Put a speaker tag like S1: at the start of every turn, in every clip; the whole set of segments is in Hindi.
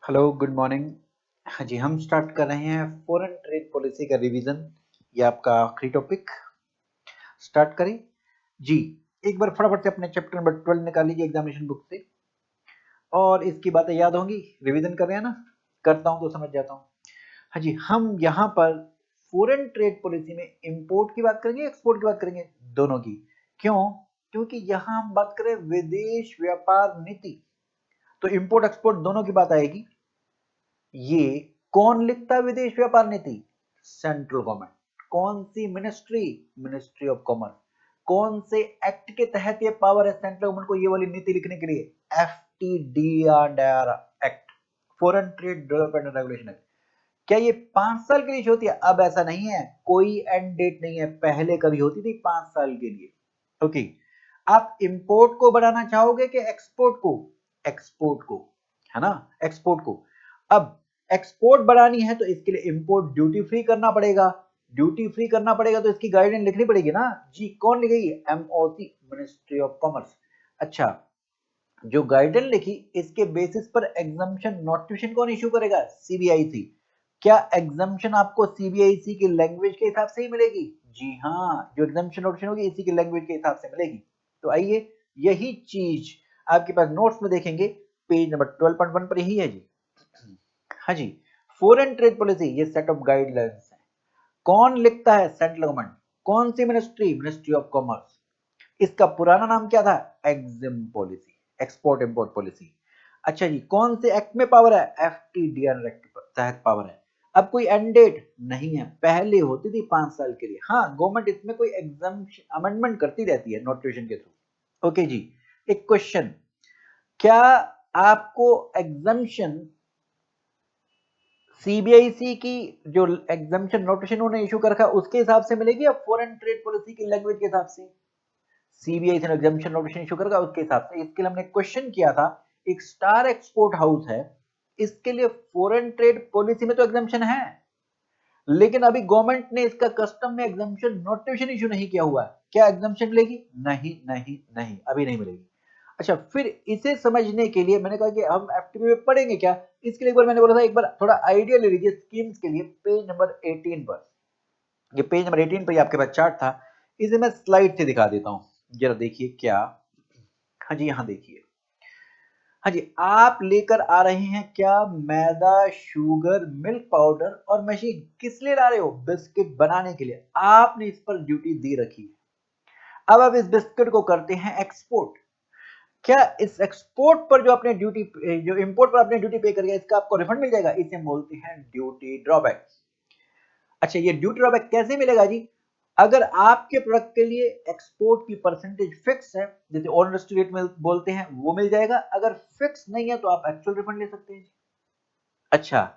S1: Hello good morning. हाँ जी, हम स्टार्ट कर रहे हैं फॉरेन ट्रेड पॉलिसी का रिवीजन। ये आपका आखिरी टॉपिक। स्टार्ट करें जी। एक बार फटाफट से अपने चैप्टर नंबर 12 निकाल लीजिए एग्जामिनेशन बुक से, और इसकी बातें याद होंगी। रिवीजन कर रहे हैं ना, करता हूं तो समझ जाता हूं। हाँ जी, हम यहाँ पर फॉरेन ट्रेड पॉलिसी में इंपोर्ट की बात करेंगे, एक्सपोर्ट की बात करेंगे, दोनों की। क्यों? क्योंकि यहाँ हम बात करें विदेश व्यापार नीति, तो इंपोर्ट एक्सपोर्ट दोनों की बात आएगी। ये कौन लिखता है विदेश व्यापार नीति? Central government. कौन सी मिनिस्ट्री? Ministry of commerce. कौन से एक्ट के तहत ये पावर है सेंट्रल गवर्नमेंट को ये वाली नीति लिखने के लिए? FTDR act, foreign trade development and regulation act. क्या ये 5 साल के लिए होती है? अब ऐसा नहीं है, कोई एंड डेट नहीं है। पहले कभी होती थी 5 साल के लिए। ओके, आप इंपोर्ट को बढ़ाना चाहोगे कि एक्सपोर्ट को? एक्सपोर्ट को, है ना, एक्सपोर्ट को। अब एक्सपोर्ट बढ़ानी है तो इसके लिए इंपोर्ट ड्यूटी फ्री करना पड़ेगा। ड्यूटी फ्री करना पड़ेगा तो इसकी गाइडलाइन लिखनी पड़ेगी ना जी। कौन लिखेगी? MOC, ministry of commerce. अच्छा, जो गाइडलाइन लिखी इसके बेसिस पर एग्जामिशन नोटिफिकेशन कौन इशू करेगा? सीबीआईसी। क्या एग्जामिशन आपको सीबीआईसी की लैंग्वेज के हिसाब से ही मिलेगी? जी हाँ, जो एग्जामिशन नोटिफिकेशन होगी इसी की लैंग्वेज के हिसाब से मिलेगी। तो आइए, यही चीज आपके पास नोट्स में देखेंगे, पेज नंबर 12.1 पर यही है जी। हाँ जी, फॉरेन ट्रेड पॉलिसी ये सेट ऑफ गाइडलाइंस है। कौन लिखता है? Central government. कौन सी मिनिस्ट्री? Ministry of commerce. इसका पुराना नाम क्या था? EXIM policy, export import policy. अच्छा जी, कौन से एक्ट में पावर है? एफटीडीआर एक्ट तहत पावर है। अब कोई एंड डेट नहीं है, पहले होती थी 5 साल के लिए। हाँ, गवर्नमेंट इसमें कोई एग्जाम्पशन अमेंडमेंट करती रहती है नोटिफिकेशन के थ्रू। ओके जी, एक क्वेश्चन, क्या आपको एग्जाम्पशन सीबीआईसी की जो एग्जाम्पशन नोटिफिकेशन उन्होंने इशू कर रखा उसके हिसाब से मिलेगी या फॉरेन ट्रेड पॉलिसी की लैंग्वेज के हिसाब से? सीबीआईसी ने एग्जाम्पशन नोटिफिकेशन इशू करेगा उसके हिसाब से। इसके लिए हमने क्वेश्चन किया था, एक स्टार एक्सपोर्ट हाउस है, इसके लिए फॉरेन ट्रेड पॉलिसी में तो एग्जाम्पशन है, लेकिन अभी गवर्नमेंट ने इसका कस्टम में एग्जाम्पशन नोटिफिकेशन इशू नहीं किया हुआ है। क्या एग्जाम्पशन मिलेगी? नहीं नहीं नहीं, अभी नहीं मिलेगी। अच्छा, फिर इसे समझने के लिए मैंने कहा कि हम एफटीपी में पढ़ेंगे क्या। इसके लिए एक बार मैंने बोला था, एक बार थोड़ा आइडिया ले लीजिए स्कीम्स के लिए। पेज नंबर 18 पर, ये पेज नंबर 18 पर आपके पास चार्ट था, इसे मैं स्लाइड से दिखा देता हूं, जरा देखिए क्या। हाँ जी, यहाँ देखिए। हाँ जी, आप लेकर आ रहे हैं क्या? मैदा, शुगर, मिल्क पाउडर और मशीन। किस लिए ला रहे हो? बिस्किट बनाने के लिए। आपने इस पर ड्यूटी दी रखी है। अब आप इस बिस्किट को करते हैं एक्सपोर्ट। क्या इस एक्सपोर्ट पर जो आपने ड्यूटी, जो इंपोर्ट पर आपने ड्यूटी पे कर गया, इसका आपको रिफंड मिल जाएगा? इसे हम बोलते हैं ड्यूटी ड्रॉबैक। अच्छा, ये ड्यूटी ड्रॉबैक कैसे मिलेगा जी? अगर आपके प्रोडक्ट के लिए एक्सपोर्ट की परसेंटेज फिक्स है, जैसे ऑन रेट में बोलते हैं, वो मिल जाएगा। अगर फिक्स नहीं है तो आप एक्चुअल रिफंड ले सकते हैं। अच्छा,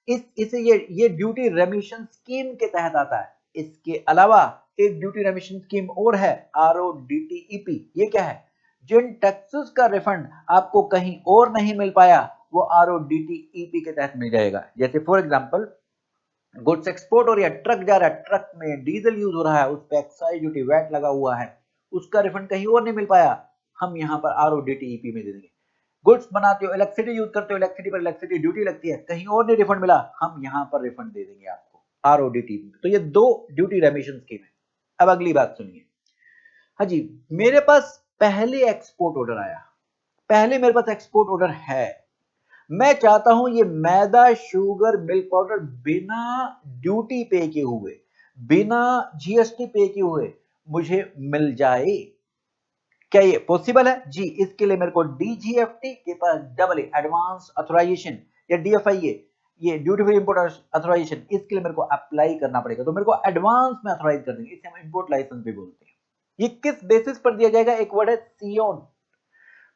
S1: इसे ये ड्यूटी रेमिशन स्कीम के तहत आता है। इसके अलावा एक ड्यूटी रेमिशन स्कीम और है, आरओडीटीईपी। ये क्या है? जिन टैक्सेस का रिफंड आपको कहीं और नहीं मिल पाया, वो आरओडीटीईपी के तहत मिल जाएगा। जैसे फॉर एग्जांपल, गुड्स एक्सपोर्ट हो रही है, ट्रक जा रहा है, ट्रक में डीजल यूज हो रहा है, उस पर एक्साइज ड्यूटी वैट लगा हुआ है, उसका रिफंड कहीं और नहीं मिल पाया, हम यहाँ पर आरओडीटीईपी में दे देंगे। गुड्स बनाते हो, इलेक्ट्रिसिटी यूज करते हो, इलेक्ट्रिसिटी पर इलेक्ट्रिसिटी ड्यूटी लगती है, कहीं और नहीं रिफंड मिला, हम यहाँ पर रिफंड दे देंगे आपको आरओडीटीईपी। तो ये दो ड्यूटी रेमिशन स्कीम है। अब अगली बात सुनिए। हाँ जी, मेरे पास पहले एक्सपोर्ट ऑर्डर आया, पहले मेरे पास एक्सपोर्ट ऑर्डर है। मैं चाहता हूं ये मैदा, शुगर, मिल्क पाउडर बिना ड्यूटी पे किए हुए, बिना जीएसटी पे किए हुए मुझे मिल जाए। क्या ये पॉसिबल है? जी, इसके लिए मेरे को डीजीएफटी के पास डबल एडवांस ऑथराइजेशन, या डीएफआई, ये ड्यूटी फ्री इंपोर्ट ऑथराइजेशन, इसके लिए मेरे को अप्लाई करना पड़ेगा। तो मेरे को एडवांस में ऑथराइज कर देंगे, इसे हम इंपोर्ट लाइसेंस भी बोलते हैं। ये किस बेसिस पर दिया जाएगा? एक वर्ड है सियोन।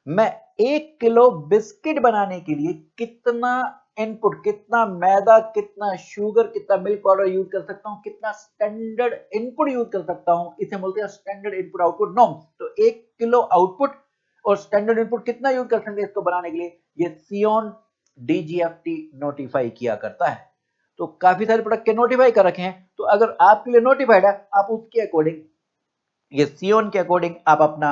S1: मैं 1 किलो बिस्किट बनाने के लिए कितना इनपुट, कितना मैदा, कितना शुगर, कितना मिल्क पाउडर यूज कर सकता हूं, कितना स्टैंडर्ड इनपुट यूज कर सकता हूं, इसे बोलते हैं स्टैंडर्ड इनपुट आउटपुट नॉर्म्स। तो 1 किलो आउटपुट और स्टैंडर्ड इनपुट कितना यूज कर सकते हैं इसको बनाने के लिए, ये सियोन डीजीएफटी नोटिफाई किया करता है। तो काफी सारे प्रोडक्ट के नोटिफाई कर रखे हैं, तो अगर आपके लिए नोटिफाइड है, आप उसके अकॉर्डिंग, ये सियोन के अकॉर्डिंग आप अपना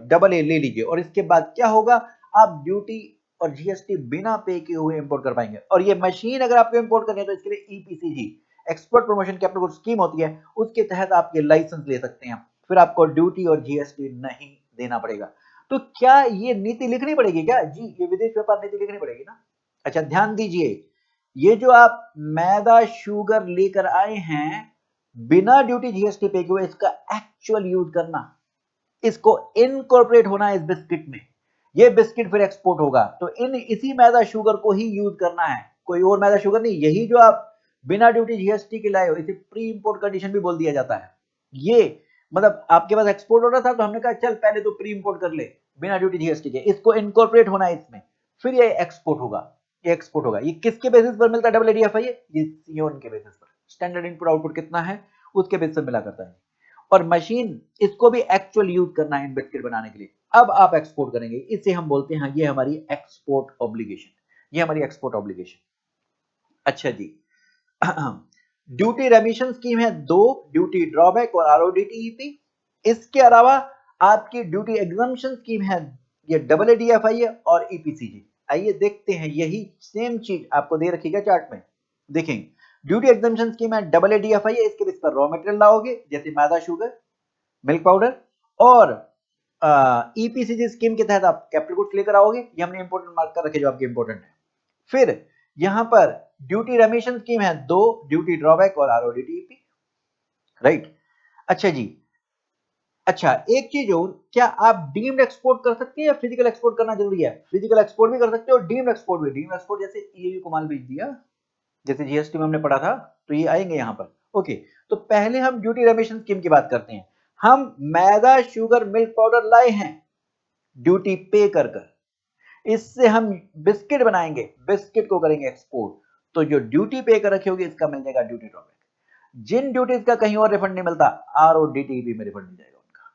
S1: डबल ए ले लीजिए। और इसके बाद क्या होगा, आप ड्यूटी और जीएसटी बिना पे किए हुए इंपोर्ट कर पाएंगे। और ये मशीन अगर आपको इंपोर्ट करनी है तो इसके लिए EPCG, export promotion capital goods scheme होती है, उसके तहत आप ये लाइसेंस ले सकते हैं, फिर आपको ड्यूटी और जीएसटी नहीं देना पड़ेगा। तो क्या ये नीति लिखनी पड़ेगी क्या? जी, ये विदेश व्यापार नीति लिखनी पड़ेगी ना। अच्छा ध्यान दीजिए, ये जो आप मैदा शुगर लेकर आए हैं बिना ड्यूटी जीएसटी पे किए, इसका एक्चुअल यूज करना, इसको इनकॉर्पोरेट होना है इस बिस्किट में, ये बिस्किट फिर एक्सपोर्ट होगा। तो इसी मैदा शुगर को ही यूज करना है, कोई और मैदा शुगर नहीं। यही जो आप बिना ड्यूटी जीएसटी के लाए हो, इसे प्री इंपोर्ट कंडीशन भी बोल दिया जाता है। ये मतलब आपके पास एक्सपोर्ट ऑर्डर था तो हमने कहा चल पहले तो प्री इंपोर्ट कर ले बिना ड्यूटी जीएसटी के, इसको इनकॉर्पोरेट होना है इसमें, फिर ये एक्सपोर्ट होगा। ये एक्सपोर्ट होगा। ये किसके बेसिस पर मिलता है WDFI? ये सियोन के बेसिस पर, स्टैंडर्ड इनपुट आउटपुट कितना है उसके बेसिस पर मिला करता है। और मशीन इसको भी एक्चुअल यूज करना है इन बिस्किट बनाने के लिए। अब आप एक्सपोर्ट करेंगे, इसे हम बोलते हैं ये हमारी एक्सपोर्ट ऑब्लिगेशन, ये हमारी एक्सपोर्ट ऑब्लिगेशन। अच्छा जी, ड्यूटी रेमिशन स्कीम है दो, ड्यूटी ड्रॉबैक और RODTEP। इसके अलावा आपकी ड्यूटी एग्जम्पशन स्कीम है, ये WDFI है और EPCG। आइए देखते हैं, यही सेम चीज आपको दे रखी है चार्ट में। देखें, ड्यूटी एग्जम्पशन स्कीम है WDFI है, इसके बेस पर रॉ मटेरियल लाओगे जैसे मैदा शुगर मिल्क पाउडर, और EPCG स्कीम के तहत आप कैपिटल गुड्स लेकर आओगे, ये हमने इंपोर्टेंट मार्क कर रखे जो आपके इंपोर्टेंट है। फिर यहां पर ड्यूटी रेमिशन स्कीम है दो, ड्यूटी ड्रॉबैक और RODTEP, राइट। अच्छा जी, अच्छा एक चीज और, क्या आप डीम्ड एक्सपोर्ट कर सकते हैं या फिजिकल एक्सपोर्ट करना जरूरी है? फिजिकल एक्सपोर्ट भी कर सकते हो और डीम्ड एक्सपोर्ट भी। डीम्ड एक्सपोर्ट जैसे EU को माल बेच दिया, जैसे जीएसटी में हमने पढ़ा था, तो ये आएंगे यहाँ पर। ओके, तो पहले हम ड्यूटी रेमिशन स्कीम की बात करते हैं। हम मैदा शुगर मिल्क पाउडर लाए हैं ड्यूटी पे कर कर, इससे हम बिस्किट बनाएंगे, बिस्किट को करेंगे एक्सपोर्ट, तो जो ड्यूटी पे कर रखी होगी इसका मिल जाएगा ड्यूटी ड्रॉबैक। जिन ड्यूटीज का कहीं और रिफंड नहीं मिलता, RODTEP में रिफंड मिल जाएगा उनका।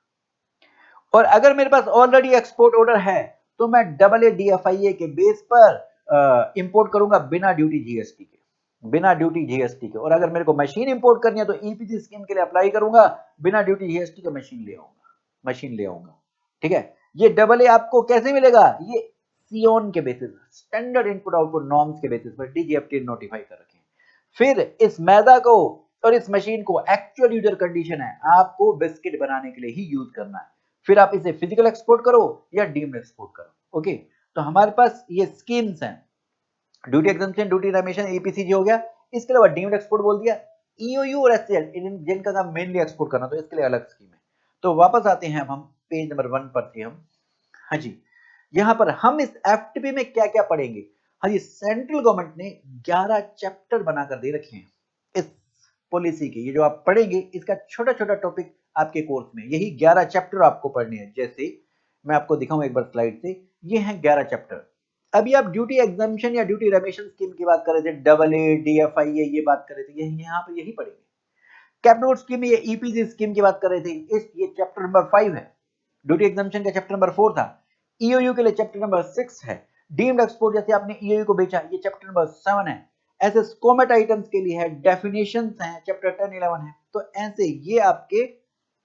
S1: और अगर मेरे पास ऑलरेडी एक्सपोर्ट ऑर्डर है तो मैं WDFIA के बेस पर इंपोर्ट करूंगा बिना ड्यूटी जीएसटी के, बिना ड्यूटी जीएसटी के। और अगर मेरे को मशीन इंपोर्ट करनी है तो EPC स्कीम के लिए अप्लाई करूंगा, बिना ड्यूटी जीएसटी के मशीन ले आऊंगा, मशीन ले आऊंगा। ठीक है, ये AA आपको कैसे मिलेगा? ये सियोन के basis, standard input output norms के बेसिस पर DGFT नोटिफाई कर रखे हैं। फिर इस मैदा को और इस मशीन को एक्चुअल यूजर कंडीशन है, आपको बिस्किट बनाने के लिए ही यूज करना है। फिर आप इसे फिजिकल एक्सपोर्ट करो या डीम्ड एक्सपोर्ट करो। ओके, तो हमारे पास ये स्कीम्स हैं, ड्यूटी एग्जम्पशन, ड्यूटी रेमिशन, EPCG हो गया। इसके अलावा डीम्ड एक्सपोर्ट बोल दिया, EOU और SCL जिनका काम मेनली एक्सपोर्ट करना, तो इसके लिए अलग स्कीम है। तो वापस आते हैं हम पेज नंबर 1 पर थे हम। हाँ जी, यहां पर हम इस FTP में क्या क्या पढ़ेंगे? हाँ जी, सेंट्रल गवर्नमेंट ने 11 चैप्टर बनाकर दे रखे हैं इस पॉलिसी के। ये जो आप पढ़ेंगे इसका छोटा छोटा टॉपिक आपके कोर्स में, यही 11 चैप्टर आपको पढ़ने हैं। जैसे मैं आपको दिखाऊं एक बार स्लाइड से, ये हैं 11 चैप्टर। अभी आप ड्यूटी एग्जामिशन या ड्यूटी रेमिशन स्कीम की बात कर रहे थे, WDFIA ये बात कर रहे थे, यही यहाँ पे यही पढ़ेंगे। कैपिटल स्कीम में ये EPC स्कीम की बात कर रहे थे, इस ये चैप्टर नंबर 5 है। ड्यूटी एग्जामिशन का चैप्टर नंबर 4 था, EOU के लिए चैप्टर नंबर 6 है। डीम्ड एक्सपोर्ट जैसे आपने EOU को बेचा, ये चैप्टर नंबर 7 है। ऐसे स्कोमेट आइटम्स के लिए है, डेफिनेशंस हैं, चैप्टर 10 11 है। तो ऐसे ये आपके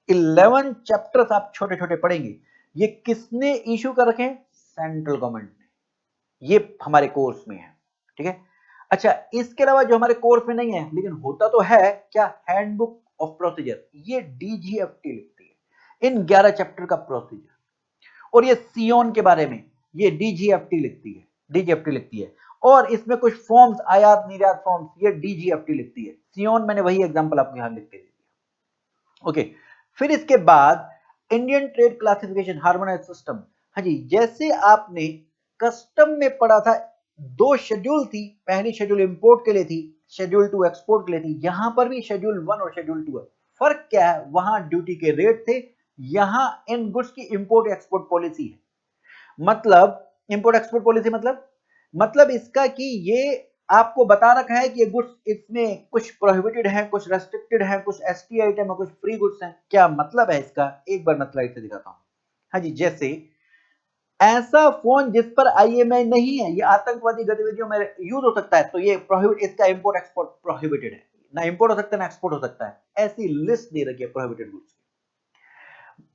S1: 11 चैप्टर्स आप छोटे छोटे पढ़ेंगे। ये किसने इशू कर रखे हैं? सेंट्रल गवर्नमेंट ने, ये हमारे कोर्स में है। ठीक है, अच्छा इसके अलावा जो हमारे कोर्स में नहीं है लेकिन होता तो है क्या, हैंडबुक ऑफ प्रोसीजर, ये DGFT लिखती है इन 11 चैप्टर का प्रोसीजर। और ये सियोन के बारे में ये DGFT लिखती है, DGFT लिखती है। और इसमें कुछ फॉर्म्स, आयात निर्यात फॉर्म्स, ये DGFT लिखती है। सियोन मैंने वही एग्जांपल आपको यहां लिख के दे दिया। ओके, फिर इसके बाद Indian trade classification harmonise system. हाँ जी, जैसे आपने कस्टम में पढ़ा था, 2 शेड्यूल थी, पहली शेड्यूल इंपोर्ट के लिए थी, शेड्यूल 2 एक्सपोर्ट के लिए थी। यहां पर भी शेड्यूल 1 और शेड्यूल 2 है। फर्क क्या है? वहां ड्यूटी के रेट थे, यहां इन गुड्स की इंपोर्ट एक्सपोर्ट पॉलिसी है। मतलब इंपोर्ट एक्सपोर्ट पॉलिसी मतलब इसका कि ये आपको बता रखा है कि ये गुड्स, इसमें कुछ प्रोहिबिटेड है, कुछ रेस्ट्रिक्टेड है, कुछ ST आइटम है, कुछ फ्री गुड्स हैं। क्या मतलब है इसका? एक बार मैं स्लाइड से दिखाता हूं। हाँ जी, जैसे ऐसा फोन जिस पर IMI नहीं है, ये आतंकवादी गतिविधियों में यूज हो सकता है, तो ये प्रोहिबिट, इसका इंपोर्ट एक्सपोर्ट प्रोहिबिटेड है, ना इंपोर्ट हो सकता है ना एक्सपोर्ट हो सकता है। ऐसी लिस्ट दे रखी है प्रोहिबिटेड गुड्स की।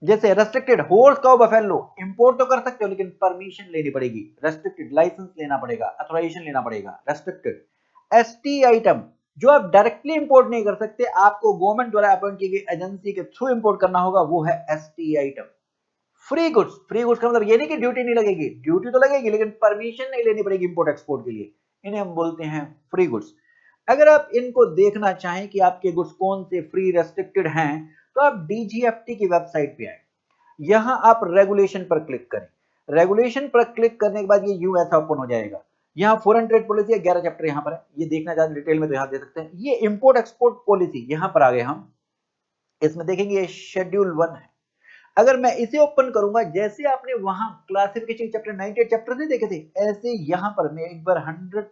S1: जैसे restricted horse cow buffalo import तो कर सकते हो लेकिन परमिशन लेनी पड़ेगी, रेस्ट्रिक्टेड लाइसेंस लेना पड़ेगा, अथोराइजेशन लेना पड़ेगा, रेस्ट्रिक्टेड। एसटी आइटम जो आप डायरेक्टली इंपोर्ट नहीं कर सकते, आपको गवर्नमेंट द्वारा अपॉइंट की गई एजेंसी के थ्रू इंपोर्ट करना होगा, वो है ST item. Free goods, free goods का मतलब ये नहीं कि ड्यूटी नहीं लगेगी, ड्यूटी तो लगेगी लेकिन परमिशन नहीं लेनी पड़ेगी इंपोर्ट एक्सपोर्ट के लिए, इन्हें हम बोलते हैं फ्री गुड्स। अगर आप इनको देखना चाहें कि आपके गुड्स कौन से फ्री रेस्ट्रिक्टेड हैं, तो आप डीजीएफटी की वेबसाइट पे आए, यहां आप रेगुलेशन पर क्लिक करें, रेगुलेशन पर क्लिक करने के बाद ये यूं ऐसा ओपन हो जाएगा। यहाँ फॉरेन ट्रेड पॉलिसी 11 चैप्टर यहाँ पर है, ये देखना चाहते डिटेल में तो यहाँ दे सकते हैं। ये इंपोर्ट एक्सपोर्ट पॉलिसी यहाँ पर आ गए हम, इसमें देखेंगे ये शेड्यूल 1 है। अगर मैं इसे ओपन करूंगा, जैसे आपने वहां क्लासिफिकेशन चैप्टर 98 चैप्टर नहीं देखे थे, ऐसे यहां पर मैं एक बार 100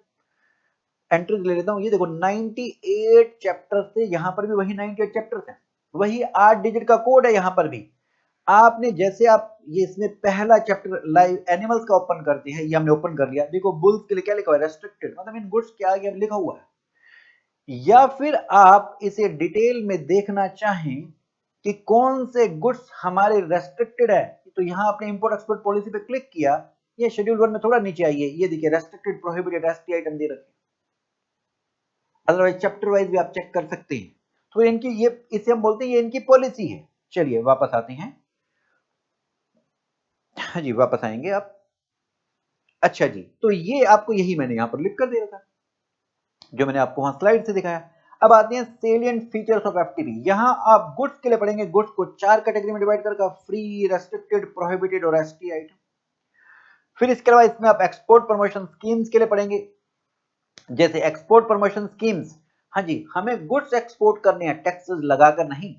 S1: एंट्रीज ले लेता हूं। ये देखो 98 चैप्टर से यहां पर भी वही 98 चैप्टर्स हैं, वही 8 डिजिट का कोड है यहां पर भी। आपने जैसे आप ये इसमें पहला चैप्टर लाइव एनिमल्स का ओपन करते हैं, ये हमने ओपन कर लिया, देखो बुल्स के लिए क्या लिखा हुआ है, रेस्ट्रिक्टेड, मतलब इन गुड्स के आगे लिखा हुआ है। या फिर आप इसे डिटेल में देखना चाहें कि कौन से गुड्स हमारे रेस्ट्रिक्टेड है, तो यहां आपने इंपोर्ट एक्सपोर्ट पॉलिसी पे क्लिक किया, ये शेड्यूल 1 में थोड़ा नीचे आइए, ये देखिए रेस्ट्रिक्टेड प्रोहिबिटेड एसटी आइटम दे रखे, अदरवाइज चैप्टर वाइज भी आप चेक कर सकते हैं। तो इनकी ये, इसे हम बोलते हैं ये इनकी पॉलिसी है। चलिए वापस आते हैं, हाँ जी वापस आएंगे आप। अच्छा जी, तो ये आपको यही मैंने यहां पर लिख कर दे रखा, जो मैंने आपको वहां स्लाइड से दिखाया। अब आते हैं सेलिएंट फीचर्स ऑफ एफटीपी। यहां आप गुड्स के लिए पढ़ेंगे, गुड्स को 4 कैटेगरी में डिवाइड करके, फ्री, रेस्ट्रिक्टेड, प्रोहिबिटेड और एसटी आइटम। फिर इसके अलावा इसमें आप एक्सपोर्ट प्रमोशन स्कीम्स के लिए पढ़ेंगे, जैसे एक्सपोर्ट प्रमोशन स्कीम्स, हाँ जी हमें गुड्स एक्सपोर्ट करने हैं टैक्सेस लगाकर नहीं,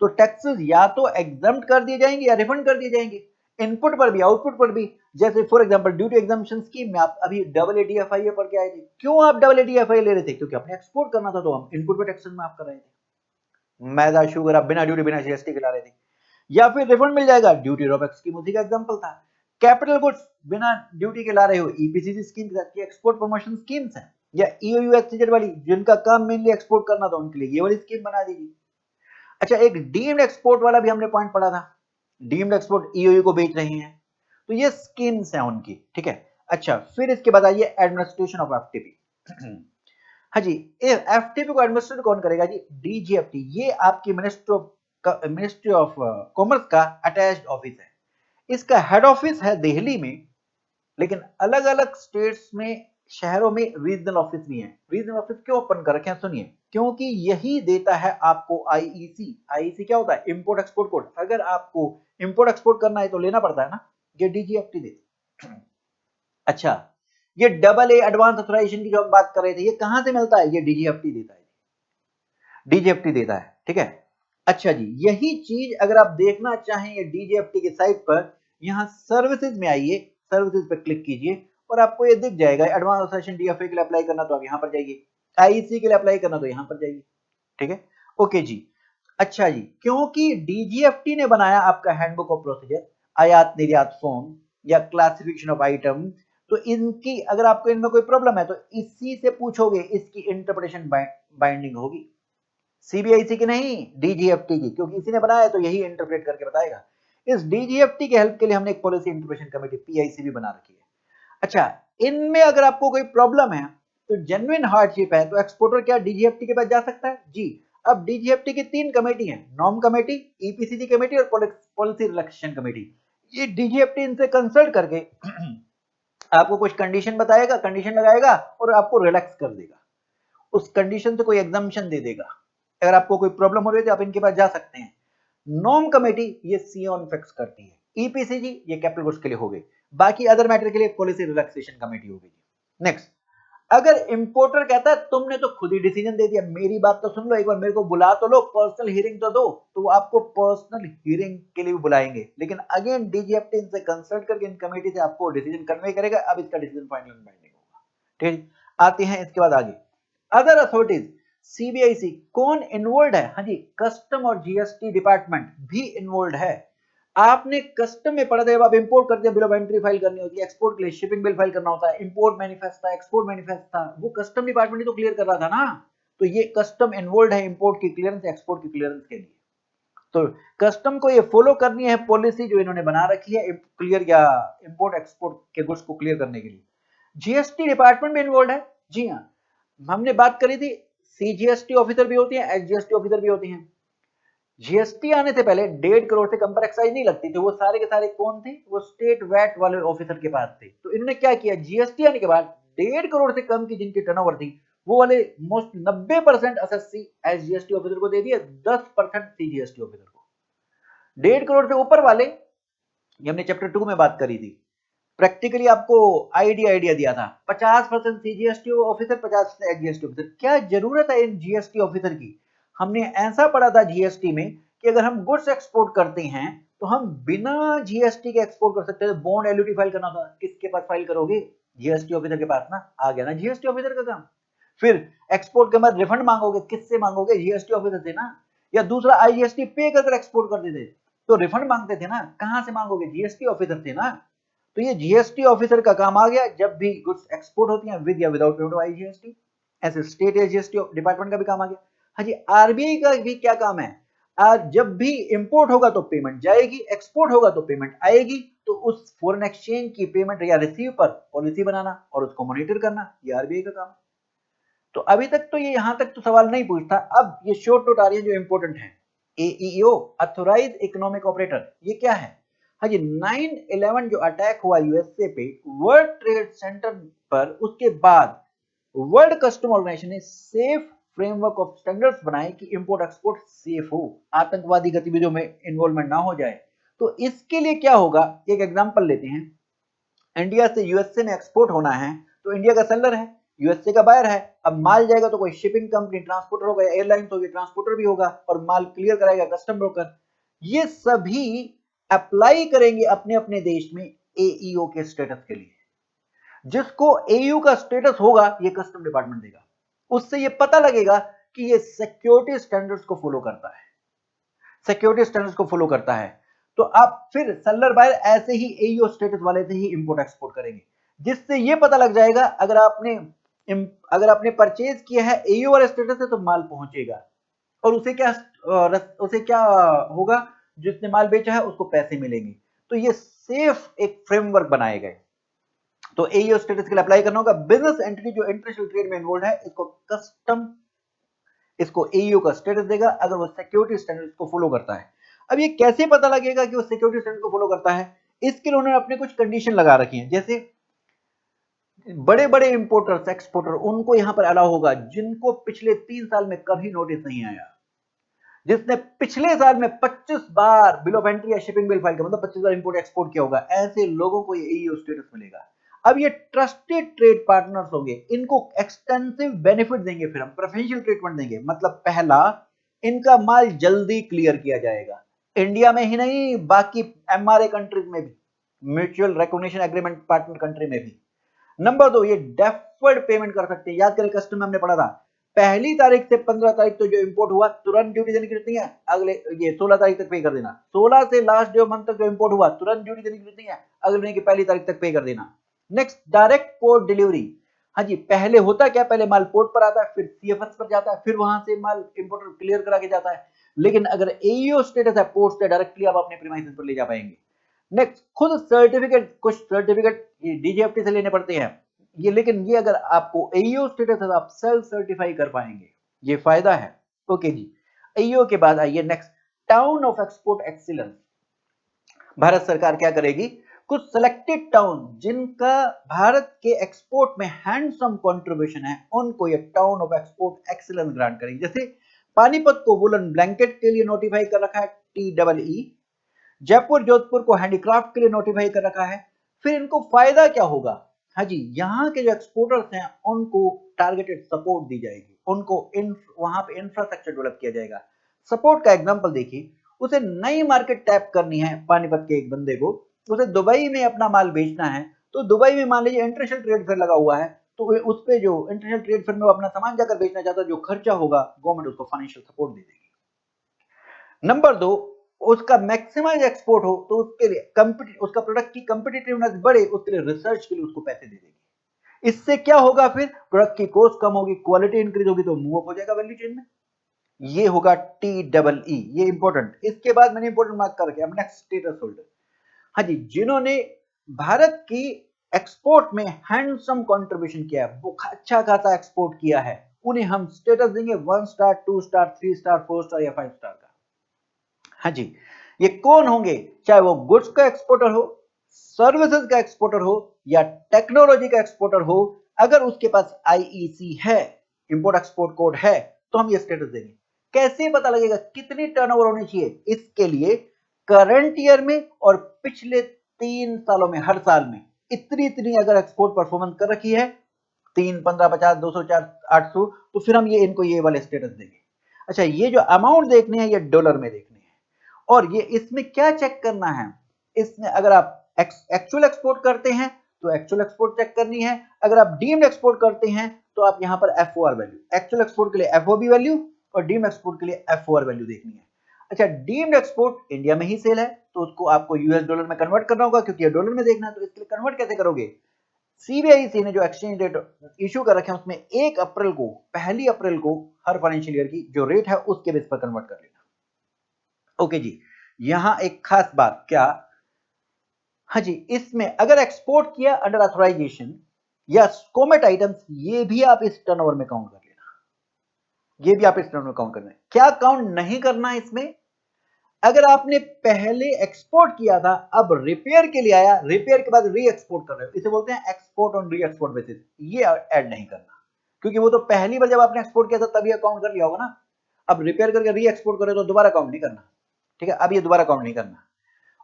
S1: तो टैक्सेस या तो एग्जम्प्ट कर दिए जाएंगे या रिफंड कर दिए जाएंगे, इनपुट पर भी आउटपुट पर भी। जैसे for example duty exemption scheme में आप अभी AADFIA पढ़ के आए थे, क्यों आप AADFIA ले रहे थे, क्योंकि अपने एक्सपोर्ट करना था, तो हम इनपुट पे टैक्सेस माफ कर रहे थे। मैदा शुगर आप बिना ड्यूटी बिना जीएसटी के ला रहे थे। या फिर रिफंड मिल जाएगा, ड्यूटी ड्रॉबैक स्कीम उसी का एग्जांपल था। कैपिटल गुड्स बिना ड्यूटी के ला रहे हो, ईपीसीसी स्कीम की एक्सपोर्ट प्रमोशन स्कीम्स है, या ईओयूएससीजेड वाली जिनका काम मेनली एक्सपोर्ट करना था, उनके लिए ये वाली स्कीम बना दीजिए। अच्छा, एक डीम्ड एक्सपोर्ट वाला भी हमने पॉइंट पढ़ा था, डीम्ड एक्सपोर्ट ईओयू को बेच रहे हैं, तो ये स्कीम्स हैं उनकी, ठीक है। अच्छा, फिर इसके बाद आइए एडमिनिस्ट्रेशन ऑफ एफटीपी। हाँ जी, एफटीपी को एडमिनिस्ट्रेट कौन करेगा जी, डीजीएफटी। ये आपकी मिनिस्ट्री ऑफ कॉमर्स का अटैच्ड ऑफिस है, इसका हेड ऑफिस है दिल्ली में, लेकिन अलग अलग स्टेट्स में, शहरों में रीजनल ऑफिस भी हैं। रीजनल ऑफिस क्यों ओपन कर रखे हैं, सुनिए, क्योंकि यही देता है आपको आईईसी। आईईसी क्या होता है, इंपोर्ट एक्सपोर्ट कोड। अगर आपको इंपोर्ट एक्सपोर्ट करना है तो लेना पड़ता है ना, ये डीजीएफटी देती। अच्छा, ये AA एडवांस ऑथराइजेशन की जो हम बात कर रहे थे, ये कहां से मिलता है, ये डीजीएफटी देता है, डीजीएफटी देता है, ठीक है। अच्छा जी, यही चीज अगर आप देखना चाहें ये डीजीएफटी के साइट पर, यहां सर्विसेज में आइए, सर्विसेज पर क्लिक कीजिए और आपको ये दिख जाएगा, एडवांस ऑथराइजेशन डीएफए के लिए अप्लाई करना तो आप यहां पर जाइए, आईसी के लिए अप्लाई करना तो यहां पर जाइए, ठीक है। ओके जी। अच्छा जी, क्योंकि डीजीएफटी ने बनाया आपका हैंडबुक ऑफ प्रोसीजर, आयात निर्यात फॉर्म या क्लासिफिकेशन ऑफ आइटम, तो इनकी अगर आपको इनमें कोई प्रॉब्लम है तो इसी से पूछोगे, इसकी इंटरप्रिटेशन बाइंडिंग होगी, सीबीआईसी की नहीं, डीजीएफटी की, क्योंकि इसी ने बनाया तो यही इंटरप्रेट करके बताएगा। इस डीजीएफटी के हेल्प के लिए हमने एक पॉलिसी इंटरप्रिटेशन कमेटी पीआईसी भी बना रखी है। अच्छा, इनमें अगर आपको कोई प्रॉब्लम है, तो जेन्युइन हार्डशिप है, तो एक्सपोर्टर क्या डीजीएफटी के पास जा सकता है जी। अब डीजीएफटी की 3 कमेटी है, नॉर्म कमेटी, ईपीसीजी कमेटी और पॉलिसी रिलैक्सेशन कमेटी। ये डीजीएफटी इनसे कंसल्ट करके आपको कुछ कंडीशन बताएगा, कंडीशन लगाएगा और आपको रिलैक्स कर देगा, उस कंडीशन से कोई एग्जामिशन दे देगा। अगर आपको कोई प्रॉब्लम हो रही है तो आप इनके पास जा सकते हैं। नॉर्म कमेटी ये सी ऑन फिक्स करती है, ईपीसीजी ये कैपिटल गुड्स के लिए हो गई, बाकी अदर मैटर के लिए पॉलिसी रिलैक्सेशन कमेटी हो गई। नेक्स्ट, अगर इंपोर्टर कहता है तुमने तो खुद ही डिसीजन दे दिया, मेरी बात तो सुन लो, एक बार मेरे को बुला तो लो, पर्सनल हियरिंग तो दो, तो वो आपको पर्सनल हियरिंग के लिए भी बुलाएंगे, लेकिन अगेन डीजीएफटी इनसे कंसल्ट करके इन कमेटी से आपको डिसीजन कन्वे करेगा, अब इसका डिसीजन फाइनल बाइंडिंग होगा, ठीक। आते हैं इसके बाद आगे, अदर अथॉरिटीज, सीबीआईसी कौन इन्वॉल्व है, हाँ जी, कस्टम और जीएसटी डिपार्टमेंट भी इन्वॉल्व है। आपने कस्टम में पढ़ा था, जब आप इंपोर्ट करते हैं बिल ऑफ एंट्री फाइल करनी होती है, एक्सपोर्ट के लिए शिपिंग बिल फाइल करना होता है, इंपोर्ट मैनिफेस्ट था, एक्सपोर्ट मैनिफेस्ट था, वो कस्टम डिपार्टमेंट ही तो क्लियर कर रहा था ना, तो ये कस्टम इन्वॉल्व है इंपोर्ट की क्लियरेंस, एक्सपोर्ट की क्लियरेंस के लिए। तो कस्टम को ये फॉलो करनी है पॉलिसी जो इन्होंने बना रखी है क्लियर या इंपोर्ट एक्सपोर्ट के गुड्स को क्लियर करने के लिए। जीएसटी डिपार्टमेंट भी इन्वॉल्व है। जी हाँ, हमने बात करी थी सीजीएसटी ऑफिसर भी होती है, एसजीएसटी ऑफिसर भी होती हैं। जीएसटी आने से पहले 1.5 करोड़ से कम पर एक्साइज नहीं लगती थी, वो सारे के सारे कौन थे, वो स्टेट वैट वाले ऑफिसर के पास थे। तो इन्होंने क्या किया, जीएसटी आने के बाद 1.5 करोड़ से कम की जिनकी टर्नओवर थी वो वाले मोस्ट 90% एसएससी एसजीएसटी ऑफिसर को दे दिया, 10% सीजीएसटी ऑफिसर को। 1.5 करोड़ से ऊपर वाले, ये हमने चैप्टर 2 में बात करी थी, प्रैक्टिकली आपको आइडिया दिया था 50% सीजीएसटी ऑफिसर, 50% एसजीएसटी ऑफिसर। क्या जरूरत है इन जीएसटी ऑफिसर की? हमने ऐसा पढ़ा था जीएसटी में कि अगर हम गुड्स एक्सपोर्ट करते हैं तो हम बिना जीएसटी के एक्सपोर्ट कर सकते हैं। बॉन्ड एलयूटी फाइल करना था, किसके पास फाइल करोगे, जीएसटी ऑफिसर के पास ना। आ गया ना जीएसटी ऑफिसर का काम। फिर एक्सपोर्ट के बाद रिफंड मांगोगे, किससे मांगोगे, जीएसटी ऑफिसर से ना। या दूसरा आईजीएसटी पे कर एक्सपोर्ट कर देते तो रिफंड मांगते थे ना, कहां से मांगोगे, जीएसटी ऑफिसर से ना। तो ये जीएसटी ऑफिसर का काम आ गया जब भी गुड्स एक्सपोर्ट होती हैं विद या विदाउट पेमेंट ऑफ आईजीएसटी। ऐसे स्टेट जीएसटी डिपार्टमेंट का भी काम आ गया। हाँ जी, आरबीआई का भी क्या काम है, जब भी इंपोर्ट होगा तो पेमेंट जाएगी, एक्सपोर्ट होगा तो पेमेंट आएगी, तो उस फॉरेन एक्सचेंज की पेमेंट या रिसीव पर पॉलिसी बनाना और उसको मॉनिटर करना, ये आरबीआई का काम है। तो अभी तक तो ये यहां तक तो सवाल नहीं पूछता। अब ये शॉर्ट नोट आ रही है जो इंपोर्टेंट है, एईओ अथोराइज इकोनॉमिक ऑपरेटर, ये क्या है। हाँ जी, 9/11 जो अटैक हुआ यूएसए पे वर्ल्ड ट्रेड सेंटर पर, उसके बाद वर्ल्ड कस्टम ऑर्गेनाइजेशन ने सेफ फ्रेमवर्क ऑफ स्टैंडर्ड्स बनाए कि इंपोर्ट एक्सपोर्ट सेफ हो, आतंकवादी गतिविधियों में इन्वॉल्वमेंट ना हो जाए। तो इसके लिए क्या होगा, एक एग्जांपल लेते हैं। इंडिया से यूएसए में एक्सपोर्ट होना है तो इंडिया का सेलर है, यूएसए का बायर है। अब माल जाएगा तो कोई शिपिंग कंपनी, ट्रांसपोर्टर होगा, एयरलाइन होगी, ट्रांसपोर्टर भी होगा, और माल क्लियर कराएगा कस्टम ब्रोकर। ये सभी अप्लाई करेंगे अपने अपने देश में एईओ के स्टेटस के लिए। जिसको एयू का स्टेटस होगा ये कस्टम डिपार्टमेंट देगा, उससे ये पता लगेगा कि ये सिक्योरिटी स्टैंडर्ड्स को फॉलो करता है, सिक्योरिटी स्टैंडर्ड्स को फॉलो करता है। तो आप फिर सेलर बायर ऐसे ही एईओ स्टेटस वाले से ही इंपोर्ट एक्सपोर्ट करेंगे, जिससे ये पता लग जाएगा अगर आपने परचेज किया है एईओ वाले स्टेटस से तो माल पहुंचेगा, और उसे क्या होगा, जिसने माल बेचा है उसको पैसे मिलेंगे। तो ये सेफ एक फ्रेमवर्क बनाए गए। तो एईओ स्टेटस के लिए अप्लाई करना होगा। बिजनेस एंटिटी जो इंटरनेशनल ट्रेड में इन्वॉल्व है इसको एईओ का स्टेटस देगा अगर वो सिक्योरिटी स्टैंडर्ड्स को फॉलो करता है। अब ये कैसे पता लगेगा कि वो सिक्योरिटी स्टैंडर्ड को फॉलो करता है, इसके लिए उन्होंने अपने कुछ कंडीशन लगा रखी हैं। जैसे बड़े बड़े इंपोर्टर्स एक्सपोर्टर, उनको यहां पर अलाउ होगा जिनको पिछले 3 साल में कभी नोटिस नहीं आया, जिसने पिछले साल में 25 बार बिल ऑफ एंट्री या शिपिंग बिल फाइल किया, मतलब 25 बार इंपोर्ट एक्सपोर्ट किया होगा, ऐसे लोगों को ये एईओ स्टेटस मिलेगा। अब ये ट्रस्टेड ट्रेड पार्टनर्स होंगे, इनको एक्सटेंसिव बेनिफिट देंगे, फिर हम प्रेफरेंशियल ट्रीटमेंट देंगे। मतलब पहला, इनका माल जल्दी क्लियर किया जाएगा, इंडिया में ही नहीं बाकी एमआरए कंट्रीज में भी, mutual recognition agreement partner country में भी। नंबर 2, ये डेफर्ड पेमेंट कर सकते हैं। याद करें कस्टम में हमने पढ़ा था 1 तारीख से 15 तारीख तो जो इंपोर्ट हुआ तुरंत ड्यूटी देने की जरूरत नहीं है, अगले ये 16 तारीख तक पे कर देना। 16 से लास्ट डे मंथ तक जो इंपोर्ट हुआ तुरंत ड्यूटी देने की जरूरत नहीं है, अगले महीने की 1 तारीख तक पे कर देना। Next, direct port delivery. हाँ जी, पहले होता क्या, पहले माल पोर्ट पर आता है, फिर सीएफएस पर जाता है, फिर वहां से माल इंपोर्टर क्लियर करा के जाता है। लेकिन अगर एईओ स्टेटस है, पोर्ट से डायरेक्टली आप अपने प्रीमाइसेस पर ले जा पाएंगे। नेक्स्ट, खुद सर्टिफिकेट, कुछ सर्टिफिकेट डीजीएफटी से लेने पड़ते हैं ये, लेकिन ये अगर आपको एईओ स्टेटस है तो आप सेल्फ सर्टिफाई कर पाएंगे, ये फायदा है। ओके जी, एईओ के बाद आइए next, town of export excellence. Bharat सरकार क्या करेगी, कुछ सिलेक्टेड टाउन जिनका भारत के एक्सपोर्ट में हैंडसम कंट्रीब्यूशन है, उनको ये town of export excellence grant करेगी। जैसे पानीपत को वुलन ब्लैंकेट के लिए नोटिफाई कर रखा है TEE, जयपुर जोधपुर को हैंडीक्राफ्ट के लिए नोटिफाई कर रखा है। फिर इनको फायदा क्या होगा, हाँ जी, यहाँ के जो एक्सपोर्टर्स हैं उनको टारगेटेड सपोर्ट दी जाएगी, उनको वहां पे इंफ्रास्ट्रक्चर डेवलप किया जाएगा। सपोर्ट का एग्जांपल देखिए, उसे नई मार्केट टैप करनी है, पानीपत के एक बंदे को उसे दुबई में अपना माल बेचना है, तो दुबई में मान लीजिए इंटरनेशनल ट्रेड फेयर लगा हुआ है, तो उस पे जो इंटरनेशनल ट्रेड फेयर में वो अपना सामान जाकर बेचना चाहता है, जो खर्चा होगा गवर्नमेंट उसको फाइनेंशियल सपोर्ट दे देगी। नंबर 2, उसका मैक्सिमाइज एक्सपोर्ट हो तो उसके लिए उसका प्रोडक्ट की कंपिटिटिवनेस बढ़े, उसके लिए रिसर्च के लिए उसको पैसे दे देगी। इससे क्या होगा, फिर प्रोडक्ट की कॉस्ट कम होगी, क्वालिटी इंक्रीज होगी, तो मूव अप हो जाएगा वैल्यू चेन में। ये होगा TEE, ये इंपॉर्टेंट। इसके बाद मैंने इंपॉर्टेंट मार्क कर रखे। अब नेक्स्ट स्टेटस होल्डर, हाँ जी, जिन्होंने भारत की एक्सपोर्ट में हैंडसम कंट्रीब्यूशन किया है, वो अच्छा खासा एक्सपोर्ट किया है, उन्हें हम स्टेटस देंगे 1 स्टार, 2 स्टार, 3 स्टार, 4 स्टार या 5 स्टार का। हाँ जी, ये कौन होंगे? चाहे वो गुड्स का एक्सपोर्टर हो, सर्विसेज का एक्सपोर्टर हो या टेक्नोलॉजी का एक्सपोर्टर हो, अगर उसके पास IEC है, इंपोर्ट एक्सपोर्ट कोड है, तो हम ये स्टेटस देंगे। कैसे पता लगेगा कितनी टर्नओवर होनी चाहिए? इसके लिए करंट ईयर में और पिछले 3 सालों में, हर साल में इतनी इतनी अगर एक्सपोर्ट परफॉर्मेंस कर रखी है, 3, 15, 50, 200, 4, 800, तो फिर हम ये इनको ये वाले स्टेटस देंगे। अच्छा, ये जो अमाउंट देखने हैं ये डॉलर में देखने हैं। और ये इसमें क्या चेक करना है? इसमें अगर आप एक्चुअल एक्सपोर्ट करते हैं तो एक्चुअल एक्सपोर्ट चेक करनी है। अगर आप डीम्ड एक्सपोर्ट करते हैं तो आप यहां पर FOR वैल्यू, एक्चुअल एक्सपोर्ट के लिए FOB वैल्यू और डीम्ड एक्सपोर्ट के लिए FOR वैल्यू देखनी है। अच्छा, डीम्ड एक्सपोर्ट इंडिया में ही सेल है तो उसको आपको यूएस डॉलर में कन्वर्ट करना होगा, क्योंकि ये डॉलर में देखना है। तो इसके लिए कन्वर्ट कैसे करोगे? CBIC ने जो एक्सचेंज रेट इशू कर रखे हैं उसमें 1 अप्रैल को, 1 अप्रैल को हर फाइनेंशियल ईयर की जो रेट है उसके बेस पर कन्वर्ट कर लेना। ओके जी, यहां एक खास बात क्या, हाँ जी, इसमें अगर एक्सपोर्ट किया अंडर ऑथराइजेशन या स्कोमेट आइटम्स, ये भी आप इस टर्नओवर में काउंट कर लेना। ये भी आप इस टर्नओवर में काउंट करना है। क्या काउंट नहीं करना है इसमें? अगर आपने पहले एक्सपोर्ट किया था, अब रिपेयर के लिए आया, रिपेयर के बाद री एक्सपोर्ट कर रहे हो, इसे बोलते हैं एक्सपोर्ट ऑन री एक्सपोर्ट बेसिस, ये ऐड नहीं करना, क्योंकि वो तो पहली बार जब आपने एक्सपोर्ट किया था तभी अकाउंट कर लिया होगा ना। अब रिपेयर करके री एक्सपोर्ट करे तो दोबारा काउंट नहीं करना। ठीक है, अब ये दोबारा काउंट नहीं करना।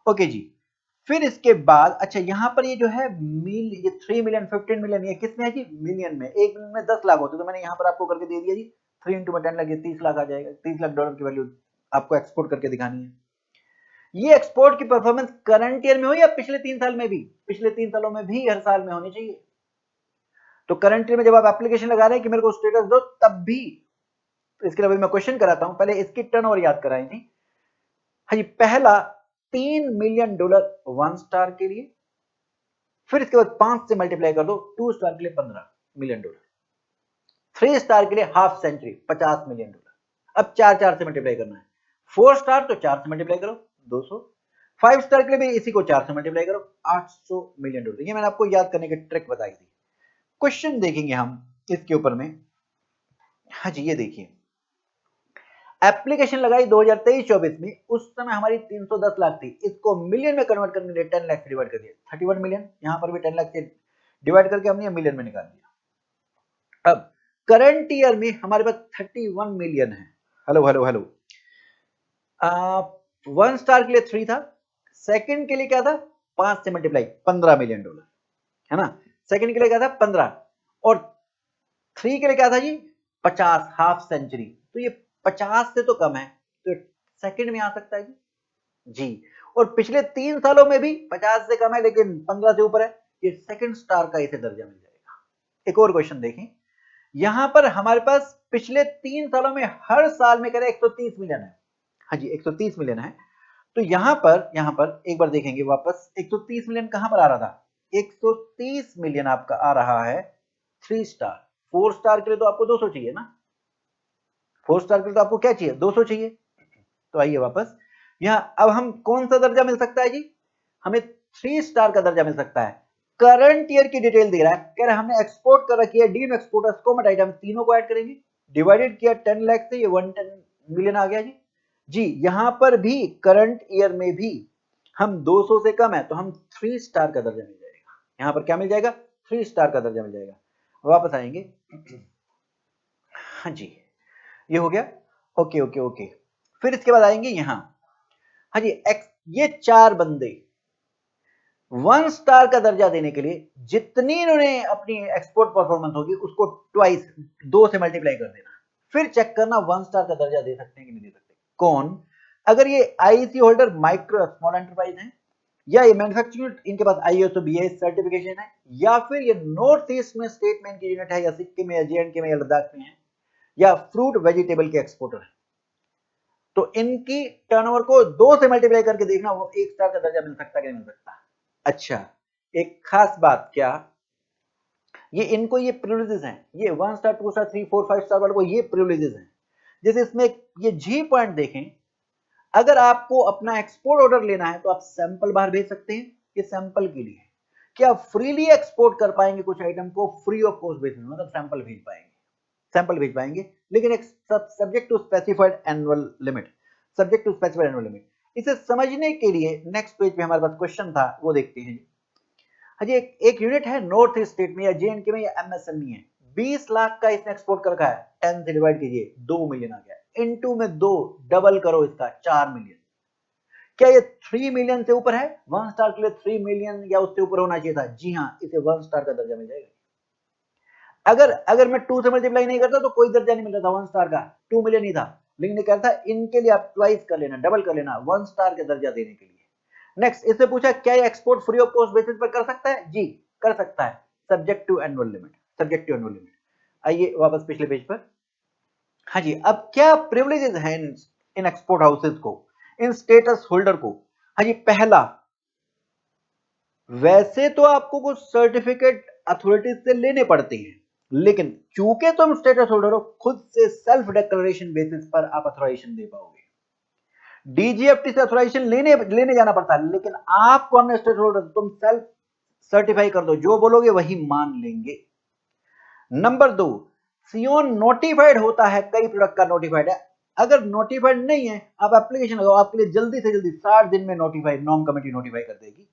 S1: ओके जी, फिर इसके बाद अच्छा, यहां पर ये जो है ये 3 मिलियन, 15 मिलियन, ये किस में है जी? मिलियन में। 1 मिलियन में 10 लाख होते, तो मैंने यहां पर आपको करके दे दिया जी, 3 इंटू 10 लाख, 30 लाख आ जाएगा। 30 लाख डॉलर की वैल्यू आपको एक्सपोर्ट करके दिखानी है। ये एक्सपोर्ट की परफॉर्मेंस करंट ईयर में हो या पिछले 3 साल में भी? पिछले 3 सालों में भी हर साल में होनी चाहिए। तो करंट ईयर में जब आप एप्लीकेशन लगा रहे हैं कि मेरे को स्टेटस दो, तब भी। तो इसके लिए मैं क्वेश्चन कराता हूं, पहले इसकी टर्नओवर याद कराई थी। हाँ जी, पहला 3 मिलियन डॉलर 1 स्टार के लिए, फिर इसके बाद 5 से मल्टीप्लाई कर दो, 2 स्टार के लिए 15 मिलियन डॉलर, 3 स्टार के लिए हाफ सेंचुरी 50 मिलियन डॉलर। अब 4 से मल्टीप्लाई करना है। 4 स्टार तो 4 से मल्टीप्लाई करो, 200। 5 स्टार के लिए भी इसी को 4 से मल्टीप्लाई करो, 800 मिलियन डॉलर। ये मैंने आपको याद करने की ट्रिक बताई थी। क्वेश्चन देखेंगे हम इसके ऊपर में। हाँ जी, ये देखिए, एप्लीकेशन लगाई 2023-24 में, उस समय हमारी 310 लाख थी। इसको मिलियन में कन्वर्ट करने के लिए 10 लाख से डिवाइड कर दिया, 31 मिलियन। यहां पर भी 10 लाख से डिवाइड करके हमने मिलियन में निकाल दिया। अब करंट ईयर में हमारे पास 31 मिलियन है। हेलो हेलो हेलो, 1 स्टार के लिए 3 था, सेकंड के लिए क्या था? 5 से मल्टीप्लाई, 15 मिलियन डॉलर, है ना। सेकंड के लिए क्या था? 15, और 3 के लिए क्या था जी? 50, हाफ सेंचुरी। तो ये 50 से तो कम है, तो सेकंड में आ सकता है जी। और पिछले 3 सालों में भी 50 से कम है लेकिन 15 से ऊपर है, ये सेकंड स्टार का इसे दर्जा मिल जाएगा। एक और क्वेश्चन देखें, यहां पर हमारे पास पिछले 3 सालों में हर साल में कह रहे 130 मिलियन है। हाँ जी, 130 मिलियन है। तो यहां पर एक बार देखेंगे वापस, 130 मिलियन कहां पर आ रहा था? 130 मिलियन आपका आ रहा है 3 स्टार। 4 स्टार के लिए तो आपको 200 चाहिए ना, 4 स्टार के लिए तो आपको क्या चाहिए? 200 चाहिए। तो आइए वापस, यहां अब हम कौन सा दर्जा मिल सकता है जी? हमें 3 स्टार का दर्जा मिल सकता है। करंट ईयर की डिटेल दे रहा है, कह रहा है हमने एक्सपोर्ट कर रखी है, डीम एक्सपोर्ट और स्कोमेट आइटम, तीनों को ऐड करेंगे, डिवाइडेड किया 10 लाख से, ये 110 मिलियन आ गया जी। जी, यहां पर भी करंट ईयर में भी हम 200 से कम है तो हम 3 स्टार का दर्जा मिल जाएगा। यहां पर क्या मिल जाएगा? 3 स्टार का दर्जा मिल जाएगा। वापस आएंगे, हाँ जी, ये हो गया। ओके ओके ओके, फिर इसके बाद आएंगे यहां। हाँ जी, ये 4 बंदे 1 स्टार का दर्जा देने के लिए जितनी इन्होंने अपनी एक्सपोर्ट परफॉर्मेंस होगी उसको ट्वाइस, 2 से मल्टीप्लाई कर देना, फिर चेक करना 1 स्टार का दर्जा दे सकते हैं कि नहीं दे सकते। कौन? अगर ये IEC holder micro small enterprise है, या ये मैन्युफैक्चरिंग, इनके पास ISO BIS सर्टिफिकेशन है, या फिर ये नॉर्थ ईस्ट में स्टेट में इनकी यूनिट है, या सिक्किम में, या JNK में, या लद्दाख में है, या फ्रूट वेजिटेबल के एक्सपोर्टर है, तो इनकी टर्नओवर को 2 से मल्टीप्लाई करके देखना वो 1 स्टार का दर्जा मिल सकता है कि नहीं मिल सकता। अच्छा, एक खास बात क्या, ये इनको ये प्रिविलेजेस हैं, ये 1 स्टार, 2 स्टार, 3, 4, 5 स्टार वालों को ये प्रिविलेजेस हैं जैसे इसमें ये जी पॉइंट देखें, अगर आपको अपना एक्सपोर्ट ऑर्डर लेना है तो आप सैंपल बाहर भेज सकते हैं, ये सैंपल के लिए है कि आप फ्रीली एक्सपोर्ट कर पाएंगे कुछ आइटम को फ्री ऑफ कॉस्ट बेसिस, मतलब सैंपल भेज पाएंगे, लेकिन एक subject to specified annual limit, subject to specified annual limit. इसे समझने के लिए नेक्स्ट पेज पे हमारे पास क्वेश्चन था, वो देखते हैं। हाजी एक यूनिट है नॉर्थ ईस्ट स्टेट में या जेएनके में या एमएसएमई है, 20 लाख का इसने एक्सपोर्ट कर रखा है, 10 से डिवाइड कीजिए 2 मिलियन आ गया, इनटू में 2 डबल करो इसका 4 मिलियन। क्या ये 3 मिलियन से ऊपर है? 1 स्टार के लिए 3 मिलियन या उससे ऊपर होना चाहिए था। जी हाँ, इसे 1 स्टार का दर्जा मिल जाएगा। अगर मैं 2 से मल्टीप्लाई नहीं करता तो कोई दर्जा नहीं मिल रहा था 1 स्टार का, 2 मिलियन ही था, लेकिन ये कहता है इनके लिए आप ट्वाइस कर लेना, डबल कर लेना 1 स्टार का दर्जा देने के लिए। नेक्स्ट इससे पूछा क्या ये export free of cost basis पर कर सकता है? जी कर सकता है, सब्जेक्ट टू एनुअल लिमिट। आइए वापस पिछले पेज पर। हाँ जी, अब क्या प्रिविलेजेस हैं इन एक्सपोर्ट हाउसेस को, इन स्टेटस होल्डर को? हाँ जी, पहला, वैसे तो आपको कुछ सर्टिफिकेट अथॉरिटीज से लेने पड़ते हैं, लेकिन चूंकि तुम स्टेटस होल्डर हो, खुद से सेल्फ डिक्लेरेशन बेसिस पर आप अथॉराइजेशन दे पाओगे। डीजीएफटी से अथॉराइजेशन लेने जाना पड़ता है, लेकिन आपको हमने स्टेट होल्डर, तुम सेल्फ सर्टिफाई कर दो, जो बोलोगे वही मान लेंगे। नंबर 2, सियोन नोटिफाइड होता है, कई प्रोडक्ट का नोटिफाइड है। अगर नोटिफाइड नहीं है, आप एप्लीकेशन लगाओ, आपके लिए जल्दी से जल्दी 60 दिन में नोटिफाइड, नॉर्म कमेटी नोटिफाई कर देगी।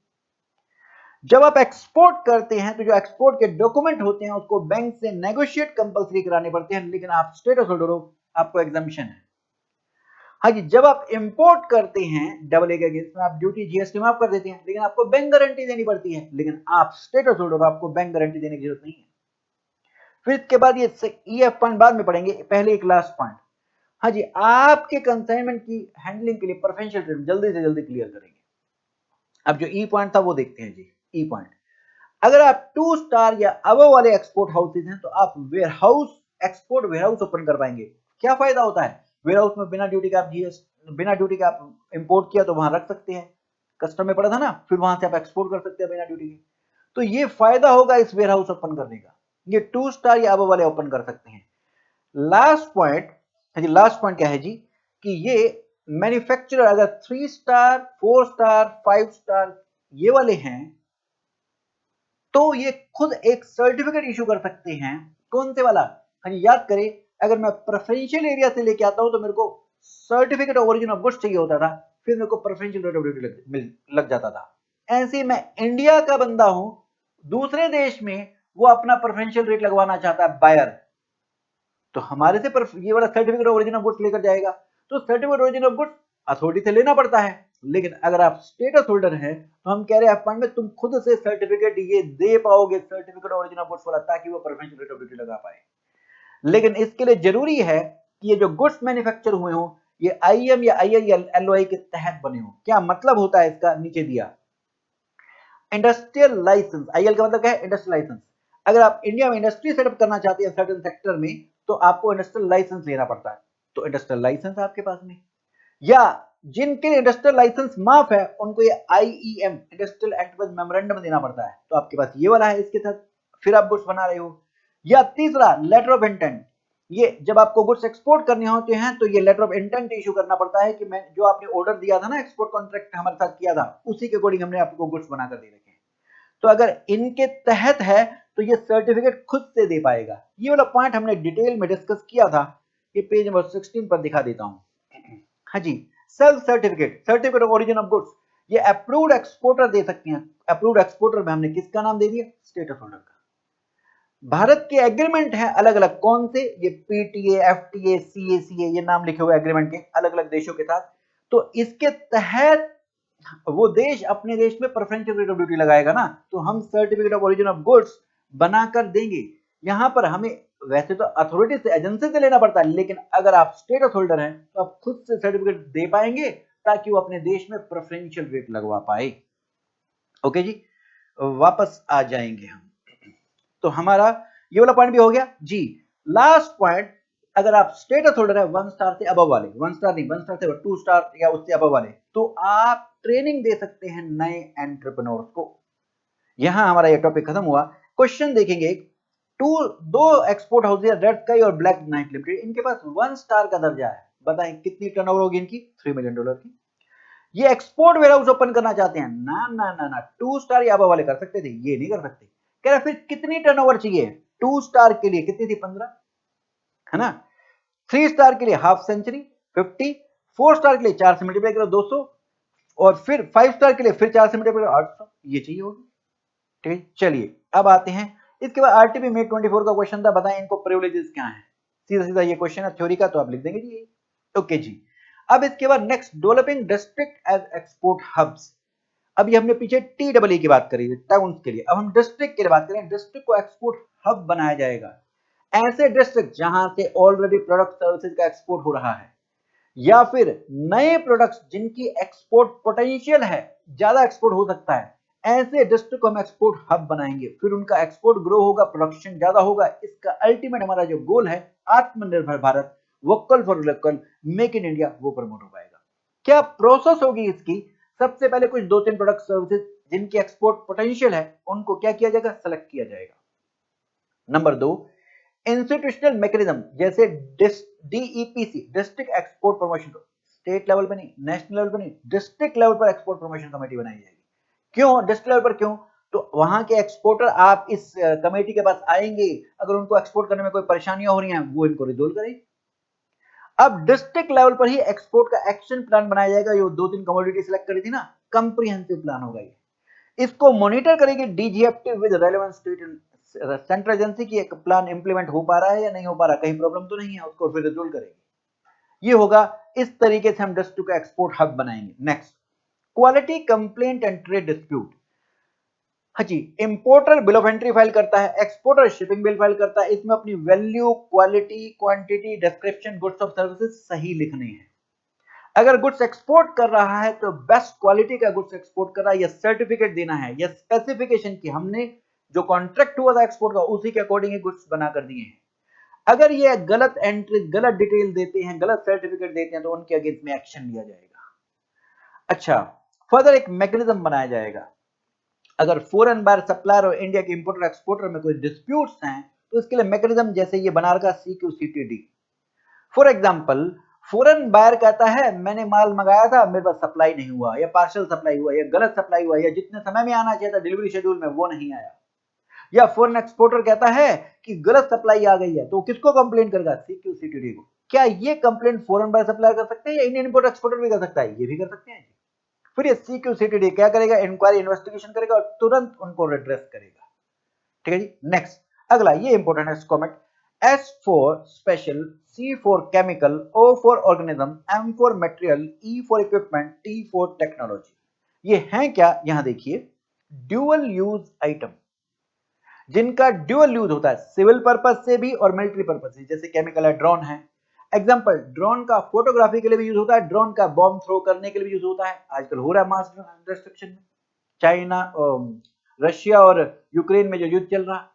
S1: जब आप एक्सपोर्ट करते हैं तो जो एक्सपोर्ट के डॉक्यूमेंट होते हैं उसको बैंक से नेगोशिएट कंपलसरी कराने पड़ते हैं, लेकिन आप स्टेटस होल्डर हो, आपको एग्जम्पशन है। हाँ जी, जब आप इंपोर्ट करते हैं डबल ए के अगेंस्ट में, आप ड्यूटी जीएसटी माफ कर देते हैं, लेकिन आपको बैंक गारंटी देनी पड़ती है, लेकिन आप स्टेटस होल्डर, आपको बैंक गारंटी देने की जरूरत नहीं है। फिर इसके बाद ये ईएफ पॉइंट बाद में पढ़ेंगे, पहले एक लास्ट पॉइंट। हाँ जी, आपके कंसाइनमेंट की हैंडलिंग के लिए प्रेफरेंशियल ट्रीटमेंट जल्दी से जल्दी क्लियर करेंगे। अब जो ई पॉइंट था वो देखते हैं जी। ई पॉइंट, अगर आप 2 स्टार या अबव वाले एक्सपोर्ट हाउसेज हैं तो आप वेयरहाउस, एक्सपोर्ट वेयरहाउस ओपन कर पाएंगे। क्या फायदा होता है? वेयरहाउस में बिना ड्यूटी का आप इंपोर्ट किया तो वहां रख सकते हैं, कस्टम में पड़ा था ना, फिर वहां से आप एक्सपोर्ट कर सकते हैं बिना ड्यूटी के। तो ये फायदा होगा इस वेयरहाउस ओपन करने का, ये 2 स्टार या अबव वाले ओपन कर सकते हैं। लास्ट पॉइंट, लास्ट पॉइंट क्या है जी, कि ये मैन्युफैक्चरर अगर 3 स्टार 4 स्टार 5 स्टार ये वाले हैं तो ये खुद एक सर्टिफिकेट इशू कर सकते हैं। कौन से वाला? हाँ जी, याद करें, अगर मैं प्रेफरेंशियल एरिया से लेके आता हूं तो मेरे को certificate of origin of goods चाहिए होता था, फिर मेरे को प्रेफरेंशियल रेट ऑफ ड्यूटी लग जाता था। ऐसे मैं इंडिया का बंदा हूं, दूसरे देश में वो अपना प्रेफरेंशियल रेट लगवाना चाहता है बायर, तो हमारे से ये वाला certificate of origin of goods लेकर जाएगा, तो certificate of origin of goods authority से लेना पड़ता है। लेकिन अगर आप स्टेटस होल्डर हैं तो हम कह रहे हैं पॉइंट में तुम खुद से सर्टिफिकेट ये दे पाओगे, certificate of origin of goods वाला, ताकि वो प्रेफरेंशियल रेट ऑफ ड्यूटी लगा पाए। लेकिन इसके लिए जरूरी है कि ये जो गुड्स मैन्युफैक्चर हुए हो ये आईएम या आईएलओआई के तहत बने हो। क्या मतलब होता है इसका? नीचे दिया, इंडस्ट्रियल लाइसेंस, आईएल का मतलब क्या है? Industrial licence. अगर आप इंडिया में इंडस्ट्री सेटअप करना चाहते हैं सर्टेन सेक्टर में तो आपको इंडस्ट्रियल लाइसेंस लेना पड़ता है, तो इंडस्ट्रियल लाइसेंस आपके पास में, या जिनके इंडस्ट्रियल लाइसेंस माफ है उनको ये आईईएम, इंडस्ट्रियल एंटरप्राइज मेमोरेंडम देना पड़ता है, तो आपके पास ये वाला है, इसके साथ फिर आप गुड्स बना रहे हो। या तीसरा, लेटर ऑफ इंटेंट, ये जब आपको गुड्स एक्सपोर्ट करने होते हैं तो ये लेटर ऑफ इंटेंट इशू करना पड़ता है कि मैं जो आपने ऑर्डर दिया था ना, एक्सपोर्ट कॉन्ट्रैक्ट हमारे साथ किया था, उसी के अकॉर्डिंग हमने आपको गुड्स बनाकर दे रखे हैं। तो अगर इनके तहत है तो ये सर्टिफिकेट खुद से दे पाएगा। ये वाला पॉइंट हमने डिटेल में डिस्कस किया था, ये पेज नंबर 16 पर दिखा देता हूं। हाँ जी, self certificate, certificate of origin of goods, ये अप्रूव्ड एक्सपोर्टर दे सकते हैं। अप्रूव्ड एक्सपोर्टर में हमने किसका नाम दे दिया? स्टेटस होल्डर का। भारत के एग्रीमेंट हैं अलग अलग, कौन से? ये पीटीए, एफटीए, सीएसीए, ये नाम लिखे हुए एग्रीमेंट के अलग अलग देशों के साथ। तो इसके तहत वो देश अपने देश में प्रेफरेंशियल रेट ऑफ ड्यूटी लगाएगा ना, तो हम certificate of origin of goods बनाकर देंगे। यहां पर हमें वैसे तो अथॉरिटी से, एजेंसी से लेना पड़ता है, लेकिन अगर आप स्टेटस होल्डर हैं तो आप खुद से सर्टिफिकेट दे पाएंगे ताकि वो अपने देश में प्रेफरेंशियल रेट लगवा पाए। ओके जी, वापस आ जाएंगे हम। तो हमारा ये वाला पॉइंट भी हो गया जी। लास्ट पॉइंट, अगर आप स्टेटस होल्डर है 1 स्टार से अबव वाले, 1 स्टार नहीं, 1 स्टार से 2 स्टार या उससे अबव वाले, तो आप ट्रेनिंग दे सकते हैं नए एंटरप्रेन्योर्स को। यहां हमारा ये टॉपिक खत्म हुआ। क्वेश्चन देखेंगे, दो एक्सपोर्ट हाउस है, रेड स्काई और ब्लैक नाइट लिमिटेड, इनके पास 1 स्टार का दर्जा है। बताएं कितनी टर्नओवर होगी इनकी? $3 मिलियन की। ये एक्सपोर्ट वेयरहाउस ओपन करना चाहते हैं। ना ना ना ना, 2 स्टार याबा वाले कर सकते थे, ये नहीं कर सकते। कह रहा फिर कितनी टर्नओवर चाहिए? 2 स्टार के लिए कितनी थी? 15, है ना। 3 स्टार के लिए हाफ सेंचुरी 50, 4 स्टार के लिए 4 से मल्टीप्लाई करो 200, और फिर 5 स्टार के लिए फिर 4 से मल्टीप्लाई करो 800, ये चाहिए होगी। ठीक है, चलिए अब आते हैं इसके बाद आरटीपी मेट 24 का क्वेश्चन था, बताएं इनको प्रिविलेजेस क्या है। सीधा सीधा ये क्वेश्चन है थ्योरी का, तो आप लिख देंगे जी। ओके जी, अब इसके बाद next, developing district as export hubs. अभी हमने पीछे TEE की बात करी थी टाउन्स के लिए, अब हम डिस्ट्रिक्ट के लिए बात करें। डिस्ट्रिक्ट को एक्सपोर्ट हब बनाया जाएगा। ऐसे डिस्ट्रिक्ट जहां से ऑलरेडी प्रोडक्ट सर्विसेज का एक्सपोर्ट हो रहा है, या फिर नए प्रोडक्ट्स जिनकी एक्सपोर्ट पोटेंशियल है, ज्यादा एक्सपोर्ट हो सकता है, ऐसे डिस्ट्रिक्ट को हम एक्सपोर्ट हब बनाएंगे। फिर उनका एक्सपोर्ट ग्रो होगा, प्रोडक्शन ज्यादा होगा। इसका अल्टीमेट हमारा जो गोल है, आत्मनिर्भर Bharat, vocal for local, make in India, वो प्रमोट हो पाएगा। क्या प्रोसेस होगी इसकी? सबसे पहले कुछ 2-3 प्रोडक्ट सर्विसेज जिनकी एक्सपोर्ट पोटेंशियल है, उनको क्या किया जाएगा? सेलेक्ट किया जाएगा। नंबर 2, इंस्टीट्यूशनल मैकेनिज्म, जैसे DEPC, district export promotion, state level पे नहीं, नेशनल लेवल पे नहीं, डिस्ट्रिक्ट लेवल पर एक्सपोर्ट प्रमोशन कमेटी बनाई जाएगी। क्यों डिस्ट्रिक्ट लेवल पर? क्यों? तो वहां के एक्सपोर्टर आप इस कमेटी के पास आएंगे, अगर उनको एक्सपोर्ट करने में कोई परेशानियां हो रही हैं, वो इनको रिजोल्व करेंगे। अब डिस्ट्रिक्ट लेवल पर ही एक्सपोर्ट का एक्शन प्लान बनाया जाएगा। ये 2-3 कमोडिटी सिलेक्ट करी थी ना, कंप्रीहेंसिव प्लान होगा ये। इसको मॉनिटर करेगी DGFT with relevant state and central agency की एक प्लान इंप्लीमेंट हो पा रहा है या नहीं हो पा रहा, कहीं प्रॉब्लम तो नहीं है, उसको फिर रिजोल्व करेगी। ये होगा, इस तरीके से हम डिस्ट्रिक्ट का एक्सपोर्ट हब बनाएंगे। Next, quality complaint and trade dispute. हाँ जी, importer bill of entry file करता है, एक्सपोर्टर शिपिंग बिल फाइल करता है। इसमें अपनी value, quality, quantity, description, goods of services सही लिखने हैं। अगर गुड्स एक्सपोर्ट कर रहा है तो बेस्ट क्वालिटी का गुड्स एक्सपोर्ट कर रहा है, या सर्टिफिकेट देना है, या स्पेसिफिकेशन की हमने जो कॉन्ट्रैक्ट हुआ था एक्सपोर्ट का, उसी के अकॉर्डिंग ही गुड्स बना कर दिए हैं। अगर ये गलत एंट्री, गलत डिटेल देते हैं, गलत सर्टिफिकेट देते हैं, तो उनके अगेंस्ट में एक्शन लिया जाएगा। अच्छा, फर्दर एक मैकेनिज्म बनाया जाएगा। अगर फॉरेन बायर सप्लायर और इंडिया के इंपोर्टर एक्सपोर्टर में कोई डिस्प्यूट्स हैं, तो इसके लिए मैकेनिज्म जैसे ये बना रखा CQCTD। For example, foreign buyer कहता है मैंने माल मंगाया था, मेरे पास सप्लाई नहीं हुआ, या पार्शियल सप्लाई हुआ, या गलत सप्लाई हुआ, या जितने समय में आना चाहिए था डिलीवरी शेड्यूल में वो नहीं आया। या फॉरेन एक्सपोर्टर कहता है कि गलत सप्लाई आ गई है, तो किसको कंप्लेंट करेगा? CQCTD को। क्या ये कंप्लेंट फॉरेन बायर सप्लायर कर सकते हैं, या इंडियन इंपोर्टर एक्सपोर्टर भी कर सकता है? ये भी कर सकते हैं। फिर ये CQCTD क्या करेगा? इंक्वायरी, इन्वेस्टिगेशन करेगा और तुरंत उनको रिड्रेस करेगा। ठीक है जी। नेक्स्ट, अगला ये इंपॉर्टेंट है, comment. S for special, C for chemical, O for organism, M for material, E for equipment, T for technology. ये हैं क्या? यहां देखिए, ड्यूअल यूज आइटम, जिनका ड्यूअल यूज होता है, सिविल पर्पज से भी और मिलिट्री पर्पज से। जैसे केमिकल है, ड्रोन है। एग्जांपल, ड्रोन का फोटोग्राफी के लिए भी यूज होता है, ड्रोन का बॉम्ब थ्रो करने के लिए भी यूज होता है। आजकल हो रहा है मास डिस्ट्रक्शन में, चाइना, रशिया और यूक्रेन में जो युद्ध चल रहा है,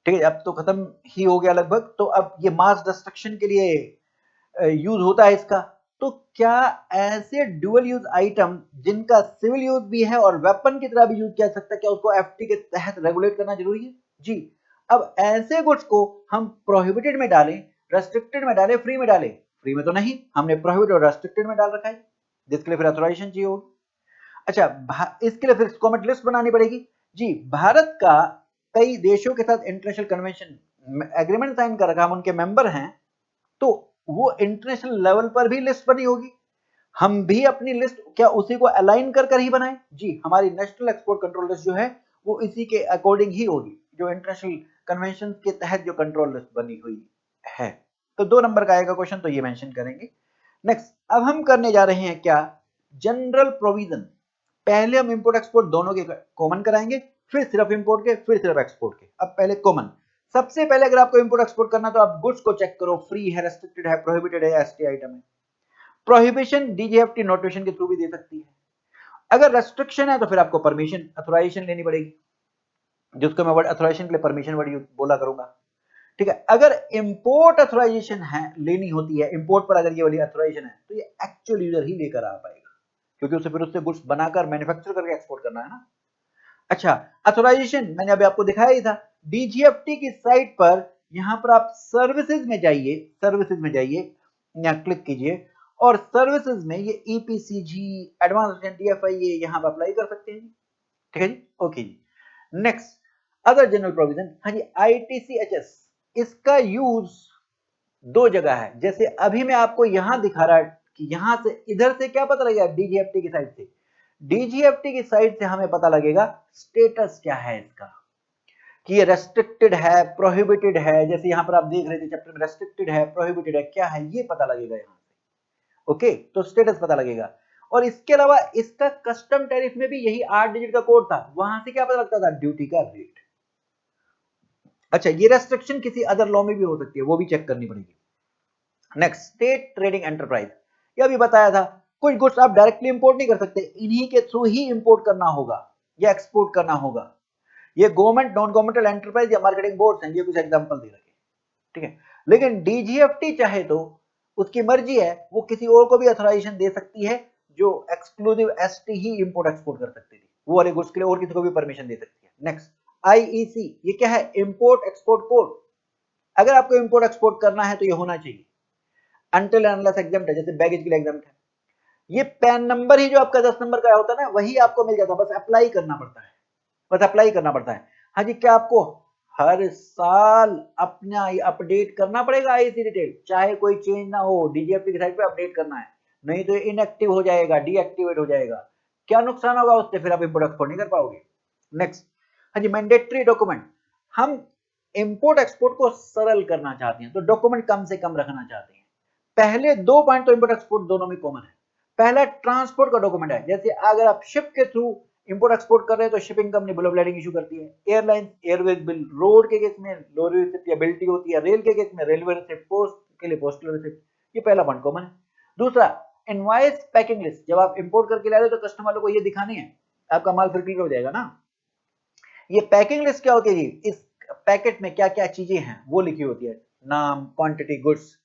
S1: ठीक है, अब तो खत्म ही हो गया लगभग, तो अब ये मास डिस्ट्रक्शन के लिए यूज होता है इसका। तो क्या ऐसे ड्यूअल यूज आइटम जिनका सिविल यूज भी है और वेपन की तरह भी यूज किया जा सकता है, क्या उसको FT के तहत रेगुलेट करना जरूरी है? जी। अब ऐसे गुड्स को हम प्रोहिबिटेड में डालें, रेस्ट्रिक्टेड में डालें, फ्री में डालें? फ्री में तो नहीं, हमने प्रोहिबिटेड और रेस्ट्रिक्टेड में डाल रखा है, जिसके लिए फिर अथोराइजेशन चाहिए होगी। अच्छा, इसके लिए फिर कॉमेंट लिस्ट बनानी पड़ेगी। जी, भारत का कई देशों के साथ इंटरनेशनल कन्वेंशन एग्रीमेंट साइन कर रखा, हम उनके मेंबर हैं, तो वो इंटरनेशनल लेवल पर भी लिस्ट बनी होगी। हम भी अपनी लिस्ट क्या उसी को अलाइन कर ही बनाएं? जी, हमारी नेशनल एक्सपोर्ट कंट्रोल लिस्ट जो है वो इसी के अकॉर्डिंग ही होगी, जो इंटरनेशनल कन्वेंशन के तहत जो कंट्रोल लिस्ट बनी हुई है। तो 2 नंबर का आएगा क्वेश्चन, तो ये मेंशन करेंगे। नेक्स्ट, अब हम करने जा रहे हैं क्या? General provision. पहले हम इंपोर्ट एक्सपोर्ट दोनों के कॉमन कराएंगे, फिर सिर्फ इंपोर्ट के, फिर सिर्फ एक्सपोर्ट के। अब पहले कॉमन। सबसे पहले अगर आपको इंपोर्ट एक्सपोर्ट करना, तो आप गुड्स को चेक करो, फ्री है, रेस्ट्रिक्टेड है, प्रोहिबिटेड है, ST आइटम है। प्रोहिबिशन DGFT नोटेशन के थ्रू भी दे सकती है। अगर रेस्ट्रिक्शन है तो फिर आपको परमिशन, अथोराइजेशन लेनी पड़ेगी, जिसको मैं वर्ड अथोराइजेशन के लिए परमिशन वर्ड बोला करूंगा। ठीक है, अगर इंपोर्ट अथोराइजेशन है, लेनी होती है इंपोर्ट पर, अगर ये वाली अथोराइजेशन है, तो ये एक्चुअल यूजर ही लेकर आ पाएगा, क्योंकि उसे फिर उससे गुड्स बनाकर मैन्युफैक्चर करके एक्सपोर्ट करना है ना। अच्छा, अथोराइजेशन मैंने अभी आपको दिखाया ही था, डीजीएफटी की साइट पर यहां पर आप सर्विसेज में जाइए, सर्विसेज में जाइए, यहां क्लिक कीजिए और सर्विसेज में ये ईपीसीजी एडवांस डीएफआई ये यहां पर अप्लाई कर सकते हैं। ठीक है जी, ओके जी। नेक्स्ट अदर जनरल प्रोविजन, हाँ जी, आईटीसीएचएस, इसका यूज दो जगह है। जैसे अभी मैं आपको यहां दिखा रहा कि यहां से इधर से क्या पता लगेगा, डीजीएफटी की साइड से, डीजीएफटी की साइड से हमें पता लगेगा स्टेटस क्या है इसका, कि ये रेस्ट्रिक्टेड है, प्रोहिबिटेड है। जैसे यहां पर आप देख रहे थे चैप्टर में, रेस्ट्रिक्टेड है, प्रोहिबिटेड है, क्या है ये पता लगेगा यहां से। ओके, तो स्टेटस पता लगेगा। और इसके अलावा इसका कस्टम टैरिफ में भी यही 8 डिजिट का कोड था, वहां से क्या पता लगता था, ड्यूटी का रेट। अच्छा, ये रेस्ट्रिक्शन किसी अदर लॉ में भी हो सकती है, वो भी चेक करनी पड़ेगी। नेक्स्ट स्टेट ट्रेडिंग एंटरप्राइज, यह भी बताया था, कुछ गुड्स आप डायरेक्टली इंपोर्ट नहीं कर सकते, इन्हीं के थ्रू ही इंपोर्ट करना होगा या एक्सपोर्ट करना होगा। ये गवर्नमेंट, नॉन गवर्नमेंटल एंटरप्राइज या मार्केटिंग बोर्ड्स हैं, ये कुछ एग्जांपल दे रखे, ठीक है। लेकिन डीजीएफटी चाहे तो उसकी मर्जी है, वो किसी और को भी अथोराइजेशन दे सकती है जो एक्सक्लूसिव एसटी ही इंपोर्ट एक्सपोर्ट कर सकती थी, वो वाले गुड्स के लिए और किसी को भी परमिशन दे सकती है। नेक्स्ट आईईसी, ये क्या है, इंपोर्ट एक्सपोर्ट कोड। अगर आपको इंपोर्ट एक्सपोर्ट करना है तो ये होना चाहिए। अनटिल अनलेस एग्जाम्प्ट है, जैसे बैगेज के लिए एग्जाम्प्ट है। ये पैन नंबर ही जो आपका 10 नंबर का होता है ना, वही आपको मिल जाता है, बस अप्लाई करना पड़ता है, बस अप्लाई करना पड़ता है। हाँ जी, क्या आपको हर साल अपना अपडेट करना पड़ेगा आईसी डिटेल, चाहे कोई चेंज ना हो, डीजीएफटी की साइट पे अपडेट करना है, नहीं तो इनएक्टिव हो जाएगा, डीएक्टिवेट हो जाएगा। क्या नुकसान होगा उससे, फिर आप इंपोर्ट एक्सपोर्ट नहीं कर पाओगे। नेक्स्ट, हाँ जी, मैंडेटरी डॉक्यूमेंट, हम इंपोर्ट एक्सपोर्ट को सरल करना चाहते हैं तो डॉक्यूमेंट कम से कम रखना चाहते हैं। पहले दो पॉइंट तो इंपोर्ट एक्सपोर्ट दोनों में कॉमन है। पहला ट्रांसपोर्ट का डॉक्यूमेंट है, जैसे अगर आप शिप के थ्रू इंपोर्ट एक्सपोर्ट कर रहे हैं तो shipping company bill of lading issue करती है, एयरलाइंस एयरवेज बिल, रोड के केस में लोरी रिसिप्ट या बिल्टी होती है, रेल के केस में रेलवे रिसिप्ट, पोस्ट के लिए पोस्टल रिसिप्ट। ये पहला पॉइंट कॉमन है। दूसरा, इनवॉइस पैकिंग लिस्ट, जब आप इंपोर्ट करके ला रहे हो तो कस्टमर को ये दिखानी है, आपका माल फिर क्लियर हो जाएगा ना। ये पैकिंग लिस्ट क्या होती है जी, इस पैकेट में क्या क्या चीजें हैं वो लिखी होती है, नाम, क्वांटिटी, गुड्स।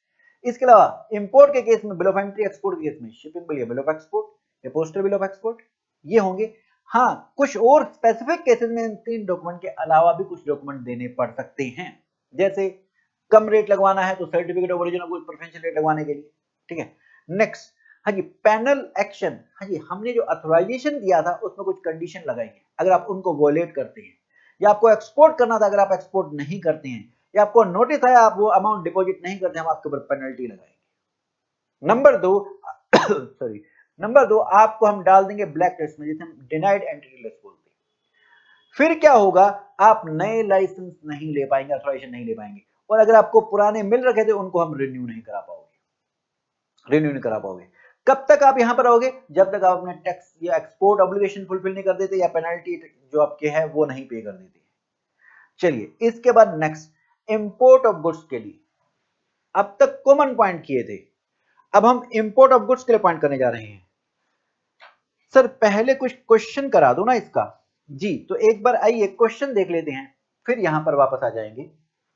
S1: इसके अलावा इंपोर्ट के केस में बिल ऑफ एंट्री, एक्सपोर्ट के केस में शिपिंग बिल या बिल ऑफ एक्सपोर्ट या पोस्टल बिल ऑफ एक्सपोर्ट, ये होंगे। हाँ, कुछ और स्पेसिफिक केसेस में इन 3 डॉक्यूमेंट के अलावा भी कुछ डॉक्यूमेंट देने पड़ सकते हैं, जैसे कम रेट लगवाना है तो certificate of origin of preferential rate लगवाने के लिए, ठीक है। नेक्स्ट, हाँ जी, पैनल एक्शन, हाँ जी, हमने जो अथोराइजेशन दिया था उसमें कुछ कंडीशन लगाई है, अगर आप उनको वॉयलेट करते हैं, या आपको एक्सपोर्ट करना था, अगर आप एक्सपोर्ट नहीं करते हैं, या आपको नोटिस आया आप वो अमाउंट डिपॉजिट नहीं करते, हम आपके ऊपर पेनल्टी लगाएंगे। नंबर 2 सॉरी, नंबर 2, आपको हम डाल देंगे ब्लैक लिस्ट में, जिसे हम डिनाइड एंटिटी लिस्ट बोलते हैं। फिर क्या होगा, आप नए लाइसेंस नहीं ले पाएंगे, अथोराइजेशन नहीं ले पाएंगे, और अगर आपको पुराने मिल रखे थे उनको हम रिन्यू नहीं करा पाओगे, रिन्यू नहीं करा पाओगे। कब तक आप यहां पर आओगे, जब तक आप अपने टैक्स या एक्सपोर्ट ऑब्लिगेशन फुलफिल नहीं कर देते, या पेनल्टी जो आपके है वो नहीं पे कर देते। चलिए, इसके बाद नेक्स्ट, इंपोर्ट ऑफ गुड्स के लिए अब तक कॉमन पॉइंट किए थे, अब हम इंपोर्ट ऑफ गुड्स के लिए पॉइंट करने जा रहे हैं। सर पहले कुछ क्वेश्चन करा दो ना इसका जी, तो एक बार आइए क्वेश्चन देख लेते हैं, फिर यहां पर वापस आ जाएंगे।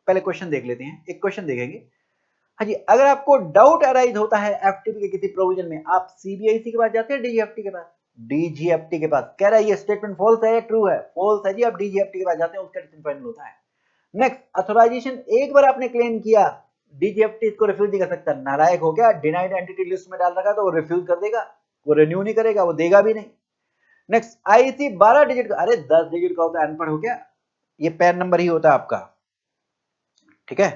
S1: पहले क्वेश्चन देख लेते हैं, एक क्वेश्चन देखेंगे। हाँ जी, अगर आपको डाउट अराइज होता है एफटीपी के किसी प्रोविजन में, आप सीबीआईसी के पास जाते हैं, डीजीएफटी के पास, डीजीएफटी के पास, कह रहा है ये स्टेटमेंट फॉल्स है या ट्रू है, फॉल्स है जी, आप डीजीएफटी के पास जाते हैं, उसका डिसीजन फाइनल होता है। नेक्स्ट, अथोराइजेशन एक बार आपने क्लेम किया, डीजीएफटी इसको रिफ्यूज नहीं कर सकता, नालायक हो गया, डिनाइड एंटिटी लिस्ट में डाल रखा तो वो रिफ्यूज कर देगा, वो रिन्यू नहीं करेगा, वो देगा भी नहीं। नेक्स्ट, आईसी 12 डिजिट का, अरे 10 डिजिट का होता है, अनपढ़ हो गया, ये पैन नंबर ही होता है आपका, ठीक है।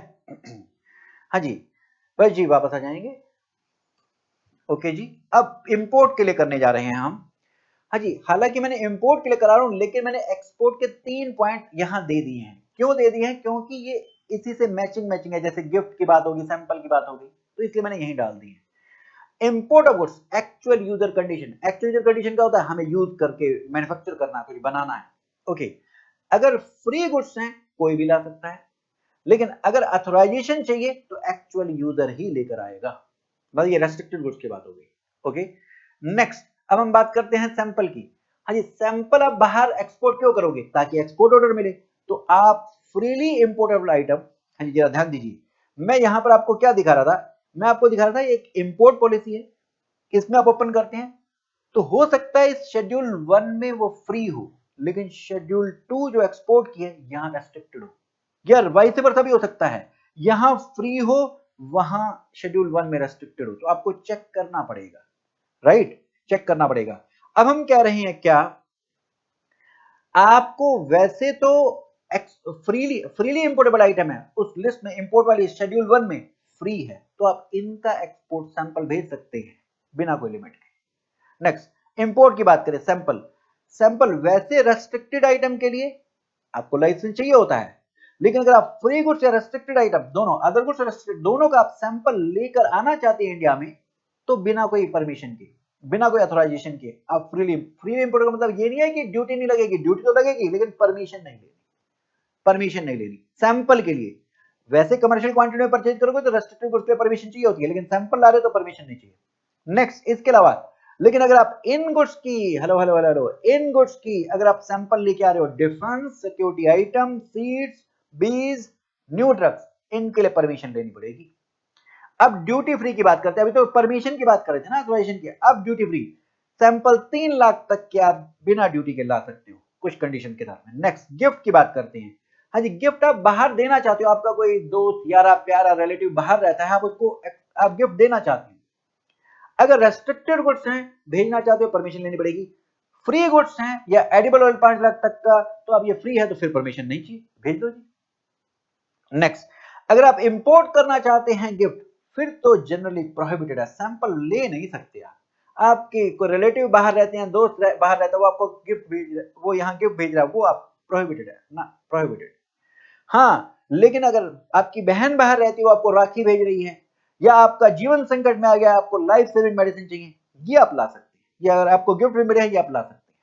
S1: हाँ जी, बस जी वापस आ जाएंगे। ओके जी, अब इंपोर्ट के लिए करने जा रहे हैं हम। हाँ जी, हालांकि मैंने इंपोर्ट के लिए करा रहा हूं, लेकिन मैंने एक्सपोर्ट के 3 पॉइंट यहां दे दिए हैं। क्यों दे दिए हैं, क्योंकि ये इसी से मैचिंग है, जैसे गिफ्ट की बात होगी, सैंपल की बात होगी, तो इसलिए मैंने यही डाल दिए हैं। Import of goods, actual user condition, actual user condition क्या होता है, हमें यूज करके मैन्युफैक्चर करना है, कुछ बनाना है। ओके, अगर फ्री गुड्स हैं कोई भी ला सकता है, लेकिन अगर अथोराइजेशन चाहिए तो एक्चुअल यूजर ही लेकर आएगा, बस ये रेस्ट्रिक्टेड गुड्स की बात हो गई। ओके, नेक्स्ट, अब हम बात करते हैं सैंपल की। हाँ जी, सैंपल आप बाहर एक्सपोर्ट क्यों करोगे, ताकि एक्सपोर्ट ऑर्डर मिले, तो आप फ्रीली इंपोर्टेबल आइटम, हाँ जी जरा ध्यान दीजिए, मैं यहां पर आपको क्या दिखा रहा था, मैं आपको दिखा रहा था एक इंपोर्ट पॉलिसी है, इसमें आप ओपन करते हैं तो हो सकता है इस शेड्यूल 1 में वो फ्री हो, लेकिन शेड्यूल 2 जो एक्सपोर्ट की है यहां रेस्ट्रिक्टेड हो, यार वाइस वर्सा भी हो सकता है, यहां फ्री हो वहां शेड्यूल 1 में रेस्ट्रिक्टेड हो, तो आपको चेक करना पड़ेगा, राइट, चेक करना पड़ेगा। अब हम कह रहे हैं क्या, आपको वैसे तो फ्रीली इंपोर्टेबल आइटम है, उस लिस्ट में इंपोर्ट वाली शेड्यूल 1 में फ्री है, तो आप इनका एक्सपोर्ट सैंपल भेज सकते हैं बिना कोई लिमिट के। नेक्स्ट इंपोर्ट की बात करें, सैंपल, सैंपल वैसे रेस्ट्रिक्टेड आइटम के लिए आपको लाइसेंस चाहिए होता है, लेकिन अगर आप फ्री गुड्स या रेस्ट्रिक्टेड आइटम दोनों, अदर गुड्स रेस्ट्रिक्टेड दोनों का आप सैंपल लेकर आना चाहते हैं इंडिया में, तो बिना कोई परमिशन के, बिना कोई अथोराइजेशन के आप फ्री इंपोर्ट का मतलब ये नहीं है कि ड्यूटी नहीं लगेगी, ड्यूटी तो लगेगी लेकिन परमिशन नहीं लेनी, परमिशन नहीं लेनी सैंपल के लिए। वैसे कमर्शियल क्वांटिटी में परचेज करोगे तो रेस्ट्रिक्टेड गुड्स पे परमिशन चाहिए होती है, लेकिन सैंपल ला रहे हो तो परमिशन नहीं चाहिए। नेक्स्ट, इसके अलावा लेकिन अगर आप इन गुड्स की, हेलो हेलो हेलो, इन गुड्स की अगर आप सैंपल लेके आ रहे हो, डिफेंस सिक्योरिटी आइटम, सीड्स, बीज, न्यू ड्रग्स, इनके लिए परमिशन लेनी पड़ेगी। अब ड्यूटी फ्री की बात करते हैं, अभी तो परमिशन की बात कर रहे थे ना, ऑथराइजेशन की। अब ड्यूटी फ्री सैंपल 3 लाख तक के आप बिना ड्यूटी के ला सकते हो कुछ कंडीशन के साथ में। नेक्स्ट, गिफ्ट की बात करते हैं। हाँ जी, गिफ्ट आप बाहर देना चाहते हो, आपका कोई दोस्त यारा प्यारा रिलेटिव बाहर रहता है, आप उसको आप गिफ्ट देना चाहते हो, अगर रेस्ट्रिक्टेड गुड्स हैं भेजना चाहते हो परमिशन लेनी पड़ेगी, फ्री गुड्स हैं या एडिबल ऑयल 5 लाख तक का तो अब ये फ्री है तो फिर परमिशन नहीं चाहिए, भेज दो जी। नेक्स्ट, अगर आप इंपोर्ट करना चाहते हैं गिफ्ट, फिर तो जनरली प्रोहिबिटेड है, सैंपल ले नहीं सकते आप। आपके कोई रिलेटिव बाहर रहते हैं, दोस्त बाहर रहता है, वो आपको गिफ्ट भेज, वो यहाँ गिफ्ट भेज रहा है, वो आप प्रोहिबिटेड है ना, प्रोहिबिटेड। हाँ, लेकिन अगर आपकी बहन बाहर रहती है, वो आपको राखी भेज रही है, या आपका जीवन संकट में आ गया, आपको लाइफ सेविंग मेडिसिन चाहिए, ये आप ला सकते हैं, या अगर आपको गिफ्ट में मिले हैं, ये आप ला सकते हैं,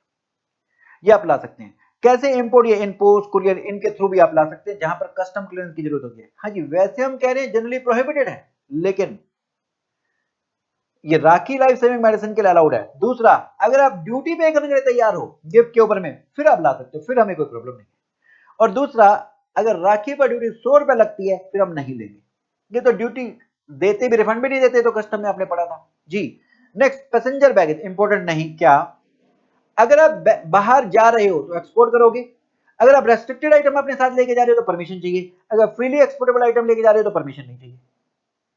S1: ये आप ला सकते हैं। कैसे इंपोर्ट या इन पोस्ट कुरियर इनके थ्रू भी आप ला सकते हैं, जहां पर कस्टम क्लियरेंस की जरूरत होती है। हाँ जी, वैसे हम कह रहे हैं जनरली प्रोहिबिटेड है, लेकिन ये राखी लाइफ सेविंग मेडिसिन के लिए अलाउड है। दूसरा, अगर आप ड्यूटी पे करने के लिए तैयार हो गिफ्ट के ऊपर में, फिर आप ला सकते हो, फिर हमें कोई प्रॉब्लम नहीं है। और दूसरा, अगर राखी पर ड्यूटी 100 रुपए लगती है, फिर हम नहीं लेंगे, ये तो ड्यूटी देते भी रिफंड भी नहीं देते, तो कस्टम में आपने पढ़ा था जी। नेक्स्ट, पैसेंजर बैगेज इंपॉर्टेंट नहीं क्या, अगर आप बाहर जा रहे हो तो एक्सपोर्ट करोगे, अगर आप रेस्ट्रिक्टेड आइटम अपने साथ लेके जा रहे हो तो परमिशन चाहिए, अगर फ्रीली एक्सपोर्टेबल आइटम लेके जा रहे हो तो परमिशन नहीं चाहिए,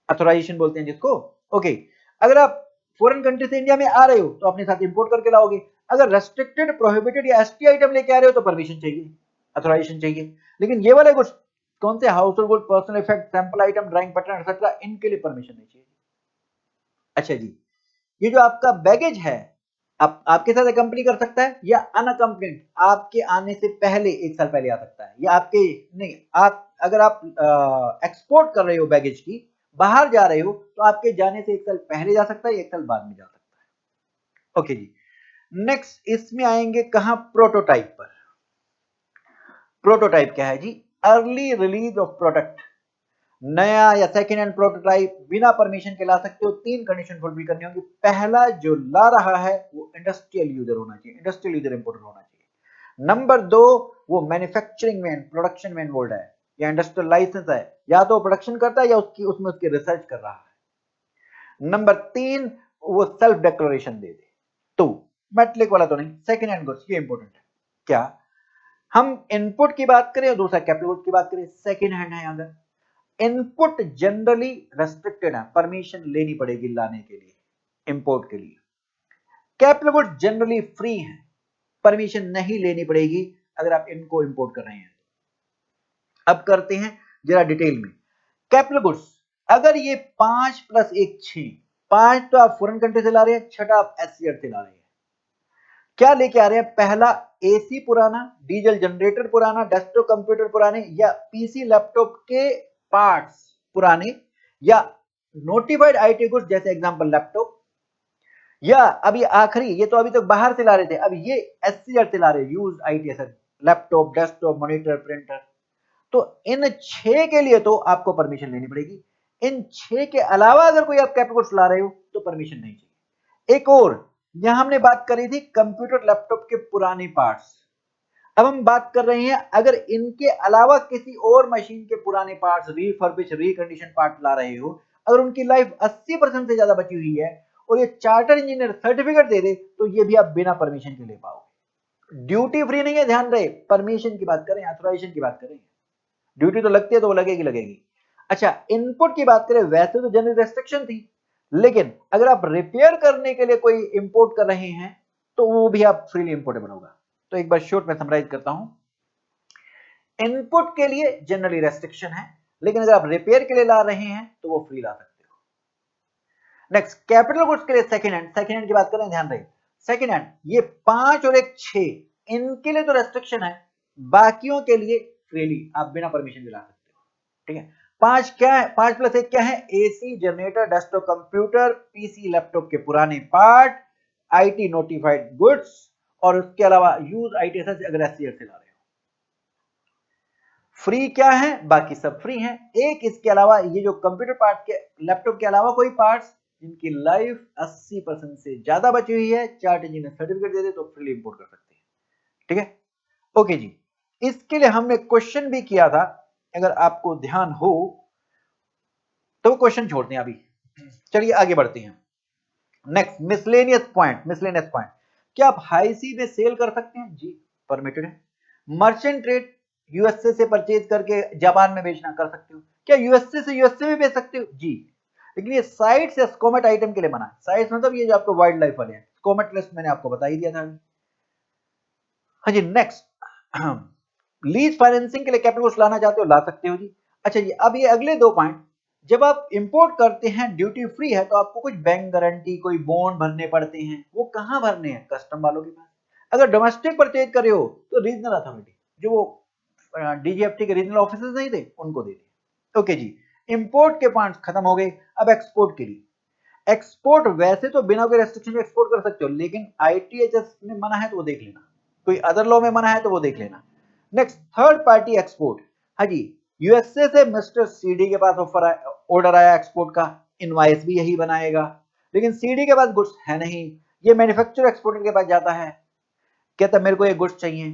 S1: अथोराइजेशन बोलते हैं जिसको। ओके, अगर आप फॉरेन कंट्री से इंडिया में आ रहे हो तो अपने साथ इंपोर्ट करके लाओगे, अगर रेस्ट्रिक्टेड प्रोहिबिटेड या एसटी आइटम लेके आ रहे हो तो परमिशन चाहिए, अथोराइजेशन चाहिए। लेकिन ये वाले गुड्स कौन से, house hold good, personal effect, sample item, drawing pattern etcetera, इनके लिए परमिशन नहीं चाहिए। अच्छा जी, ये जो आपका बैगेज है, आपके साथ कंपनी कर सकता है या अनअकम्पनीड आपके आने से पहले 1 साल पहले आ सकता है, या आपके नहीं, आप अगर आप एक्सपोर्ट कर रहे हो बैगेज की, बाहर जा रहे हो, तो आपके जाने से 1 साल पहले जा सकता है, 1 साल बाद में जा सकता है। ओके जी, नेक्स्ट इसमें आएंगे कहां, प्रोटोटाइप पर। प्रोटोटाइप क्या है जी, अर्ली रिलीज ऑफ प्रोडक्ट, नया या सेकेंड हैंड प्रोटोटाइप बिना परमिशन के ला सकते हो, 3 कंडीशन फुलफिल करनी होगी। पहला, जो ला रहा है वो इंडस्ट्रियल यूजर होना चाहिए, इंडस्ट्रियल यूजर इंपोर्टर होना चाहिए। नंबर 2, वो मैन्युफैक्चरिंग में, प्रोडक्शन में इन्वॉल्व है, या इंडस्ट्रियल लाइसेंस है, या तो प्रोडक्शन करता है या उसमें उसकी रिसर्च कर रहा है। नंबर 3, वो सेल्फ डिक्लेरेशन दे दे, तो मेटलिक वाला तो नहीं, सेकेंड हैंड गुड्स, ये इंपॉर्टेंट है। क्या हम इनपुट की बात करें और दूसरा कैपिटल गुड्स की बात करें, सेकेंड हैंड है, अगर इनपुट जनरली रेस्ट्रिक्टेड है, परमिशन लेनी पड़ेगी लाने के लिए, इंपोर्ट के लिए। कैपिटल गुड्स जनरली फ्री हैं, परमिशन नहीं लेनी पड़ेगी अगर आप इनको इंपोर्ट कर रहे हैं। अब करते हैं जरा डिटेल में। कैपिटल गुड्स, अगर ये 5 + 1 6, 5 तो आप फॉरेन कंट्री से ला रहे हैं, 6 आप एससीआर से ला रहे हैं। क्या लेके आ रहे हैं, पहला एसी पुराना, डीजल जनरेटर पुराना, डेस्कटॉप कंप्यूटर पुराने, या पीसी लैपटॉप के पार्ट्स पुराने, या नोटिफाइड आईटी गुड्स जैसे एग्जांपल लैपटॉप, या अभी आखिरी, ये तो अभी तक बाहर से ला रहे थे, अब ये एससीआर से ला रहे हैं, used IT asset, laptop, desktop, monitor, printer. तो इन 6 के लिए तो आपको परमिशन लेनी पड़ेगी। इन 6 के अलावा अगर कोई आप कैपिटल गुड्स ला रहे हो तो परमिशन नहीं चाहिए। एक और, यहां हमने बात करी थी कंप्यूटर लैपटॉप के पुराने पार्ट्स, अब हम बात कर रहे हैं अगर इनके अलावा किसी और मशीन के पुराने पार्ट्स, रीफर्बिश, रीकंडीशन पार्ट ला रहे हो, अगर उनकी लाइफ 80% से ज्यादा बची हुई है और ये चार्टर इंजीनियर सर्टिफिकेट दे दे, तो ये भी आप बिना परमिशन के ले पाओगे। ड्यूटी फ्री नहीं है, ध्यान रहे, परमिशन की बात करें, ऑथराइजेशन की बात करें। ड्यूटी तो लगती है तो वो लगेगी लगेगी। अच्छा, इनपुट की बात करें, वैसे तो जनरल रेस्ट्रिक्शन थी, लेकिन अगर आप रिपेयर करने के लिए कोई इंपोर्ट कर रहे हैं तो वो भी आप फ्रीली इंपोर्टेबल होगा। तो एक बार शॉर्ट में समराइज करता हूं, इनपुट के लिए जनरली रेस्ट्रिक्शन है, लेकिन अगर आप रिपेयर के लिए ला रहे हैं तो वो फ्री ला सकते हो। नेक्स्ट, कैपिटल गुड्स के लिए सेकंड हैंड की बात करें, ध्यान रहे, सेकंड हैंड ये 5 और एक 6, इनके लिए तो रेस्ट्रिक्शन है, बाकियों के लिए फ्रीली आप बिना परमिशन भी ला सकते हो। ठीक है, 5 क्या है, 5 प्लस 1 क्या है, AC, generator, desktop computer, PC, laptop के पुराने पार्ट, आईटी नोटिफाइड गुड्स, और उसके अलावा यूज आईटी अगर एससीआर से ला रहे हो। फ्री क्या है, बाकी सब फ्री हैं। एक इसके अलावा ये जो कंप्यूटर पार्ट के, लैपटॉप के अलावा कोई पार्ट्स जिनकी लाइफ 80% से ज्यादा बची हुई है, चार्ट इंजीनियर सर्टिफिकेट दे दे तो फ्रीली इंपोर्ट कर सकते हैं। ठीक है, ओके जी। इसके लिए हमने क्वेश्चन भी किया था, अगर आपको ध्यान हो तो क्वेश्चन छोड़ते हैं अभी, चलिए आगे बढ़ते हैं। नेक्स्ट, मिसलेनियस पॉइंट, क्या आप हाई सी में सेल कर सकते हैं? जी, परमिटेड है। मर्चेंट ट्रेड, यूएसए से परचेज करके जापान में बेचना, कर सकते हो। क्या यूएसए से यूएसए में बेच सकते हो? जी, लेकिन ये साइट्स या स्कोमेट आइटम के लिए मना है। साइट्स मतलब ये जो आपको वाइल्ड लाइफ वाले हैं, स्कोमेट लिस्ट मैंने आपको बता ही दिया था। हाँ जी, नेक्स्ट, लीज फाइनेंसिंग के लिए कैपिटल गुड्स लाना चाहते हो, ला सकते हो जी। अच्छा जी, अब ये अगले 2 पॉइंट, जब आप इंपोर्ट करते हैं ड्यूटी फ्री है तो आपको कुछ बैंक गारंटी, कोई बॉन्ड भरने पड़ते हैं, वो कहां भरने हैं? कस्टम वालों के पास। अगर डोमेस्टिक परचेज करे हो तो रीजनल अथॉरिटी, जो वो डीजीएफटी के रीजनल ऑफिसर्स नहीं थे, उनको दे दिए। ओके जी, इंपोर्ट के पॉइंट्स खत्म हो गए। अब एक्सपोर्ट के लिए, एक्सपोर्ट वैसे तो बिना कोई रेस्ट्रिक्शन एक्सपोर्ट कर सकते हो, लेकिन आईटीएचएस में मना है तो वो देख लेना, कोई अदर लॉ में मना है तो वो देख लेना। Next, third party export. हाँ जी, यूएसए से मिस्टर सीडी के पास ऑर्डर आया एक्सपोर्ट का, इनवॉइस भी यही बनाएगा, लेकिन सीडी के पास गुड्स है नहीं, ये मैन्युफैक्चरर एक्सपोर्टर के पास जाता है, कहता मेरे को ये गुड्स चाहिए।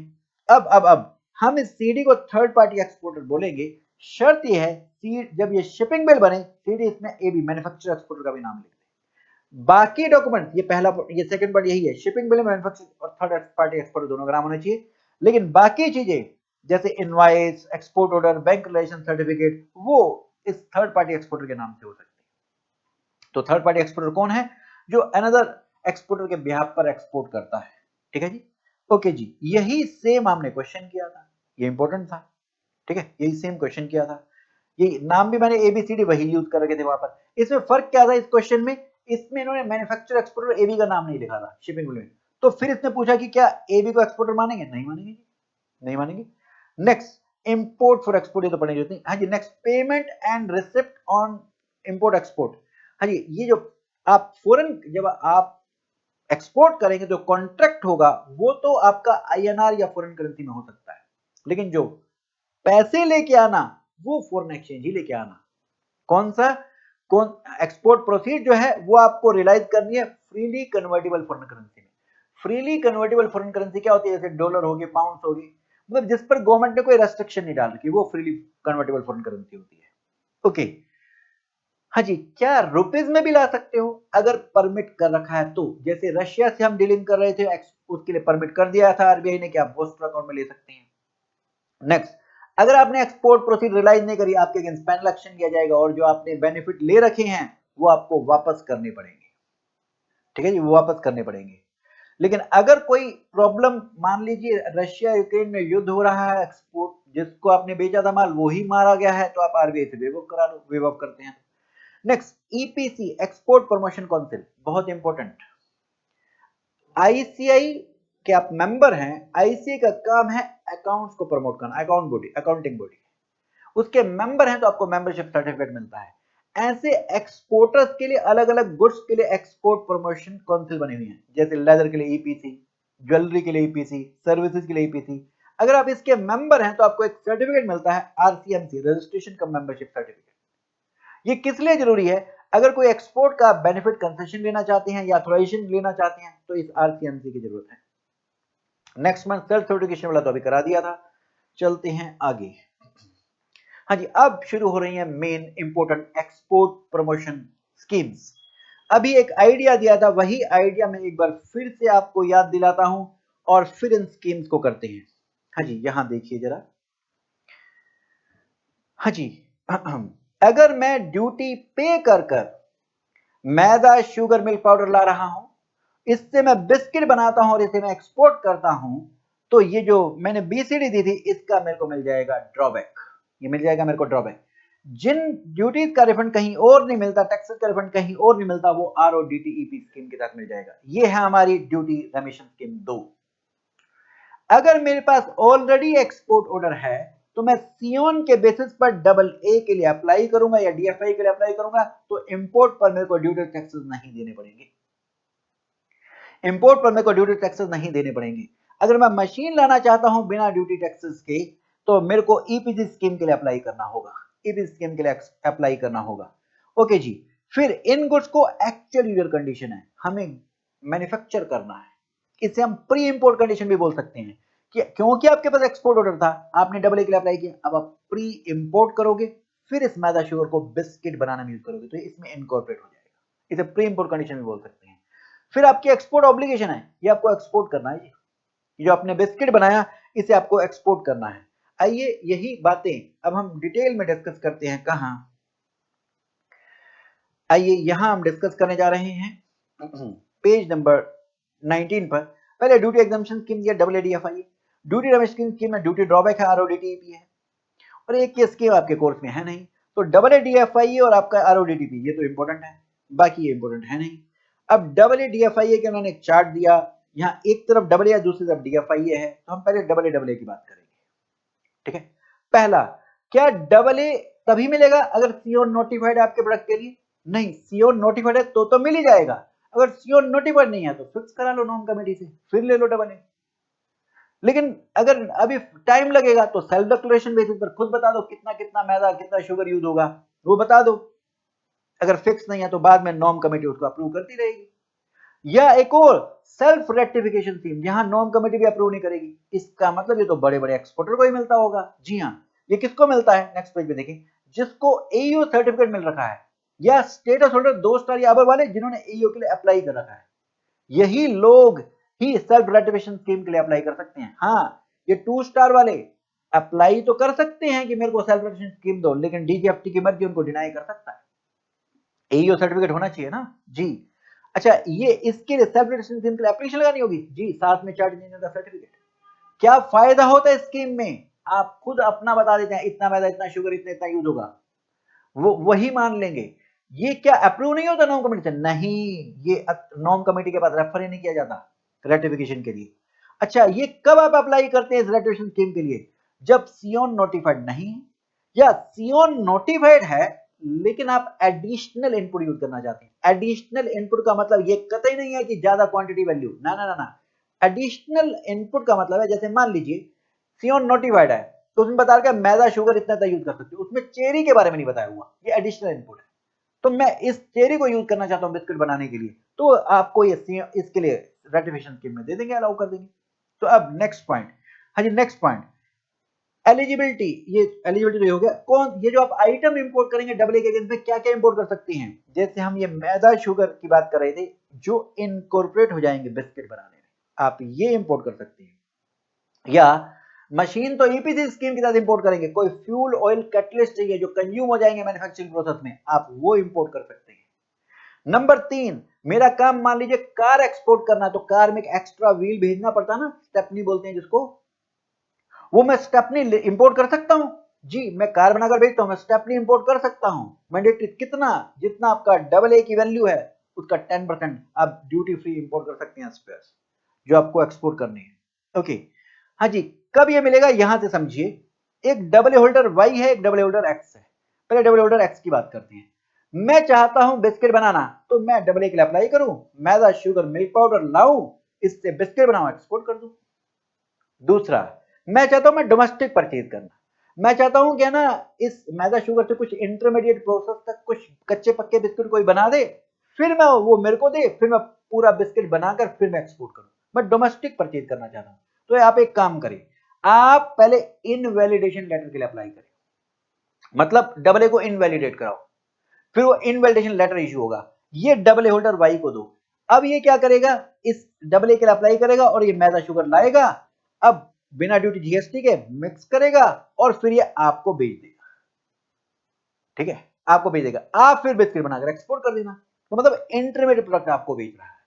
S1: अब हम इस सीडी को थर्ड पार्टी एक्सपोर्टर बोलेंगे, शर्त ये है जब ये शिपिंग बिल बने, सीडी इसमें एबी मैन्युफैक्चरर एक्सपोर्टर का भी नाम लिख, बाकी डॉक्यूमेंट, ये पहला, ये सेकंड पार्ट यही है, शिपिंग बिल, मैन्युफैक्चरिंग और थर्ड पार्टी एक्सपोर्टर दोनों का नाम होना चाहिए, लेकिन बाकी चीजें जैसे invoice, export order, bank relation certificate, वो इस थर्ड पार्टी एक्सपोर्टर के नाम से हो सकती है। तो थर्ड पार्टी एक्सपोर्टर कौन है? जो अनदर एक्सपोर्टर के बिहाफ पर एक्सपोर्ट करता है। ठीक है जी, ओके जी, यही सेम हमने क्वेश्चन किया था, ये इंपॉर्टेंट था। ठीक है, यही सेम क्वेश्चन किया था, ये नाम भी मैंने एबीसीडी वही यूज कर रखे थे वहां पर। इसमें फर्क क्या था इस क्वेश्चन में, इसमें इन्होंने मैन्युफैक्चरर एक्सपोर्टर एबी का नाम नहीं लिखा था शिपिंग बिल में, तो फिर इसने पूछा कि क्या एबी को एक्सपोर्टर मानेंगे? नहीं मानेंगे, नहीं मानेंगे। नेक्स्ट, इंपोर्ट फॉर एक्सपोर्ट, ये तो पढ़ने होती है। हाँ जी, next, payment and receipt on import export. हाँ जी, ये जो आप फॉरेन, जब आप एक्सपोर्ट करेंगे तो कॉन्ट्रैक्ट होगा, वो तो आपका आईएनआर या फॉरेन करेंसी में हो सकता है, लेकिन जो पैसे लेके आना वो फॉरेन एक्सचेंज ही लेके आना। कौन सा, कौन एक्सपोर्ट प्रोसीड जो है वो आपको रियलाइज करनी है फ्रीली कन्वर्टेबल फॉरेन करेंसी में। फ्रीली कन्वर्टेबल फॉरेन करेंसी क्या होती है? जैसे डॉलर होगी, पाउंड होगी, मतलब जिस पर गवर्नमेंट ने कोई रेस्ट्रिक्शन नहीं डाल रखी, वो फ्रीली कन्वर्टेबल फॉरेन करेंसी होती है। ओके, हाँ जी, क्या रुपीज में भी ला सकते हो अगर परमिट कर रखा है तो? जैसे रशिया से हम डीलिंग कर रहे थे, उसके लिए परमिट कर दिया था आरबीआई ने कि आप पोस्टल अकाउंट में ले सकते हैं। नेक्स्ट, अगर आपने एक्सपोर्ट प्रोसीड रियलाइज नहीं करी, आपके अगेंस्ट पेनल एक्शन किया जाएगा और जो आपने बेनिफिट ले रखे हैं वो आपको वापस करने पड़ेंगे। ठीक है जी, वो वापस करने पड़ेंगे। लेकिन अगर कोई प्रॉब्लम, मान लीजिए रशिया यूक्रेन में युद्ध हो रहा है, एक्सपोर्ट जिसको आपने बेचा था माल वो ही मारा गया है, तो आप आरबीआई से वेव ऑफ करा लो, वेव ऑफ करते हैं। Next, EPC, export promotion council, बहुत इंपॉर्टेंट। आईसीआई के आप मेंबर हैं, आईसीआई का काम है अकाउंट्स को प्रमोट करना, अकाउंटिंग बॉडी, उसके मेंबर हैं तो आपको मेंबरशिप सर्टिफिकेट मिलता है। ऐसे एक्सपोर्टर्स के लिए अलग अलग गुड्स के लिए एक्सपोर्ट प्रमोशन काउंसिल बनी हुई है, जैसे लेदर के लिए ईपीसी, ज्वेलरी के लिए ईपीसी, सर्विसेज के लिए ईपीसी। अगर आप इसके मेंबर हैं तो आपको एक सर्टिफिकेट मिलता है, आरसीएमसी, रजिस्ट्रेशन कम मेंबरशिप सर्टिफिकेट। ये किस लिए जरूरी है? अगर कोई एक्सपोर्ट का बेनिफिट कंसेशन लेना चाहते हैं या ऑथराइजेशन लेना चाहते हैं तो इस आरसीएमसी की जरूरत है। नेक्स्ट मंथ सेल्फ सर्टिफिकेशन वाला तो अभी करा दिया था, चलते हैं आगे। हाँ जी, अब शुरू हो रही है main important export promotion schemes. अभी एक आइडिया दिया था, वही आइडिया मैं एक बार फिर से आपको याद दिलाता हूं, और फिर इन स्कीम्स को करते हैं। हाँ जी, यहां देखिए जरा। हाँ जी, अगर मैं ड्यूटी पे कर मैदा, शुगर, मिल्क पाउडर ला रहा हूं, इससे मैं बिस्किट बनाता हूं और इसे मैं एक्सपोर्ट करता हूं, तो ये जो मैंने बीसीडी दी थी इसका मेरे को मिल जाएगा ड्रॉबैक। ये मिल जाएगा मेरे को ड्रॉबैक। जिन ड्यूटीज का रिफंड कहीं और नहीं मिलता, टैक्सेस का रिफंड कहीं और नहीं मिलता, वो आरओडीटीईपी स्कीम के तहत मिल जाएगा। ये है हमारी ड्यूटी रेमिशन स्कीम 2। अगर मेरे पास ऑलरेडी एक्सपोर्ट ऑर्डर है तो मैं सियोन के बेसिस पर डबल ए के लिए अप्लाई करूंगा या डीएफआई के लिए अप्लाई करूंगा, तो इंपोर्ट पर मेरे को ड्यूटी टैक्सेस नहीं देने पड़ेंगे। इंपोर्ट पर मेरे को ड्यूटी टैक्सेस नहीं देने पड़ेंगे। अगर मैं मशीन लाना चाहता हूं बिना ड्यूटी टैक्सेस के, तो मेरे को ईपीजी स्कीम के लिए अप्लाई करना होगा। ईपीजी स्कीम के लिए अप्लाई करना होगा। ओके जी। फिर इन गुड्स को एक्चुअल यूजर कंडीशन है, हमें मैन्युफैक्चर करना है। इसे हम प्री इंपोर्ट कंडीशन भी बोल सकते हैं कि क्योंकि आपके पास एक्सपोर्ट ऑर्डर था, आपने डबल ए के लिए अप्लाई किया, अब आप प्री इंपोर्ट करोगे, फिर इस मैदा शुगर को बिस्किट बनाने में यूज करोगे, तो इसमें इनकॉर्पोरेट हो जाएगा। इसे प्री इंपोर्ट कंडीशन भी बोल सकते हैं। फिर आपकी एक्सपोर्ट ऑब्लिगेशन है, ये आपको एक्सपोर्ट करना है जी। ये जो आपने बिस्किट बनाया इसे आपको एक्सपोर्ट करना है। आइए यही बातें अब हम डिटेल में डिस्कस करते हैं। कहां? आइए यहां हम डिस्कस करने जा रहे हैं पेज नंबर 19 पर। पहले ड्यूटी एग्जामिशन स्कीम दिया डबल एडीएफआई। ड्यूटी रेमिशन स्कीम में ड्यूटी ड्रॉबैक है, आरओडीटीईपी है, और एक ये स्कीम आपके कोर्स में है नहीं। तो डबल एडीएफआई और आपका आरओडीटीईपी ये तो इंपॉर्टेंट है, बाकी ये इंपॉर्टेंट है नहीं। अब डबल एडीएफआई के उन्होंने एक चार्ट दिया, यहाँ एक तरफ डबल ए दूसरी तरफ डीएफआई है, तो हम पहले डबल ए की बात करेंगे। ठीक है। पहला, क्या डबल ए तभी मिलेगा अगर सीओ नोटिफाइड है आपके प्रोडक्ट के लिए? नहीं, सीओ नोटिफाइड है तो मिल ही जाएगा। अगर सीओ नोटिफाइड नहीं है तो फिक्स करा लो नॉर्म कमेटी से, फिर ले लो डबल ए। लेकिन अगर अभी टाइम लगेगा तो सेल्फ डिक्लेरेशन बेसिस पर खुद बता दो कितना कितना मैदा कितना शुगर यूज होगा, वो बता दो। अगर फिक्स नहीं है तो बाद में नॉर्म कमेटी उसको अप्रूव करती रहेगी। या एक और सेल्फ रेक्टिफिकेशन स्कीम, यहां नॉर्म कमेटी भी अप्रूव नहीं करेगी। इसका मतलब ये तो बड़े बड़े एक्सपोर्टर को ही मिलता होगा। जी हाँ, ये किसको मिलता है? नेक्स्ट पेज पे देखिए, जिसको एईओ सर्टिफिकेट मिल रखा है या स्टेटस होल्डर 2 स्टार या अबव वाले जिन्होंने एईओ के लिए अप्लाई कर रखा है, यही लोग ही सेल्फ रेक्टिफिकेशन स्कीम के लिए अप्लाई कर सकते हैं। हाँ, ये 2 स्टार वाले अप्लाई तो कर सकते हैं कि मेरे को सेल्फ रेक्टिफिकेशन स्कीम दो, लेकिन डीजीएफटी की मर्जी उनको डिनाई कर सकता है। एईओ सर्टिफिकेट होना चाहिए ना जी। अच्छा, ये इसके लिए सेल्फ रेक्टिफिकेशन स्कीम के लिए एप्लीकेशन लगानी होगी जी, साथ में चार्ट इंजीनियर का सर्टिफिकेट। क्या फायदा होता है स्कीम में? आप खुद अपना बता देते हैं, इतना मैदा इतना शुगर इतना इतना यूज होगा, वो वही मान लेंगे। ये क्या अप्रूव नहीं होता नॉर्म कमेटी से? नहीं, ये नॉर्म कमेटी के पास रेफर ही नहीं किया जाता रेटिफिकेशन के लिए। अच्छा, ये कब आप अप्लाई करते हैं इस रेटिफिकेशन स्कीम के लिए? जब सियोन नोटिफाइड नहीं है या सियोन नोटिफाइड है लेकिन आप एडिशनल इनपुट यूज करना चाहते हैं। एडिशनल इनपुट का मतलब ये कतई नहीं है कि ज्यादा क्वांटिटी वैल्यू, ना ना ना ना। एडिशनल इनपुट का मतलब है, जैसे मान लीजिए सियोन नोटिफाइड है तो उसमें बता रहा है मैदा शुगर इतना यूज कर सकते हो, उसमें चेरी के बारे में नहीं बताया हुआ, ये एडिशनल इनपुट है। तो मैं इस चेरी को यूज करना चाहता हूं बिस्किट बनाने के लिए, तो आपको ये इसके लिए रेटिफिकेशन स्कीम में दे देंगे, अलाउ कर देंगे। तो अब नेक्स्ट पॉइंट। हाँ जी, नेक्स्ट पॉइंट एलिजिबिलिटी। ये एलिजिबिलिटी हो गया। कौन ये जो आप आइटम इंपोर्ट करेंगे डबल ए के अगेंस्ट में क्या क्या इंपोर्ट कर सकते हैं? जैसे हम ये मैदा शुगर की बात कर रहे थे जो इनकॉर्पोरेट हो जाएंगे बिस्किट बनाने में, आप ये इंपोर्ट कर सकते हैं। या मशीन तो ईपीसी स्कीम के साथ इंपोर्ट करेंगे, कोई फ्यूल ऑयल कैटलिस्ट चाहिए जो कंज्यूम हो जाएंगे मैन्युफैक्चरिंग प्रोसेस में, आप वो इंपोर्ट कर सकते हैं। नंबर 3, मेरा काम मान लीजिए कार एक्सपोर्ट करना, तो कार में एक एक्स्ट्रा व्हील भेजना पड़ता है ना, स्टेपनी बोलते हैं जिसको, वो मैं स्टेपनी इंपोर्ट कर सकता हूं जी। मैं कार बनाकर भेजता हूं, मैं स्टेपनी इंपोर्ट कर सकता हूं। मैंडेटरी कितना, जितना आपका डबल ए की वैल्यू है उसका 10% आप ड्यूटी फ्री इंपोर्ट कर सकते हैं स्पेयर्स जो आपको एक्सपोर्ट करने हैं। ओके, हाँ जी। कब ये मिलेगा यहां से समझिए, एक डबल ए होल्डर वाई है, एक डबल ए होल्डर एक्स है। पहले डबल ए होल्डर एक्स की बात करते हैं। मैं चाहता हूं बिस्किट बनाना, तो मैं डबल ए के लिए अप्लाई करूं, मैदा शुगर मिल्क पाउडर लाऊं, इससे बिस्किट बनाऊं, एक्सपोर्ट कर दूं। दूसरा, मैं चाहता हूं मैं डोमेस्टिक परचेज करना, मैं चाहता हूं क्या ना इस मैदा शुगर से कुछ इंटरमीडिएट प्रोसेस तक कुछ कच्चे पक्के बिस्किट कोई बना दे, फिर मैं वो मेरे को दे, फिर मैं पूरा बिस्किट बनाकर फिर मैं एक्सपोर्ट करूं। मैं डोमेस्टिक परचेज करना चाहता हूं। तो आप एक काम करें, आप पहले इनवैलिडेशन लेटर के लिए अप्लाई करें, मतलब डबल ए को इनवैलिडेट कराओ, फिर वो इनवैलिडेशन लेटर इशू होगा, ये डबल ए होल्डर वाई को दो। अब ये क्या करेगा, इस डबल ए के लिए अप्लाई करेगा और ये मैदा शुगर लाएगा, अब बिना ड्यूटी जीएसटी के मिक्स करेगा और फिर ये आपको बेच देगा। ठीक है, आपको बेच देगा, आप फिर बिस्किट बनाकर एक्सपोर्ट कर देना। तो मतलब इंटरमीडिएट प्रोडक्ट आपको बेच रहा है।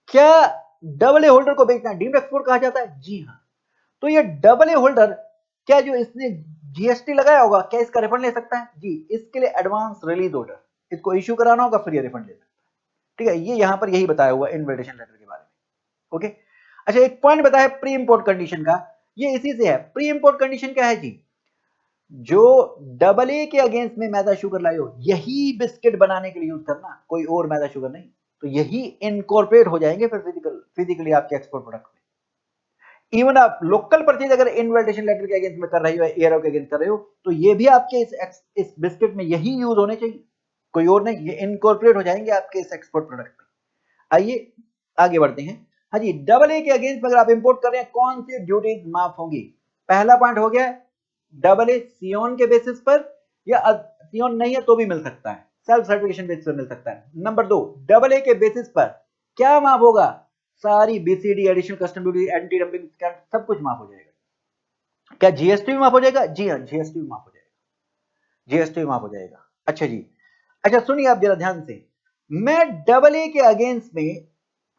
S1: क्या डबल ए होल्डर को बेचना डीम्ड एक्सपोर्ट कहा जाता है? जी हाँ। तो ये डबल ए होल्डर, क्या जो इसने जीएसटी लगाया होगा, क्या इसका रिफंड ले सकता है? जी, इसके लिए एडवांस रिलीज ऑर्डर इसको इश्यू कराना होगा, फिर ये रिफंड ले सकता है। ठीक है, ये यहां पर यही बताया हुआ इन्विटेशन लेटर के बारे में। ओके, अच्छा एक पॉइंट बताया प्री इंपोर्ट कंडीशन का, ये इसी से है। प्री इंपोर्ट कंडीशन क्या है जी? जो डबल ए के अगेंस्ट में मैदा शुगर लाए हो, यही बिस्किट बनाने के लिए यूज करना, कोई और मैदा शुगर नहीं। तो यही इनकॉर्पोरेट हो जाएंगे फिर फिजिकली आपके एक्सपोर्ट प्रोडक्ट में। इवन आप लोकल परचेज अगर इन्विटेशन लेटर के अगेंस्ट में कर रही हो, एयरओ के अगेंस्ट कर रहे हो, तो ये भी आपके इस बिस्किट में यही यूज होने चाहिए, कोई और नहीं। ये इनकॉर्पोरेट हो जाएंगे आपके इस एक्सपोर्ट प्रोडक्ट में। आइए आगे बढ़ते हैं। हाँ जी, डबल ए के अगेंस्ट में अगर आप इंपोर्ट कर रहे हैं, कौन सी ड्यूटीज माफ होंगी? पहला पॉइंट हो गया डबल ए सियोन के बेसिस पर, या सियोन नहीं है तो भी मिल सकता है, सेल्फ सर्टिफिकेशन बेसिस पर मिल सकता है। नंबर 2, डबल ए के बेसिस पर क्या माफ होगा? सारी BCD, additional custom duty, anti dumping, सब कुछ माफ हो जाएगा। क्या जीएसटी भी माफ हो जाएगा? जी हाँ, जीएसटी भी माफ हो जाएगा, जीएसटी भी माफ हो जाएगा। अच्छा जी, अच्छा सुनिए आप जरा ध्यान से, मैं डबल ए के अगेंस्ट में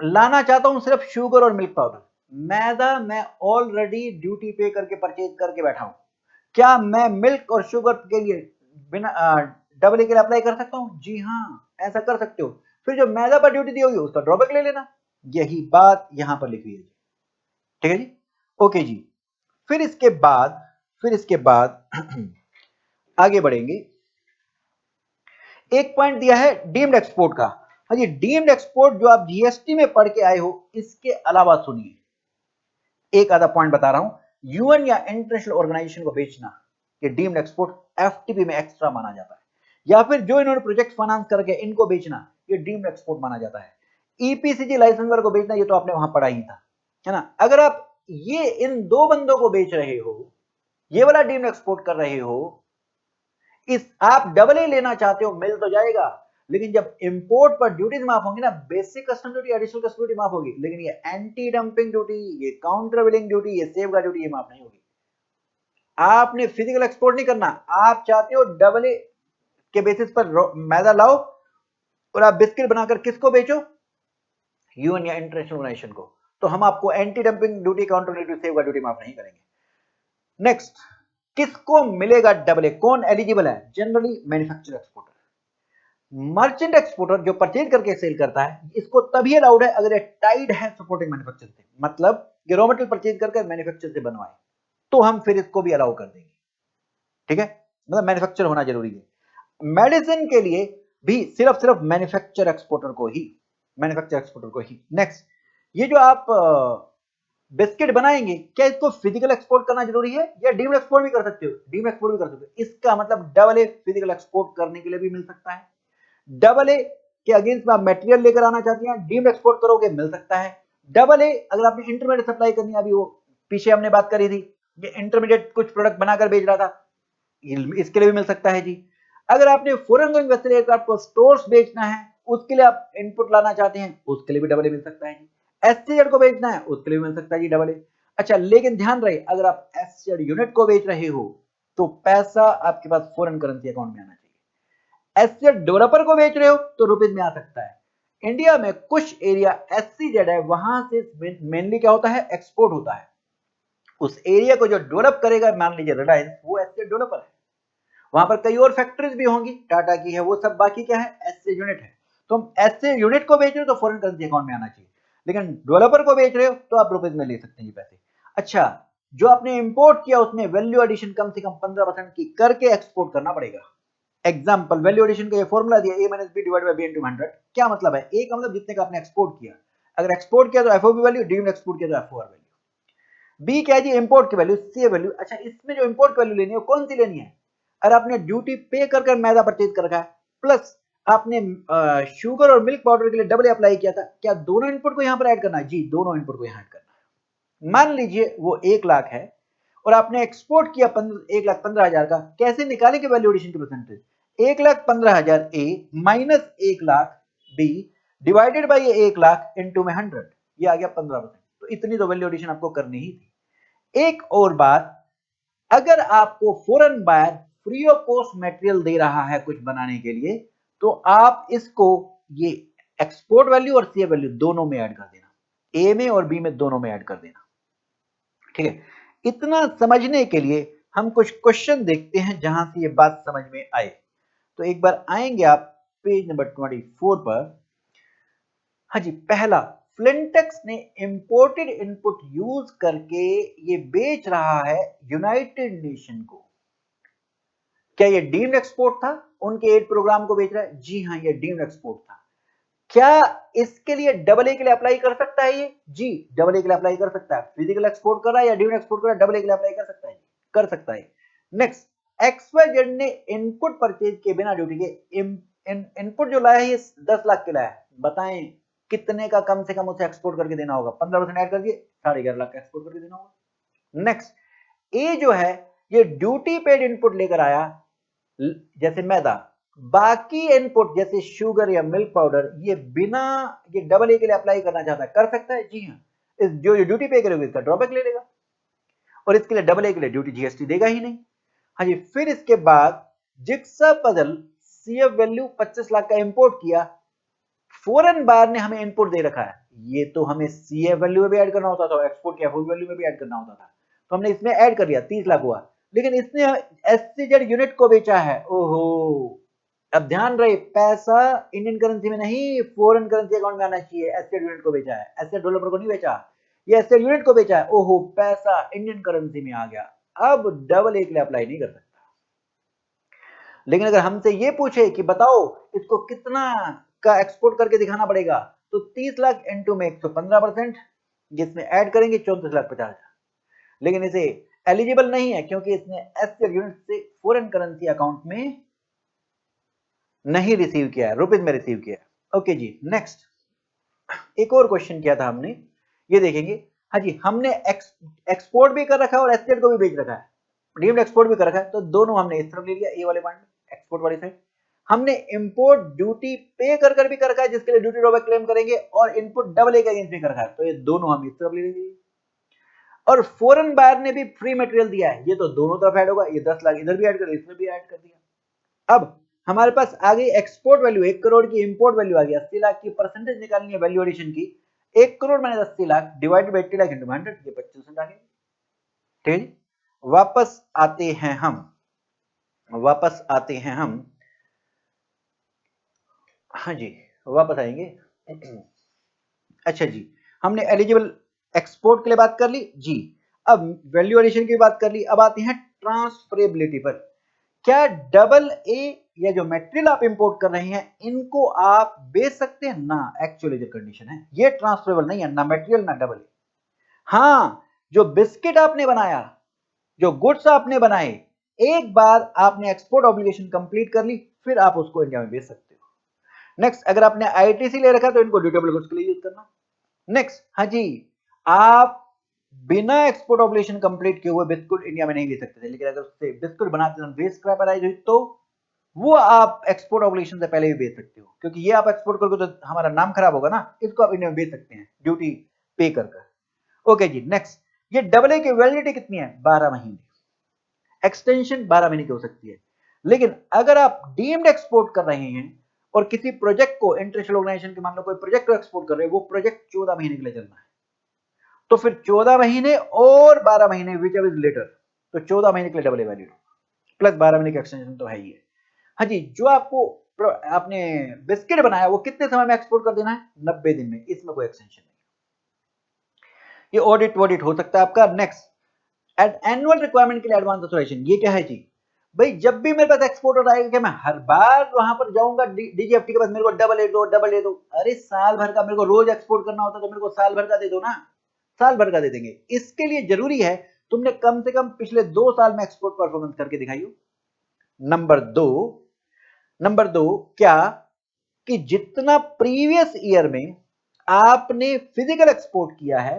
S1: लाना चाहता हूं सिर्फ शुगर और मिल्क पाउडर। मैदा मैं ऑलरेडी ड्यूटी पे करके परचेज करके बैठा हूं, क्या मैं मिल्क और शुगर के लिए बिना डबल ए के लिए अप्लाई कर सकता हूं? जी हाँ, ऐसा कर सकते हो। फिर जो मैदा पर ड्यूटी दी होगी उसका ड्रॉबैक ले लेना, यही बात यहां पर लिखी है। ठीक है जी, ओके जी। फिर इसके बाद आगे बढ़ेंगे। एक पॉइंट दिया है डीम्ड एक्सपोर्ट का। हाँ जी, डीम्ड एक्सपोर्ट जो आप जीएसटी में पढ़ के आए हो, इसके अलावा सुनिए एक आधा पॉइंट बता रहा हूं। यूएन या इंटरनेशनल ऑर्गेनाइजेशन को बेचना, ये डीम्ड एक्सपोर्ट एफटीपी में एक्स्ट्रा माना जाता है। या फिर जो इन्होंने प्रोजेक्ट फाइनेंस करके इनको बेचना, ये डीम्ड एक्सपोर्ट माना जाता है। ईपीसीजी लाइसेंसर को बेचना, ये तो आपने वहां पढ़ा ही था, है ना। अगर आप ये इन दो बंदों को बेच रहे हो, ये वाला डीम्ड एक्सपोर्ट कर रहे हो, इस आप डबल ए लेना चाहते हो, मिल तो जाएगा, लेकिन जब इंपोर्ट पर ड्यूटीज माफ होंगी ना, basic custom duty, additional custom duty माफ होगी, लेकिन ये एंटी डंपिंग ड्यूटी, ये काउंटर बिलिंग ड्यूटी, ये सेफगार्ड ड्यूटी, ये माफ नहीं होगी। आपने फिजिकल एक्सपोर्ट नहीं करना, आप चाहते हो डबल ए के बेसिस पर मैदा लाओ और आप बिस्किट बनाकर किसको बेचो? यूएन या इंटरनेशनल ऑर्गेनाइजेशन को। तो हम आपको anti dumping duty, counter duty, safeguard duty माफ नहीं करेंगे। नेक्स्ट, किसको मिलेगा डबल ए? कौन एलिजिबल है? Generally manufacture exporter. Merchant exporter जो परचेज करके सेल करता है, इसको तभी अलाउड है अगर ये टाइड है सपोर्टिंग मैन्युफैक्चर से, मतलब ये रॉ मटेरियल परचेज करके मैन्युफैक्चर से बनवाए, तो हम फिर इसको भी अलाउ कर देंगे। ठीक है, मतलब मैन्युफैक्चर होना जरूरी है। मेडिसिन के लिए भी सिर्फ मैन्युफैक्चर एक्सपोर्टर को ही, मैन्युफैक्चर एक्सपोर्टर को ही। नेक्स्ट, ये जो आप बिस्किट बनाएंगे, क्या इसको फिजिकल एक्सपोर्ट करना जरूरी है या डीम्ड एक्सपोर्ट भी कर सकते हो? डीम्ड एक्सपोर्ट भी कर सकते हो। इसका मतलब डबल ए फिजिकल एक्सपोर्ट करने के लिए भी मिल सकता है। डबल ए के अगेंस्ट में आप मटेरियल लेकर आना चाहते हैं, डीम्ड एक्सपोर्ट करोगे, मिल सकता है। डबल ए अगर आपने इंटरमीडिएट सप्लाई करनी है, अभी वो पीछे हमने बात करी थी, ये इंटरमीडिएट कुछ प्रोडक्ट बनाकर बेच रहा था, इसके लिए भी मिल सकता है जी। अगर आपने फॉरेन गोइंग वेसल एयरक्राफ्ट को स्टोर्स बेचना है, उसके लिए आप इनपुट लाना चाहते हैं, उसके लिए भी डबल ए मिल सकता है जी। एससीजेड को बेचना है, उसके लिए भी मिल सकता है जी डबल ए। अच्छा, लेकिन ध्यान रहे, अगर आप एससीजेड यूनिट को बेच रहे हो तो पैसा आपके पास फॉरेन करेंसी अकाउंट में आना चाहिए। एससीजेड डेवलपर को बेच रहे हो तो रुपीज में आ सकता है। इंडिया में कुछ एरिया एससीजेड है, वहां से मेनली क्या होता है? एक्सपोर्ट होता है। उस एरिया को जो डेवलप करेगा, मान लीजिए रिलायंस, वो एससीजेड डेवलपर है। वहां पर कई और फैक्ट्रीज भी होंगी, टाटा की है, वो सब बाकी क्या है? एसए यूनिट है। तो हम एसए यूनिट को बेच रहे हो तो फॉरेन करेंसी अकाउंट में आना चाहिए, लेकिन डेवलपर को बेच रहे हो तो आप रुपीज में ले सकते हैं पैसे। अच्छा, जो आपने इंपोर्ट किया उसमें वैल्यू एडिशन कम से कम 15% की करके एक्सपोर्ट करना पड़ेगा। एग्जाम्पल, वैल्यू एडिशन का ये फॉर्मूला दिया, A minus B divide by B into 100। क्या मतलब है? ए का मतलब जितने का आपने एक्सपोर्ट किया, अगर एक्सपोर्ट किया तो एफओबी वैल्यू, डीम्ड एक्सपोर्ट किया तो एफओआर वैल्यू। बी क्या है जी? इंपोर्ट की वैल्यू, सी वैल्यू। अच्छा, इसमें जो इंपोर्ट की वैल्यू लेनी है कौन सी लेनी है? अगर आपने ड्यूटी पे कर मैदा परचेज कर रखा है, प्लस आपने शुगर और मिल्क पाउडर के लिए डबल अप्लाई किया था, क्या दोनों इनपुट को यहां पर ऐड करना है? जी, दोनों इनपुट को यहां ऐड करना है। मान लीजिए वो 1 लाख है और आपने एक्सपोर्ट किया 1,15,000 का, कैसे निकालेंगे वैल्यू एडिशन की percentage? 1,15,000 A minus 1 lakh B divided by 1 lakh into में 100, ये आ गया 15%। तो इतनी तो वैल्यू एडिशन आपको करनी ही थी। एक और बात, अगर आपको foreign buyer free of cost material दे रहा है कुछ बनाने के लिए, तो आप इसको ये एक्सपोर्ट वैल्यू और सीएफ वैल्यू दोनों में ऐड कर देना, ए में और बी में दोनों में ऐड कर देना। ठीक है, इतना समझने के लिए हम कुछ क्वेश्चन देखते हैं जहां से ये बात समझ में आए। तो एक बार आएंगे आप पेज नंबर 24 पर। हाँ जी, पहला, फ्लिंटेक्स ने इंपोर्टेड इनपुट यूज करके ये बेच रहा है यूनाइटेड नेशन को। क्या ये डीम्ड एक्सपोर्ट था? उनके एड प्रोग्राम को बेच रहा है? जी हाँ, ये डीम्ड एक्सपोर्ट था। क्या इसके लिए डबल ए के लिए अप्लाई कर सकता है ये? जी, डबल ए के लिए अप्लाई कर सकता है। फिजिकल एक्सपोर्ट कर रहा है या डीम्ड एक्सपोर्ट कर रहा है, डबल ए के लिए अप्लाई कर सकता है, कर सकता है। नेक्स्ट, XYZ ने इनपुट परचेज के बिना ड्यूटी के इनपुट जो लाया है ये 10 लाख के लाया है। बताएं कितने का कम से कम उसे एक्सपोर्ट करके देना होगा? 15% ऐड करके 11.5 लाख का एक्सपोर्ट करके देना होगा। नेक्स्ट, ए जो है ये ड्यूटी पेड इनपुट लेकर आया, जैसे मैदा। बाकी इनपुट जैसे शुगर या मिल्क पाउडर ये बिना ये डबल ए के लिए अप्लाई करना चाहता है, कर सकता है? जी हाँ, इस जो ये ड्यूटी पे करेगा इसका ड्रॉबैक ले लेगा, और इसके लिए डबल ए के लिए ड्यूटी जीएसटी देगा ही नहीं। हाँ जी, फिर इसके बाद जिक्सा पजल सीएफ वैल्यू 25 लाख का इंपोर्ट किया, फॉरेन बायर ने हमें इनपुट दे रखा है, ये तो हमें सीएफ वैल्यू में भी ऐड करना होता था, एक्सपोर्ट की एफओ वैल्यू में भी ऐड करना होता था, तो हमने इसमें ऐड कर दिया, 30 लाख हुआ। लेकिन इसने एससीजेड यूनिट को बेचा है। ओहो, अब ध्यान रहे, पैसा इंडियन करेंसी में नहीं, फॉरेन करेंसी अकाउंट में आना चाहिए। एससीजेड यूनिट को बेचा है, एससीजेड डेवलपर को नहीं बेचा, ये एससीजेड यूनिट को बेचा है। ओहो, पैसा इंडियन करेंसी में आ गया, अब डबल ए के लिए अप्लाई नहीं कर सकता। लेकिन अगर हमसे ये पूछे कि बताओ इसको कितना का एक्सपोर्ट करके दिखाना पड़ेगा, तो 30 लाख इंटू में 115%, जिसमें ऐड करेंगे 34,50,000। लेकिन इसे एलिजिबल नहीं है क्योंकि इसने एससीएल यूनिट से फॉरेन करेंसी अकाउंट में नहीं रिसीव किया है, रुपीज में रिसीव किया है। ओके जी, नेक्स्ट एक और क्वेश्चन किया था हमने, ये देखेंगे। हाँ जी, हमने एक्सपोर्ट भी कर रखा है और एससीएल को भी बेच रखा है, डीम्ड एक्सपोर्ट भी कर रखा है, तो दोनों हमने इस तरफ ले लिया, ए वाले पॉइंट में एक्सपोर्ट वाली साइड। हमने इंपोर्ट ड्यूटी पे कर भी कर रखा है, जिसके लिए ड्यूटी ड्रॉबैक क्लेम करेंगे, और इनपुट डबल ए के अगेंस्ट भी कर रखा है, तो ये दोनों हम इस तरफ ले लेंगे। और फॉरेन बायर ने भी फ्री मटेरियल दिया है, ये तो दोनों तरफ ऐड होगा, ये 10 लाख इधर भी ऐड कर, इसमें भी ऐड कर दिया। अब हमारे पास आ गई एक्सपोर्ट वैल्यू 1 करोड़ की, इंपोर्ट वैल्यू आ गई 80 लाख की, परसेंटेज निकालनी है वैल्यू एडिशन की। 1 crore minus 80 lakh divided by 80 lakh into 100, ये 25% आ गई। ठीक, वापस आते हैं हम, हाँ जी वापस आएंगे। अच्छा जी, हमने एलिजिबल एक्सपोर्ट के लिए बात कर ली जी, अब वैल्यू एडिशन की बात कर ली। अब आते हैं ट्रांसफरेबिलिटी पर। क्या डबल ए या जो मटेरियल आप इंपोर्ट कर रहे हैं इनको आप बेच सकते हैं? ना, एक्चुअली जो कंडीशन है ये ट्रांसफरेबल नहीं है, ना मटेरियल ना डबल ए। हाँ, जो बिस्किट आपने बनाया, जो गुड्स आपने बनाए, एक बार आपने एक्सपोर्ट ऑब्लिगेशन कंप्लीट कर ली, फिर आप उसको इंडिया में बेच सकते हो। नेक्स्ट, अगर आपने आईटीसी ले रखा तो इनको ड्यूरेबल गुड्स के लिए यूज करना। नेक्स्ट, हाँ जी, आप बिना एक्सपोर्ट ऑब्लिगेशन कंप्लीट किए हुए बिस्कुट इंडिया में नहीं बेच सकते थे, लेकिन अगर उससे बिस्कुट बनाते हैं वेस्ट स्क्रैप अराइज हुई तो वो आप एक्सपोर्ट ऑब्लिगेशन से पहले भी बेच सकते हो, क्योंकि ये आप एक्सपोर्ट करोगे तो हमारा नाम खराब होगा ना, इसको आप इंडिया में बेच सकते हैं ड्यूटी पे कर। ओके जी, नेक्स्ट, ये डबल ए की वैलिडिटी कितनी है? 12 महीने, एक्सटेंशन 12 महीने की हो सकती है। लेकिन अगर आप डीम्ड एक्सपोर्ट कर रहे हैं और किसी प्रोजेक्ट को इंटरनेशनल ऑर्गेनाइजेशन के, मान लो कोई प्रोजेक्ट को एक्सपोर्ट कर रहे हैं, वो प्रोजेक्ट 14 महीने के लिए चलना है, तो फिर 14 महीने और 12 महीने विच एवर इज लेटर, तो 14 महीने के लिए डबल ए वैलिड प्लस 12 महीने का एक्सटेंशन तो है ही है। हाँ जी, जो आपको आपने बिस्किट बनाया वो कितने समय में एक्सपोर्ट कर देना है? 90 दिन में, इसमें कोई एक्सटेंशन नहीं। ये ऑडिट हो सकता है आपका। नेक्स्ट, एनुअल रिक्वायरमेंट के लिए एडवांस ऑथराइजेशन, ये क्या है जी? भाई जब भी मेरे पास एक्सपोर्टर आएगा कि मैं हर बार वहां पर जाऊंगा डीजीएफटी के पास, मेरे को डबल ए दो। अरे साल भर का मेरे को रोज एक्सपोर्ट करना होता तो मेरे को साल भर का दे दो ना, साल भर का दे देंगे। इसके लिए जरूरी है तुमने कम से कम पिछले 2 साल में एक्सपोर्ट परफॉर्मेंस करके दिखाई हो। नंबर दो, क्या कि जितना प्रीवियस ईयर में आपने फिजिकल एक्सपोर्ट किया है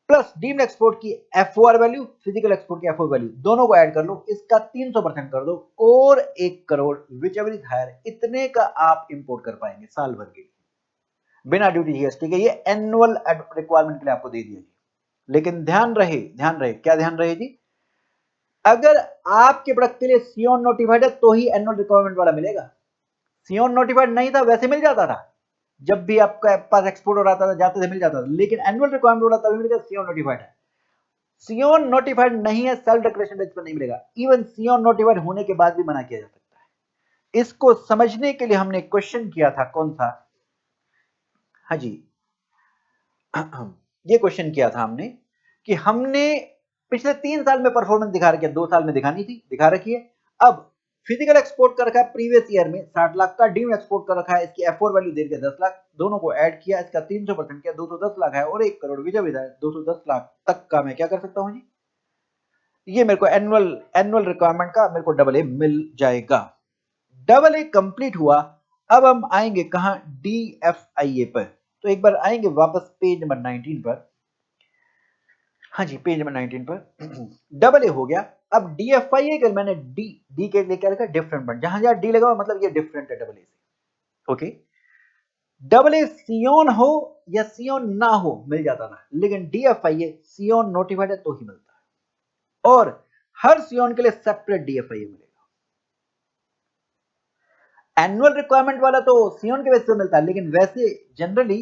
S1: प्लस डीम्ड एक्सपोर्ट की एफओआर वैल्यू, फिजिकल एक्सपोर्ट की एफओआर वैल्यू, दोनों को ऐड कर लो, इसका 300% कर दो, और 1 crore whichever is higher, इतने का आप इंपोर्ट कर पाएंगे साल भर के लिए। बिना ड्यूटी जीएसटी के, ये एनुअल रिक्वायरमेंट के लिए आपको दे दिया जी। लेकिन ध्यान रहे क्या ध्यान रहे जी, अगर आपके प्रोडक्ट के लिए सीओन नोटिफाइड है तो ही एनुअल रिक्वायरमेंट वाला मिलेगा। सीओन नोटिफाइड नहीं था वैसे मिल जाता था, जब भी आपका पास एक्सपोर्ट हो रहा था जाते से मिल जाता था, लेकिन एनुअल रिक्वायरमेंट वाला तभी मिलेगा सीओन नोटिफाइड है। सीओन नोटिफाइड नहीं है, सेल्फ डिक्लेरेशन बेस पर नहीं मिलेगा। इवन सीओन नोटिफाइड होने के बाद भी मना किया जा सकता है। इसको समझने के लिए हमने क्वेश्चन किया था, कौन था, हाँ जी, ये क्वेश्चन किया था हमने कि हमने पिछले 3 साल में परफॉर्मेंस दिखा रखी है, 2 साल में दिखानी थी, दिखा रखी है। अब फिजिकल एक्सपोर्ट कर रखा है प्रीवियस ईयर में 60 लाख का, डीम्ड एक्सपोर्ट कर रखा है, इसकी F4 वैल्यू दे के 10 लाख, दोनों को ऐड किया, इसका 300% किया, 210 लाख है, और 1 करोड़ विजय विधायक 210 लाख तक का मैं क्या कर सकता हूं जी, ये मेरे को एनुअल रिक्वायरमेंट का मेरे को AA मिल जाएगा। AA कंप्लीट हुआ। अब हम आएंगे कहां, DFIA पर। तो एक बार आएंगे वापस पेज नंबर 19 पर, हाँ जी पेज नंबर 19 पर AA हो गया। अब DFIA के मैंने डी के लिए क्या लिखा, डिफरेंट पॉइंट, जहां जहां डी लगा हुआ मतलब ये डिफरेंट है AA से। ओके, AA सियोन हो या सियोन ना हो मिल जाता था, लेकिन DFIA सियोन नोटिफाइड है तो ही मिलता है, और हर सियोन के लिए सेपरेट DFIA मिलेगा। एनुअल रिक्वायरमेंट वाला तो सियोन के बेस पे मिलता है, लेकिन वैसे जनरली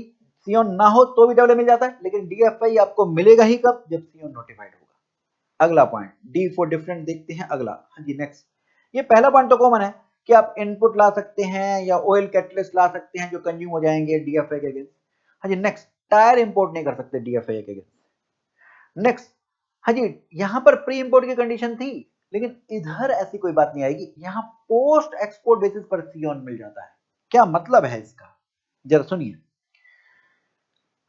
S1: सियोन ना हो तो भी AA मिल जाता है, लेकिन DFI आपको मिलेगा ही कब, जब सियोन नोटिफाइड होगा। अगला पॉइंट, डी फॉर डिफरेंट देखते हैं अगला, हाँ जी नेक्स्ट। ये पहला पॉइंट तो कॉमन है कि आप इनपुट ला सकते हैं या ऑयल कैटलिस्ट ला सकते हैं जो कंज्यूम हो जाएंगे DFI के अगेंस्ट। हाँ जी नेक्स्ट, टायर इंपोर्ट नहीं कर सकते DFI के अगेंस्ट। नेक्स्ट, हाँ जी यहां पर प्री इंपोर्ट की कंडीशन थी, लेकिन इधर ऐसी कोई बात नहीं आएगी, यहां पोस्ट एक्सपोर्ट बेसिस पर सियोन मिल जाता है। क्या मतलब है इसका, जरा सुनिए।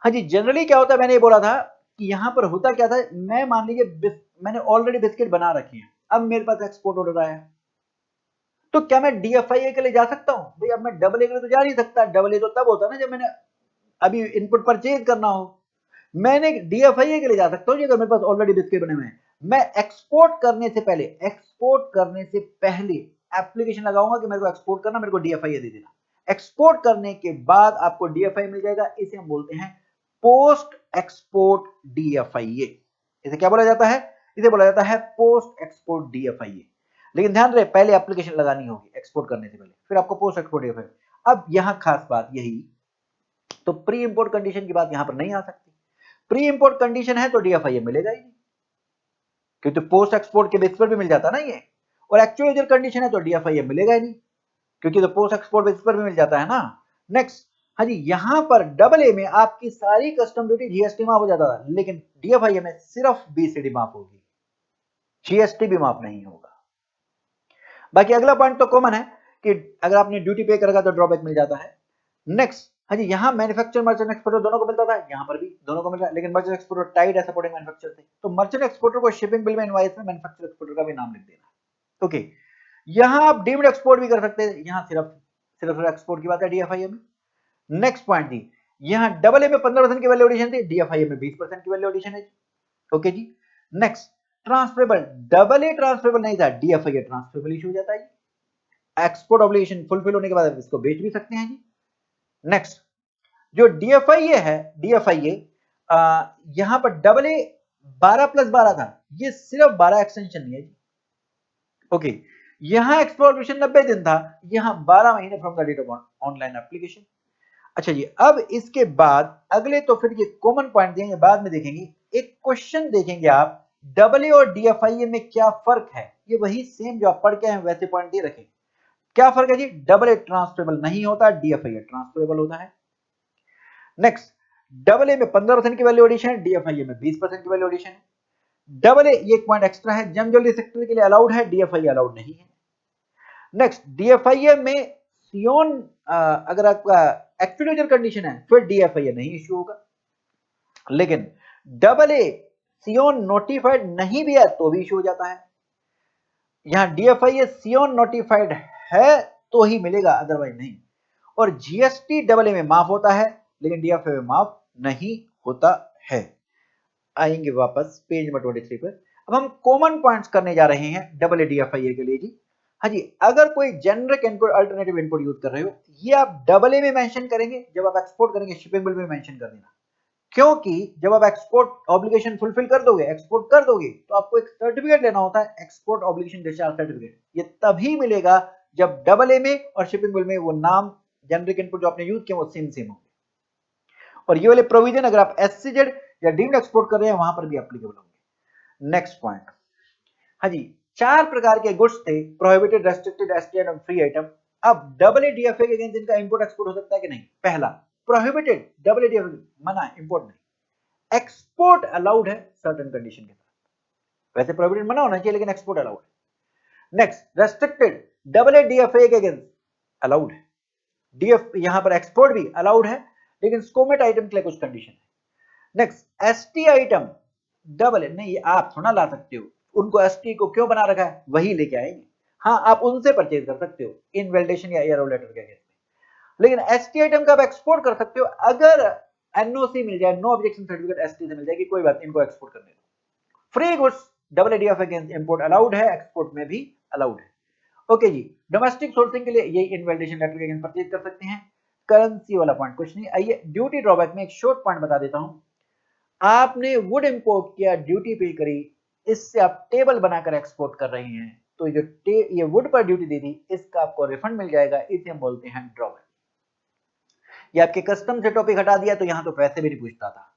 S1: हाँ जी, जनरली क्या होता है, मैंने ये बोला था कि यहां पर होता क्या था, मैं मान लीजिए मैंने ऑलरेडी बिस्किट बना रखी है, अब मेरे पास एक्सपोर्ट ऑर्डर आया, तो क्या मैं DFIA के लिए जा सकता हूं भाई? अब मैं AA के लिए तो जा नहीं सकता, AA तो तब होता ना जब मैंने अभी इनपुट परचेज करना हो। मैंने DFIA के लिए जा सकता हूं अगर मेरे पास ऑलरेडी बिस्किट बने हुए हैं। मैं एक्सपोर्ट करने से पहले एप्लीकेशन लगाऊंगा कि मेरे को एक्सपोर्ट करना, मेरे को DFIA दे देना। एक्सपोर्ट करने के बाद आपको DFIA मिल जाएगा, इसे हम बोलते हैं पोस्ट एक्सपोर्ट DFIA। इसे क्या बोला जाता है, इसे बोला जाता है पोस्ट एक्सपोर्ट DFIA। लेकिन ध्यान रहे पहले एप्लीकेशन लगानी होगी एक्सपोर्ट करने से पहले, फिर आपको पोस्ट एक्सपोर्ट DFIA। अब यहां खास बात यही, तो प्री इंपोर्ट कंडीशन की बात यहां पर नहीं आ सकती। प्री इंपोर्ट कंडीशन है तो DFIA मिलेगा ही नहीं, क्योंकि पोस्ट एक्सपोर्ट के बेस पर भी मिल जाता ना ये, और एक्चुअल यूजर कंडीशन है तो DFIA मिलेगा ही नहीं, क्योंकि तो पोस्ट एक्सपोर्ट बेस पर भी मिल जाता है ना। नेक्स्ट, हाँ जी यहां पर AA में आपकी सारी कस्टम ड्यूटी GST माफ हो जाता था, लेकिन DFIA में सिर्फ BCD माफ होगी, GST भी माफ नहीं होगा। बाकी अगला पॉइंट तो कॉमन है कि अगर आपने ड्यूटी पे करेगा तो ड्रॉबैक मिल जाता है। नेक्स्ट, हाँ जी यहाँ मैन्युफैक्चर मर्चेंट एक्सपोर्टर दोनों को मिलता था, यहाँ पर भी दोनों को मिल रहा है, लेकिन मर्चेंट एक्सपोर्टर टाइड है सपोर्टिंग मैन्युफैक्चर थे, तो मर्चेंट एक्सपोर्टर को शिपिंग बिल में इनवॉइस में मैन्युफैक्चर एक्सपोर्टर का भी नाम लिख देना। ओके, यहाँ आप डीम्ड एक्सपोर्ट भी कर सकते हैं, यहाँ सिर्फ एक्सपोर्ट की बात है DFIA में। नेक्स्ट पॉइंट थी, यहाँ AA में 15% की वैल्यू एडिशन थी, DFIA में 20% की वैल्यू एडिशन है। ओके जी, नेक्स्ट, ट्रांसफरेबल, AA ट्रांसफरेबल नहीं था, DFIA ट्रांसफरेबल इशू हो जाता है। एक्सपोर्ट ऑब्लिगेशन फुलफिल होने के बाद इसको बेच भी सकते हैं जी। नेक्स्ट, जो DFIA है, DFIA यहां पर AA 12+12 था, ये सिर्फ 12 एक्सटेंशन नहीं है जी। ओके, यहां एक्सपोर्ट ऑब्लिगेशन 90 दिन था, यहां 12 महीने from the date of online application. अच्छा जी, अब इसके बाद अगले तो फिर ये कॉमन पॉइंट देंगे, बाद में देखेंगे, एक क्वेश्चन देखेंगे आप, AA और DFIA में क्या फर्क है, ये वही सेम जो आप पढ़ के हैं वैसे पॉइंट दे रखे। क्या फर्क है जी, AA ट्रांसफरेबल नहीं होता, DFIA ट्रांसफरेबल होता है। नेक्स्ट, AA में 15% की वैल्यू एडिशन है, DFIA में 20% की वैल्यू एडिशन है। AA ये एक पॉइंट एक्स्ट्रा है, जंग ज्वेलरी सेक्टर के लिए अलाउड है, DFIA अलाउड नहीं है। नेक्स्ट, DFIA में सियोन अगर आपका एक्चुअल यूजर कंडीशन है फिर DFIA नहीं इश्यू होगा, लेकिन AA सियोन नोटिफाइड नहीं भी है तो भी इश्यू हो जाता है। यहां DFIA सियोन नोटिफाइड है तो ही मिलेगा, अदरवाइज नहीं। और GST AA में माफ होता है, लेकिन DFIA में माफ नहीं होता है। आएंगे वापस पेज नंबर 23 पर। अब हम कॉमन पॉइंट्स करने जा रहे हैं AA DFIA के लिए जी। हाँ जी, अगर कोई generic input alternative input use कर रहे हो, ये आप डबल ए में मेंशन करेंगे, जब आप एक्सपोर्ट करेंगे शिपिंग बिल में मेंशन कर देना, क्योंकि जब आप एक्सपोर्ट ऑब्लिगेशन फुलफिल कर दोगे, एक्सपोर्ट कर दोगे, तो आपको एक सर्टिफिकेट लेना होता है, एक्सपोर्ट ऑब्लिगेशन डिस्चार्ज सर्टिफिकेट। ये तभी मिलेगा जब डबल ए में और शिपिंग बिल में वो नाम जेनरिक इनपुट जो आपने यूज किया वो सेम सेम होंगे। और ये वाले प्रोविजन अगर आप एससीजेड या डीम्ड एक्सपोर्ट कर रहे हैं वहां पर भी एप्लीकेबल होंगे। नेक्स्ट पॉइंट, हाँ जी, 4 प्रकार के गुड्स थे, प्रोहिबिटेड, रेस्ट्रिक्टेड, एसटीआई और फ्री आइटम। अब डबल एडीएफए के अगेंस्ट इनका इंपोर्ट एक्सपोर्ट हो सकता है कि नहीं? पहला, प्रोहिबिटेड, डबल एडीएफए मना, इंपोर्ट नहीं। एक्सपोर्ट अलाउड है सर्टेन कंडीशन के साथ, वैसे प्रोहिबिटेड मना होना चाहिए लेकिन एक्सपोर्ट अलाउड है। नेक्स्ट, रेस्ट्रिक्टेड, डबल एडीएफए के अगेंस्ट अलाउड है, डीएफ यहां पर एक्सपोर्ट भी अलाउड है लेकिन स्कोमेट आइटम के लिए कुछ कंडीशन है। नेक्स्ट, एसटी आइटम डबल है, नहीं आप थोड़ा ला सकते हो, उनको एसटी को क्यों बना रखा है, वही लेके आएंगे। हाँ, आप उनसे परचेज कर सकते हो इन वैलिडेशन या एयरो लेटर के केस में, लेकिन एसटी आइटम का आप एक्सपोर्ट कर सकते हो अगर एनओसी मिल जाए, नो ऑब्जेक्शन सर्टिफिकेट एसटी से मिल जाएगी, कोई बात नहीं, इनको एक्सपोर्ट करने दो। Free goods double ADF against import allowed है, एक्सपोर्ट में भी अलाउड है। ओके जी, डोमेस्टिक सोर्सिंग के लिए ये इन वैलिडेशन लेटर के अगेंस्ट परचेज कर सकते हैं। करेंसी वाला पॉइंट कुछ नहीं। आइए ड्यूटी ड्रॉबैक में एक शॉर्ट पॉइंट बता देता हूं। आपने वुड इंपोर्ट किया, ड्यूटी पे करी, इससे आप टेबल बनाकर एक्सपोर्ट कर रहे हैं, तो ये वुड पर ड्यूटी दी थी, इसका आपको रिफंड मिल जाएगा, इसे हम बोलते हैं ड्रॉबैक। ये आपके कस्टम से टॉपिक हटा दिया तो यहां तो पैसे भी नहीं पूछता था।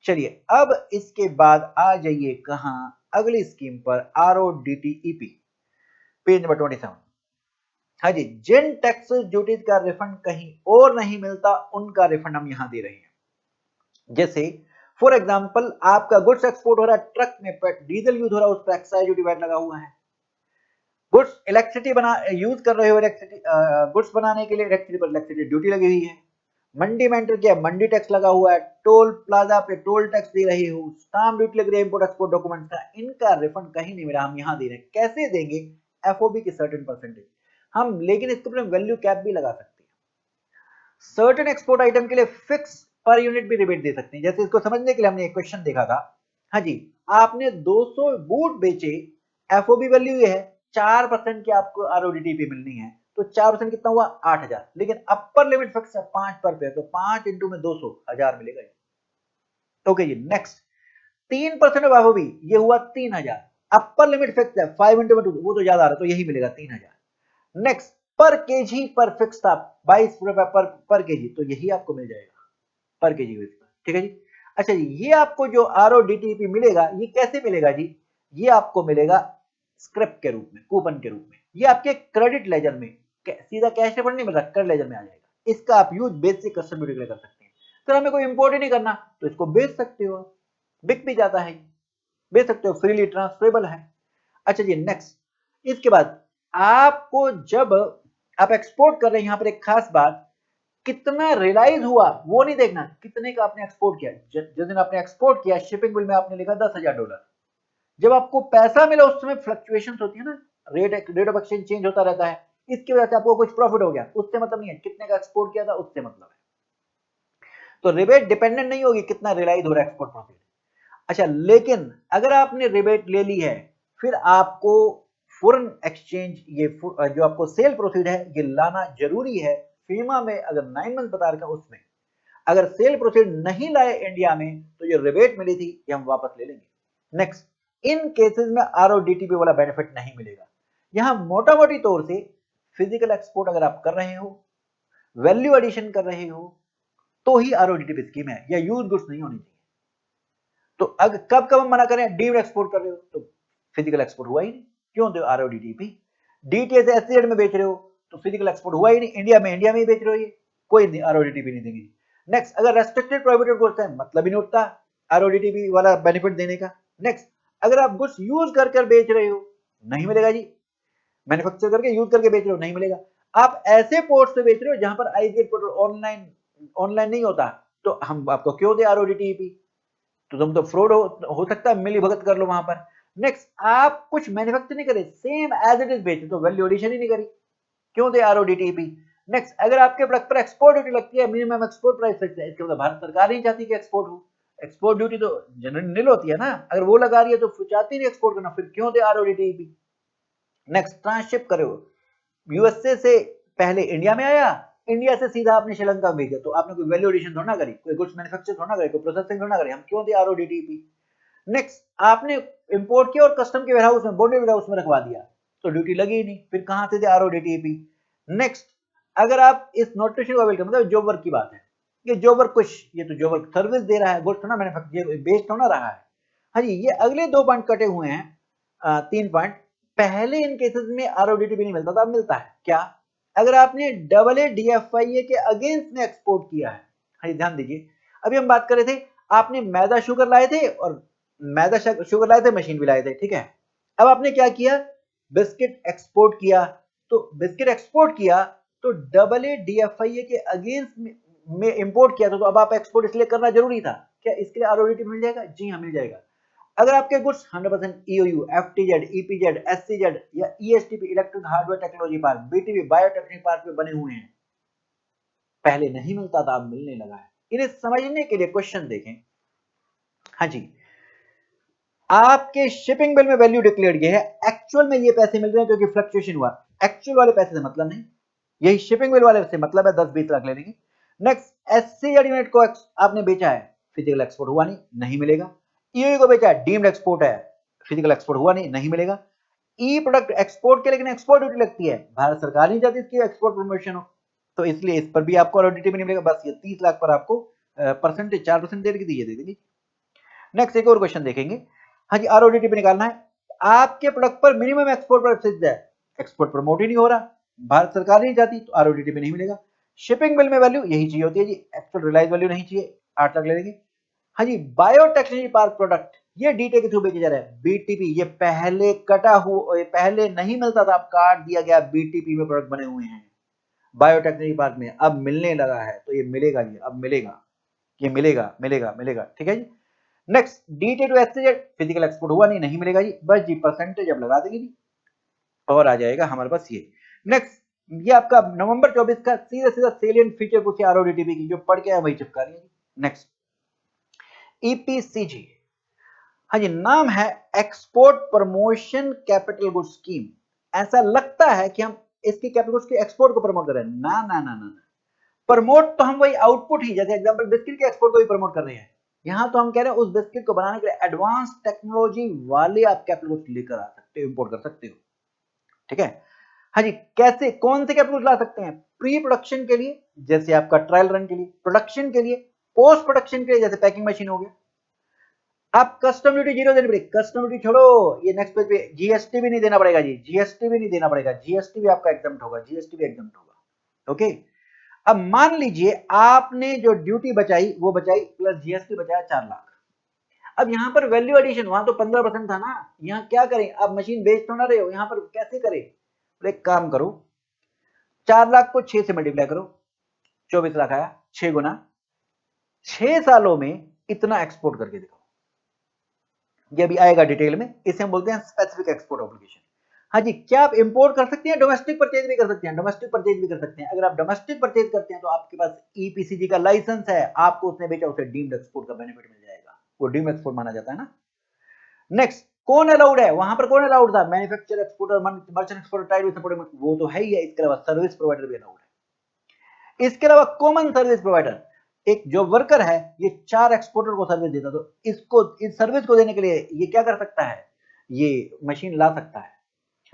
S1: चलिए अब इसके बाद आ जाइए कहां, अगली स्कीम पर, आरओडीटीईपी, पेज नंबर 27। हाँ जी, जिन टैक्सेस ड्यूटीज का रिफंड कहीं और नहीं मिलता उनका रिफंड हम यहां दे रहे हैं। जैसे फॉर एग्जांपल, आपका गुड्स एक्सपोर्ट हो रहा है, ट्रक में डीजल यूज हो रहा है, उस पर एक्साइज ड्यूटी वैट लगा हुआ है। गुड्स इलेक्ट्रिसिटी बना यूज कर रहे हो, गुड्स बनाने के लिए इलेक्ट्रिसिटी पर इलेक्ट्रिसिटी ड्यूटी लगी हुई है। मंडी में एंटर किया, मंडी टैक्स लगा हुआ है, टोल प्लाजा पे टोल टैक्स दे रही हो, स्टाम्प ड्यूटी लग रही है इंपोर्ट एक्सपोर्ट डॉक्यूमेंट का, इनका रिफंड कहीं नहीं मिला, हम यहां दे रहे हैं। कैसे देंगे? एफओबी की सर्टेन परसेंटेज हम, लेकिन इसके ऊपर वैल्यू कैप भी लगा सकते हैं। सर्टेन एक्सपोर्ट आइटम के लिए फिक्स पर यूनिट भी रिबेट दे सकते हैं। जैसे इसको समझने के लिए हमने एक क्वेश्चन देखा था। हाँ जी, आपने 200 बूट बेचे, एफओबी वैल्यू ये है 4% की आपको आरओडीटीपी मिलनी है, तो 4% कितना हुआ? 8000, लेकिन अपर लिमिट फिक्स है 5 पर, तो 5 इंटू में 200, 1000 मिलेगा। ओके जी, नेक्स्ट, 3% ऑफ एफओबी, ये हुआ 3000, अपर लिमिट फिक्स है 5 इंटू में 2, वो तो ज्यादा आ रहा है, तो यही मिलेगा 3000। नेक्स्ट, पर केजी पर फिक्स था 22 रुपए पर केजी, तो यही आपको मिल जाएगा पर केजी। ठीक है जी। अच्छा जी, ये आपको जो आरओडीटीपी मिलेगा, ये कैसे मिलेगा जी? ये आपको मिलेगा स्क्रैप के रूप में, कूपन के रूप में। ये आपके क्रेडिट लेजर में, सीधा कैश रिफंड नहीं मिलता, क्रेडिट लेजर में आ जाएगा। इसका आप यूज बेसिक कस्टम ड्यूटी के लिए कर सकते हैं। तो हमें कोई इंपोर्ट ही नहीं करना, तो इसको बेच सकते हो, बिक भी जाता है, बेच सकते हो, फ्रीली ट्रांसफरेबल है। अच्छा जी, नेक्स्ट, इसके बाद आपको जब आप एक्सपोर्ट कर रहे हैं, यहां पर एक खास बात, कितना रियलाइज हुआ वो नहीं देखना, कितने का आपने एक्सपोर्ट किया। जिस दिन आपने एक्सपोर्ट किया, शिपिंग बिल में आपने लिखा $10,000, जब आपको पैसा मिला उस समय फ्लक्चुएशन होती है ना, रेट ऑफ एक्सचेंज चेंज होता रहता है, इसकी वजह से आपको कुछ प्रॉफिट हो गया, उससे मतलब नहीं है, कितने का एक्सपोर्ट किया था उससे मतलब है। तो रिबेट डिपेंडेंट नहीं होगी कितना रियलाइज हो रहा है एक्सपोर्ट प्रॉफिट। अच्छा, लेकिन अगर आपने रिबेट ले ली है, फिर आपको फॉरेन एक्सचेंज, ये जो आपको सेल प्रोसीड है, ये लाना जरूरी है। फीमा में अगर 9 मंथ बता रखा, उसमें अगर सेल प्रोसीड नहीं लाए इंडिया में, तो ये रिबेट मिली थी ये हम वापस ले लेंगे। नेक्स्ट, इन केसेस में आरओडीटीपी वाला बेनिफिट नहीं मिलेगा। यहां मोटा मोटी तौर से फिजिकल एक्सपोर्ट अगर आप कर रहे हो, वैल्यू एडिशन कर रहे हो, तो ही आरओडीटीपी स्कीम है, या यूज गुड्स नहीं होनी चाहिए। तो अगर कब कब हम मना करें? डीम्ड एक्सपोर्ट कर रहे हो तो फिजिकल एक्सपोर्ट हुआ ही नहीं, क्यों दे आरओडीटीपी। डीटीएस एससीजेड में बेच रहे हो तो फिजिकल एक्सपोर्ट हुआ ही नहीं, इंडिया में ही बेच रहे हो, ये कोई आरओडीटीपी नहीं देंगे। नेक्स्ट, अगर रेस्ट्रिक्टेड प्रोहिबिटेड गुड्स है, मतलब ही नहीं उठता आरओडीटीपी वाला बेनिफिट देने का। नेक्स्ट, अगर आप गुड्स यूज कर बेच रहे हो, नहीं मिलेगा जी, मैन्युफैक्चर करके यूज करके बेच रहे हो, नहीं मिलेगा। आप ऐसे पोर्ट से बेच रहे हो जहां पर आईजीएट पोर्टल ऑनलाइन नहीं होता, तो हम आपको क्यों दे आरओडीटीपी? तो तुम तो फ्रॉड हो सकता है, मिली भगत कर लो वहां पर। नेक्स्ट, आप कुछ मैन्युफैक्चर नहीं करे, सेम एज इट इज बेचे, तो वैल्यू एडिशन ही नहीं करी, क्यों दे आरओडीटीपी? नेक्स्ट, अगर आपके प्रोडक्ट पर एक्सपोर्ट ड्यूटी लगती है, मिनिमम एक्सपोर्ट प्राइस फिक्स है, इसके मतलब भारत सरकार नहीं चाहती कि एक्सपोर्ट हो, एक्सपोर्ट ड्यूटी तो जनरली निल होती है ना, अगर वो लगा रही है तो चाहती नहीं एक्सपोर्ट करना, फिर क्यों दे आरओडीटीपी? नेक्स्ट ट्रांसशिप करो, यूएसए से पहले इंडिया में आया, इंडिया से सीधा आपने श्रीलंका भेजा, तो आपने कोई वैल्यू एडिशन थोड़ा ना करी, कोई गुड्स मैन्युफैक्चर थोड़ा ना करी, कोई प्रोसेसिंग थोड़ा ना करी, हम क्यों दिया आरओडीटीपी। नेक्स्ट आपने इंपोर्ट किया और कस्टम के वेयरहाउस में, बॉर्डर वेयरहाउस में रखवा दिया, तो ड्यूटी लगी ही नहीं, फिर कहां से दिया आरओडीटीपी। नेक्स्ट अगर आप इस नोटिफिकेशन को अवेल करें, मतलब जॉब वर्क की बात है, ये जॉब वर्क कुछ, ये तो जॉब वर्क सर्विस दे रहा है, गुड्स थोड़ा मैन्युफैक्चर बेच थोड़ा रहा है। हाँ जी, ये अगले 2 पॉइंट कटे हुए हैं, 3 पॉइंट। पहले इन केसेस में आरओडीटीपी नहीं मिलता था, अब मिलता है। क्या? अगर आपने AADFIA के अगेंस्ट में एक्सपोर्ट किया है। हाँ, ध्यान दीजिए, अभी हम बात कर रहे थे, आपने मैदा शुगर लाए थे, और मैदा शुगर लाए थे, मशीन भी लाए थे, ठीक है। अब आपने क्या किया, बिस्किट एक्सपोर्ट किया, तो बिस्किट एक्सपोर्ट किया तो AADFIA के अगेंस्ट में इंपोर्ट किया था, तो अब आप एक्सपोर्ट इसलिए करना जरूरी था। क्या इसके लिए आरओडीटीपी मिल जाएगा? जी हाँ, मिल जाएगा। अगर आपके goods 100% EOU, FTZ, EPZ, SEZ या ESTP, electric hardware technology park, BTP, biotechnic park में बने हुए हैं, पहले नहीं मिलता था, अब मिलने लगा है। इन्हें समझने के लिए क्वेश्चन देखें। हाँ जी, आपके शिपिंग बिल में वैल्यू डिक्लेयर किया है, एक्चुअल में ये पैसे मिल रहे हैं क्योंकि फ्लक्चुएशन हुआ, एक्चुअल वाले पैसे से मतलब नहीं, यही शिपिंग बिल वाले से मतलब है, 10-20 लाख ले लेंगे। नेक्स्ट एससीजेड यूनिट को आपने बेचा है, फिजिकल एक्सपोर्ट हुआ नहीं, नहीं मिलेगा। ईओयू को बेचा है, डीम्ड एक्सपोर्ट है, फिजिकल एक्सपोर्ट हुआ नहीं, नहीं मिलेगा। ई प्रोडक्ट एक्सपोर्ट के, लेकिन एक्सपोर्ट ड्यूटी लगती है, भारत सरकार नहीं चाहती इसकी एक्सपोर्ट प्रमोशन हो, तो इसलिए इस पर भी आपको आरओडीटीपी नहीं मिलेगा। बस ये 30 लाख पर आपको परसेंटेज 4% दे देगी। नेक्स्ट एक और क्वेश्चन देखेंगे। हाँ जी, आरओडीटीपी निकालना है, आपके प्रोडक्ट पर मिनिमम एक्सपोर्ट प्राइस फिक्स्ड है, एक्सपोर्ट प्रमोट ही नहीं हो रहा, भारत सरकार नहीं चाहती, तो आरओडीटीपी नहीं मिलेगा। शिपिंग बिल में वैल्यू यही चाहिए होती है जी, एक्चुअल रियलाइज वैल्यू नहीं चाहिए, 8 लाख ले लेंगे। हाँ जी, बायोटेक्नोलॉजी पार्क प्रोडक्ट, ये डीटे के थ्रू बेचे जा रहे हैं, बीटीपी, ये पहले कटा हुआ, पहले नहीं मिलता था, अब काट दिया गया, बीटीपी में प्रोडक्ट बने हुए हैं बायोटेक्नोलॉजी पार्क में, अब मिलने लगा है, तो ये मिलेगा जी, अब मिलेगा, ये मिलेगा मिलेगा मिलेगा, ठीक है जी। Next DTA to SEZ, physical export हुआ नहीं, नहीं मिलेगा जी, बस जी परसेंटेज अब लगा देंगे जी, और आ जाएगा हमारे पास ये। नेक्स्ट ये आपका नवंबर 24 का सीधा सीधा सेलिएंट फीचर पूछे आरओडीटीपी की, जो पढ़ के आए वही चिपका रही है। नेक्स्ट ईपीसीजी, हाँ जी, नाम है export promotion capital good scheme. ऐसा लगता है कि हम इसकी कैपिटल गुड्स की एक्सपोर्ट को प्रमोट कर रहे हैं, ना ना ना ना, प्रमोट तो हम वही आउटपुट ही, जैसे एग्जांपल बिस्किट के एक्सपोर्ट को भी प्रमोट कर रहे हैं, यहां तो हम कह रहे हैं उस बिस्किट को बनाने के लिए एडवांस टेक्नोलॉजी वाले आप कैपिटल गुड्स लेकर आ सकते हो, इंपोर्ट कर सकते हो, ठीक है। हाँ जी, कैसे, कौन से कैपिटल गुड्स ला सकते हैं? प्री प्रोडक्शन के लिए, जैसे आपका ट्रायल रन के लिए, प्रोडक्शन के लिए, पोस्ट प्रोडक्शन के लिए, जैसे पैकिंग मशीन हो गया। आप कस्टम ड्यूटी 0 देनी पड़ेगी, कस्टम ड्यूटी छोड़ो, ये नेक्स्ट पेज पे जीएसटी भी नहीं देना पड़ेगा जी, जीएसटी भी नहीं देना पड़ेगा, जीएसटी भी आपका एग्जम्प्ट होगा, जीएसटी भी एग्जम्प्ट होगा, ओके। अब मान लीजिए आपने जो ड्यूटी बचाई वो बचाई, प्लस जीएसटी बचाया 4 लाख। अब यहां पर वैल्यू एडिशन, वहां तो 15% था ना, यहां क्या करें, आप मशीन बेच तो ना रहे हो, यहां पर कैसे करें? तो एक काम करो, 4 लाख को 6 से मल्टीप्लाई करो, 24 लाख आया, 6 गुना, 6 सालों में इतना एक्सपोर्ट करके दिखाओ, ये भी आएगा डिटेल में, इसे हम बोलते हैं स्पेसिफिक एक्सपोर्ट ऑब्लिगेशन। हाँ जी, क्या आप इंपोर्ट कर सकते हैं, डोमेस्टिक परचेज भी कर सकते हैं, डोमेस्टिक परचेज भी कर सकते हैं। अगर आप डोमेस्टिक परचेज करते हैं तो आपके पास ईपीसीजी का लाइसेंस है, आपको उसने बेचा, उसे डीम्ड एक्सपोर्ट का बेनिफिट मिल जाएगा, वो डीम्ड एक्सपोर्ट माना जाता है ना। नेक्स्ट कौन अलाउड है, वहां पर कौन अलाउड था, manufacturer, exporter, merchant exporter, tied supporter, वो तो है ही है, इसके अलावा सर्विस प्रोवाइडर भी अलाउड है। इसके अलावा कॉमन सर्विस प्रोवाइडर, एक जो वर्कर है, ये 4 एक्सपोर्टर को सर्विस देता, तो इसको, इस सर्विस को देने के लिए ये क्या कर सकता है, ये मशीन ला सकता है।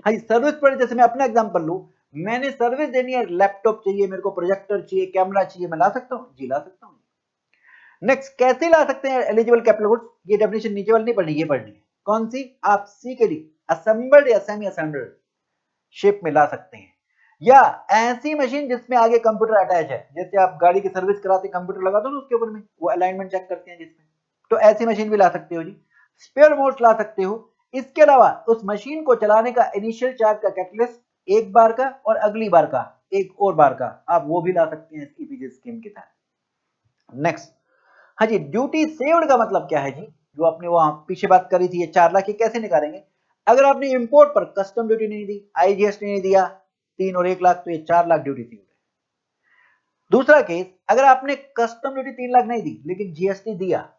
S1: हाँ जी, सर्विस प्रोवाइडर, जैसे मैं अपना एग्जांपल लूं, मैंने सर्विस देनी है, लैपटॉप चाहिए मेरे को, प्रोजेक्टर चाहिए, कैमरा चाहिए, मैं ला सकता हूं जी, ला सकता हूं। नेक्स्ट कैसे ला सकते हैं एलिजिबल कैपिटल गुड्स, ये डेफिनेशन नीचे वाली नहीं पढ़नी, ये पढ़नी है, कौन सी, आप सी के लिए असेंबल्ड या सेमी असेंबल्ड शेप में ला सकते हैं, या ऐसी मशीन जिसमें आगे कंप्यूटर अटैच है, जैसे आप गाड़ी की सर्विस कराते कंप्यूटर लगा दो ना उसके ऊपर में, वो अलाइनमेंट चेक करते हैं जिसमें, तो ऐसी मशीन भी ला सकते हो जी। स्पेयर मोड्स ला सकते हो। इसके अलावा उस मशीन को चलाने का इनिशियल चार्ज का कैलकुलस, एक बार का और अगली बार का एक और बार का, आप वो भी ला सकते हैं ईपीजी स्कीम के तहत। नेक्स्ट, हाँ जी, ड्यूटी सेव्ड का मतलब क्या है जी, जो आपने वहां पीछे बात करी थी, ये 4 लाख कैसे निकालेंगे? अगर आपने इंपोर्ट पर कस्टम ड्यूटी नहीं दी, आईजीएसटी नहीं दिया, 3 और 1 लाख, तो ये 4 लाख ड्यूटी सेव्ड है। दूसरा केस, अगर आपने कस्टम ड्यूटी 3 लाख नहीं दी लेकिन जीएसटी दिया,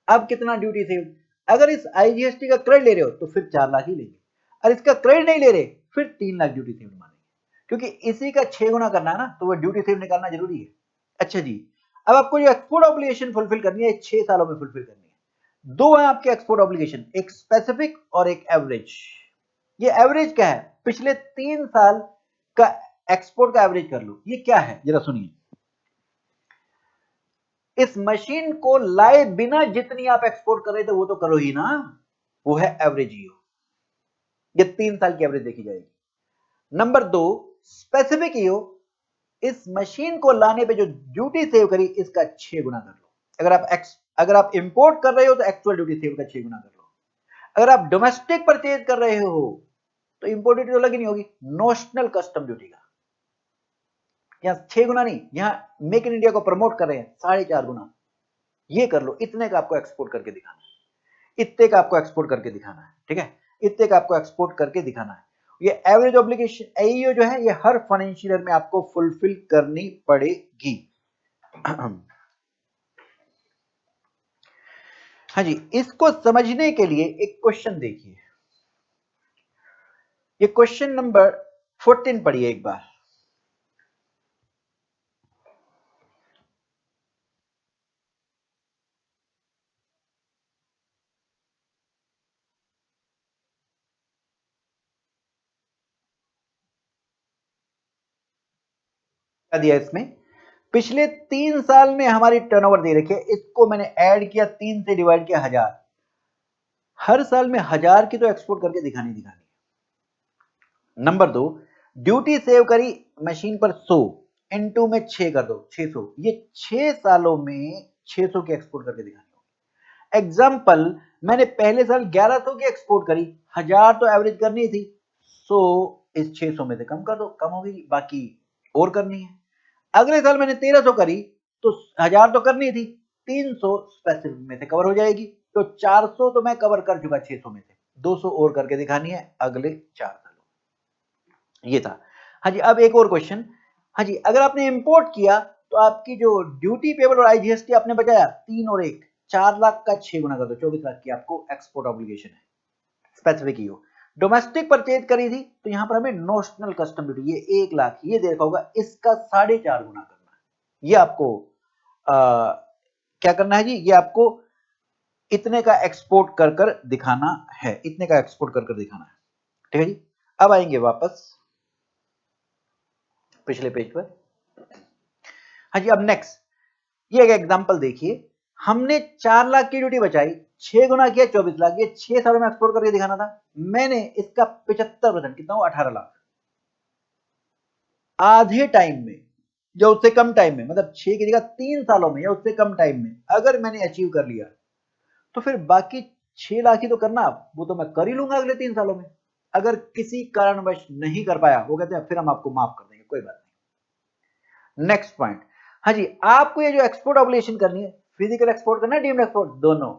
S1: अब कितना ड्यूटी सेव्ड? अगर इस आईजीएसटी का क्रेडिट ले रहे हो तो फिर 4 लाख ही लेंगे। और इसका क्रेडिट नहीं ले रहे, फिर 3 लाख ड्यूटी सेव मानेंगे, क्योंकि इसी का 6 गुना करना है ना, तो वो ड्यूटी सेव निकालना जरूरी है। अच्छा जी, अब आपको जो एक्सपोर्ट ऑब्लिगेशन फुलफिल करनी है 6 सालों में फुलफिल करनी है। दो है आपके एक्सपोर्ट ऑब्लिगेशन, एक स्पेसिफिक और एक एवरेज। ये एवरेज क्या है? पिछले 3 साल का एक्सपोर्ट का एवरेज कर लो। ये क्या है जरा सुनिए, इस मशीन को लाए बिना जितनी आप एक्सपोर्ट कर रहे थे वो तो करो ही ना, वो है एवरेज ईओ। ये 3 साल की एवरेज देखी जाएगी। नंबर 2 स्पेसिफिक ईओ, इस मशीन को लाने पे जो ड्यूटी सेव करी इसका 6 गुना कर लो। अगर आप इंपोर्ट कर रहे हो तो एक्चुअल ड्यूटी सेव का 6 गुना कर लो। अगर आप डोमेस्टिक परचेज कर रहे हो तो इंपोर्ट ड्यूटी तो लगी नहीं होगी, नोशनल कस्टम ड्यूटी का। यहां 6 गुना नहीं, यहां मेक इन इंडिया को प्रमोट कर रहे हैं 4.5 गुना। ये कर लो, इतने का आपको एक्सपोर्ट करके दिखाना है, इतने का आपको एक्सपोर्ट करके दिखाना है, ठीक है, इतने का आपको एक्सपोर्ट करके दिखाना है। ये एवरेज ऑब्लिगेशन एईओ जो है ये हर फाइनेंशियल ईयर में आपको फुलफिल करनी पड़ेगी। हाँ जी, इसको समझने के लिए एक क्वेश्चन देखिए, ये क्वेश्चन नंबर 14 पढ़िए एक बार। क्या दिया इसमें? पिछले 3 साल में हमारी टर्नओवर दे रखी है, इसको मैंने ऐड किया, 3 से डिवाइड किया 1000। हर साल में 1000 की तो एक्सपोर्ट करके दिखानी है। नंबर 2 ड्यूटी सेव करी मशीन पर 100 इनटू में 6 कर दो 600, ये 6 सालों में 600 की एक्सपोर्ट करके दिखानी होगी। एग्जांपल, मैंने पहले साल 1100 की एक्सपोर्ट करी, 1000 तो एवरेज करनी थी, 100 इस 600 में से कम कर दो, कम हो गई, बाकी और करनी है। अगले साल मैंने 1300 करी तो 1000 तो करनी थी, 300 स्पेसिफिक में से कवर हो जाएगी, तो 400 तो मैं कवर कर चुका 600 में से, 200 और करके दिखानी है अगले 4 सालों। ये था। हाँ जी, अब एक और क्वेश्चन। हाँ जी, अगर आपने इंपोर्ट किया तो आपकी जो ड्यूटी पेबल और आईजीएसटी आपने बचाया 3 और 1, 4 लाख का 6 गुना कर दो, 24 लाख की आपको एक्सपोर्ट ऑब्लिगेशन है, स्पेसिफिक ईओ। डोमेस्टिक परचेज करी थी तो यहां पर हमें नोशनल कस्टम ड्यूटी ये 1 लाख, ये देखा होगा, इसका 4.5 गुना करना है। ये आपको क्या करना है जी, ये आपको इतने का एक्सपोर्ट कर कर दिखाना है, इतने का एक्सपोर्ट कर कर दिखाना है, ठीक है जी। अब आएंगे वापस पिछले पेज पर। हाँ जी, अब नेक्स्ट ये एक एग्जांपल देखिए, हमने 4 लाख की ड्यूटी बचाई, 6 गुना किया 24 लाख, ये 6 सालों में एक्सपोर्ट करके दिखाना था। मैंने इसका 75% कितना हुआ 18 लाख, आधे टाइम में या उससे कम टाइम में, मतलब 6 की जगह 3 सालों में या उससे कम टाइम में अगर मैंने अचीव कर लिया तो फिर बाकी 6 लाख ही तो करना, वो तो मैं कर ही लूंगा अगले 3 सालों में। अगर किसी कारणवश नहीं कर पाया, वो कहते हैं फिर हम आपको माफ कर देंगे, कोई बात नहीं। नेक्स्ट पॉइंट, हाँ जी, आपको ये जो एक्सपोर्ट ऑब्लिगेशन करनी है, फिजिकल एक्सपोर्ट करना है, डीम्ड एक्सपोर्ट, दोनों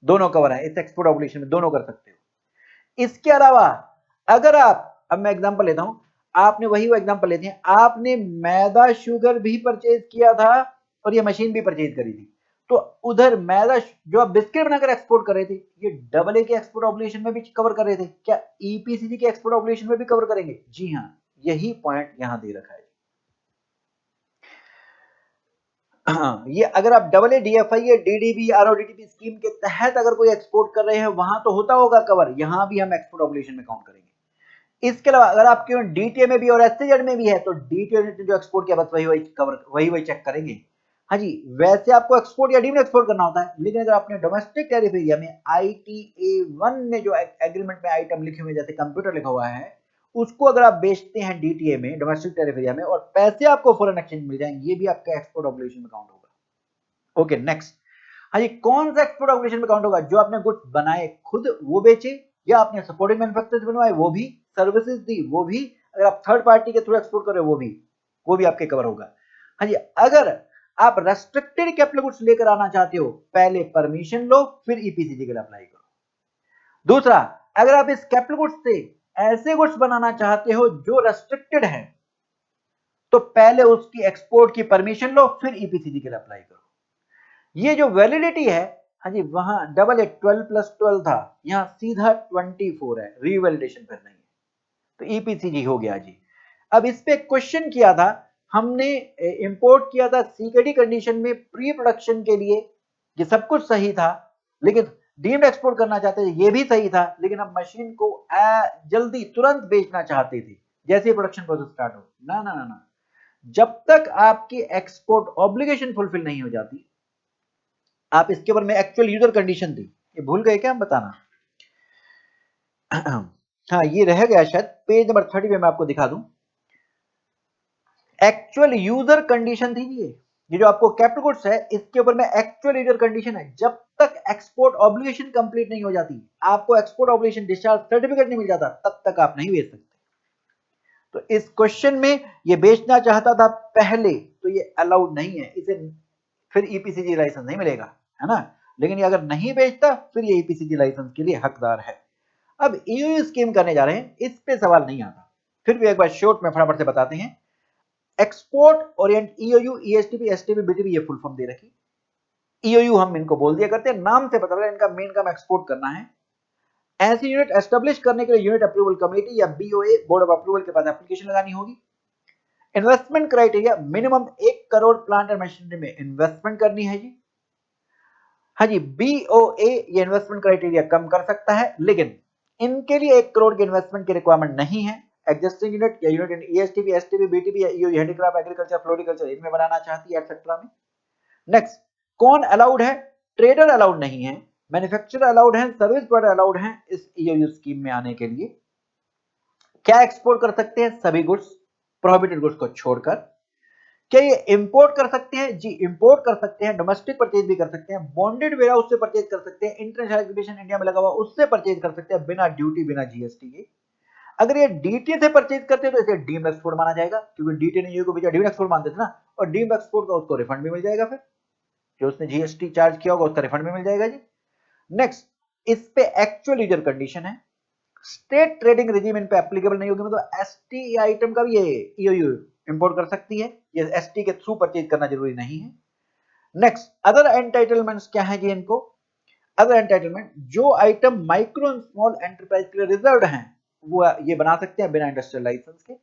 S1: दोनों कवर है इस एक्सपोर्ट ऑब्लिगेशन में, दोनों कर सकते हो। इसके अलावा अगर आप, अब मैं एग्जांपल लेता हूं, आपने वही वो एग्जांपल लेते हैं, आपने मैदा शुगर भी परचेज किया था और ये मशीन भी परचेज करी थी, तो उधर मैदा जो आप बिस्किट बनाकर एक्सपोर्ट कर रहे थे, ये डबल ए के एक्सपोर्ट ऑब्लिगेशन में भी कवर कर रहे थे, क्या ईपीसीजी के एक्सपोर्ट ऑब्लिगेशन में भी कवर करेंगे? जी हाँ, यही पॉइंट यहां दे रखा है। हाँ, ये अगर आप डबल ए डीएफआई या डीडीबी आरओडीटीपी स्कीम के तहत अगर कोई एक्सपोर्ट कर रहे हैं, वहां तो होता होगा कवर, यहां भी हम एक्सपोर्ट ऑब्लिगेशन में काउंट करेंगे। इसके अलावा अगर आपके डीटीए में भी और एससीजेड में भी है, तो डीटीए ने जो एक्सपोर्ट किया बस वही कवर, वही चेक करेंगे। हाँ जी, वैसे आपको एक्सपोर्ट या डीम्ड एक्सपोर्ट करना होता है, लेकिन अगर आपने डोमेस्टिक टैरिफ एरिया में ITA1 में जो एग्रीमेंट में आइटम लिखे हुए, जैसे कंप्यूटर लिखा हुआ है, उसको अगर आप बेचते हैं डीटीए में, डोमेस्टिक टैरिफ एरिया में, और पैसे आपको फॉरेन एक्सचेंज मिल जाएंगे, ये भी आपका एक्सपोर्ट ऑब्लिगेशन में काउंट होगा। Okay, next. हाँ जी, कौन सा एक्सपोर्ट ऑब्लिगेशन में काउंट होगा? जो आपने गुड्स बनाए खुद वो बेचे, या आपने सपोर्टिंग मैन्युफैक्चरर्स बनवाए वो भी, सर्विसेज दी वो भी, अगर आप थर्ड पार्टी के थ्रू एक्सपोर्ट कर रहे हो वो भी आपके कवर होगा। हाँ जी, अगर आप रेस्ट्रिक्टेड कैपिटल गुड्स लेकर आना चाहते हो, पहले परमिशन लो, फिर ईपीसीजी के लिए अप्लाई करो। दूसरा, अगर आप इस कैपिटल गुड्स से ऐसे गुड्स बनाना चाहते हो जो रेस्ट्रिक्टेड है, तो पहले उसकी एक्सपोर्ट की परमिशन लो, फिर ईपीसीजी के लिए अप्लाई करो। ये जो वैलिडिटी है, हाँ जी, वहां डबल है, 12+12 था, यहाँ सीधा 24 है, रीवैलिडेशन फिर नहीं है, तो ईपीसीजी हो गया जी। अब इस पे क्वेश्चन किया था, हमने इंपोर्ट किया था सीकेडी कंडीशन में प्री प्रोडक्शन के लिए, ये सब कुछ सही था, लेकिन डीम्ड एक्सपोर्ट करना चाहते थे, ये भी सही था, लेकिन हम मशीन को जल्दी तुरंत बेचना चाहते थे जैसे ही प्रोडक्शन प्रोसेस स्टार्ट हो। ना ना ना ना, जब तक आपकी एक्सपोर्ट ऑब्लिगेशन फुलफिल नहीं हो जाती, आप इसके ऊपर में एक्चुअल यूजर कंडीशन थी, ये भूल गए क्या हम बताना? हाँ, ये रह गया शायद, पेज नंबर 30 पे मैं आपको दिखा दूं। एक्चुअल यूजर कंडीशन थी ये जो आपको कैपिटल गुड्स है, इसके ऊपर में एक्चुअल यूजर कंडीशन है, जब तक एक्सपोर्ट ऑब्लिगेशन कंप्लीट नहीं हो जाती, आपको एक्सपोर्ट ऑब्लिगेशन डिस्चार्ज सर्टिफिकेट नहीं मिल जाता, तब तक आप नहीं बेच सकते। तो इस क्वेश्चन में ये बेचना चाहता था पहले, तो ये अलाउड नहीं है, इसे फिर ईपीसीजी लाइसेंस नहीं मिलेगा, है ना। लेकिन ये अगर नहीं बेचता, फिर ये ईपीसीजी लाइसेंस के लिए हकदार है। अब ईओयू स्कीम करने जा रहे हैं, इस पे सवाल नहीं आता, फिर भी एक बार शॉर्ट में फटाफट से बताते हैं। Export orient EOU, ESTP, STP, BTP, ये फुल फॉर्म दे रखी। ईओयू हम इनको बोल दिया करते हैं, नाम से पता लगा इनका मेन काम एक्सपोर्ट करना है। ऐसी यूनिट एस्टेब्लिश करने के लिए यूनिट अप्रूवल कमेटी या बीओए, बोर्ड ऑफ अप्रूवल के पास एप्लीकेशन लगानी होगी। Investment criteria, minimum 1 crore plant and machinery में इन्वेस्टमेंट करनी है जी। हाँ जी, बीओए ये इन्वेस्टमेंट क्राइटेरिया कम कर सकता है, लेकिन इनके लिए 1 करोड़ की इन्वेस्टमेंट की रिक्वायरमेंट नहीं है। एग्जिस्टिंग यूनिट या यूनिट इन ईएसटीपी, एसटीपी, बीटीपी या ईओयू हैंडीक्राफ्ट, एग्रीकल्चर, फ्लोरिकल्चर इनमें बनाना चाहती है एटसेट्रा में। नेक्स्ट, कौन अलाउड है? ट्रेडर अलाउड नहीं है, मैन्युफैक्चरर अलाउड है, सर्विस प्रोवाइडर अलाउड है इस ईओयू स्कीम में आने के लिए। क्या एक्सपोर्ट कर सकते हैं? सभी गुड्स, प्रोहिबिटेड गुड्स को छोड़कर। क्या ये इंपोर्ट कर सकते हैं? जी इंपोर्ट कर सकते हैं, डोमेस्टिक परचेज भी कर सकते हैं, बॉन्डेड वेयरहाउस से परचेज कर सकते हैं, इंटरनेशनल एग्जीबिशन इंडिया में लगा हुआ उससे परचेज कर सकते हैं, बिना ड्यूटी बिना जीएसटी के। अगर ये डीटी से परचेज करते हैं तो इसे डीम्ड एक्सपोर्ट माना जाएगा, क्योंकि डीटी ने ईओयू को बेचा, डीम्ड एक्सपोर्ट मानते थे ना, और डीम्ड एक्सपोर्ट का उसको रिफंड भी मिल जाएगा, फिर जो उसने जीएसटी चार्ज किया होगा उसका रिफंड भी मिल जाएगा जी। नेक्स्ट, इस पे एक्चुअल यूजर कंडीशन है, स्टेट ट्रेडिंग रिजीम इन पे एप्लीकेबल नहीं होगी, मतलब एसटी आइटम का भी ये ईओयू इंपोर्ट कर सकती है, ये एसटी के थ्रू परचेज करना जरूरी नहीं है। नेक्स्ट, अदर एंटाइटलमेंट्स क्या है जी इनको? अदर एंटाइटलमेंट, जो item micro and small enterprise के लिए रिजर्व्ड हैं, वो ये बना सकते हैं बिना इंडस्ट्रियल लाइसेंस के।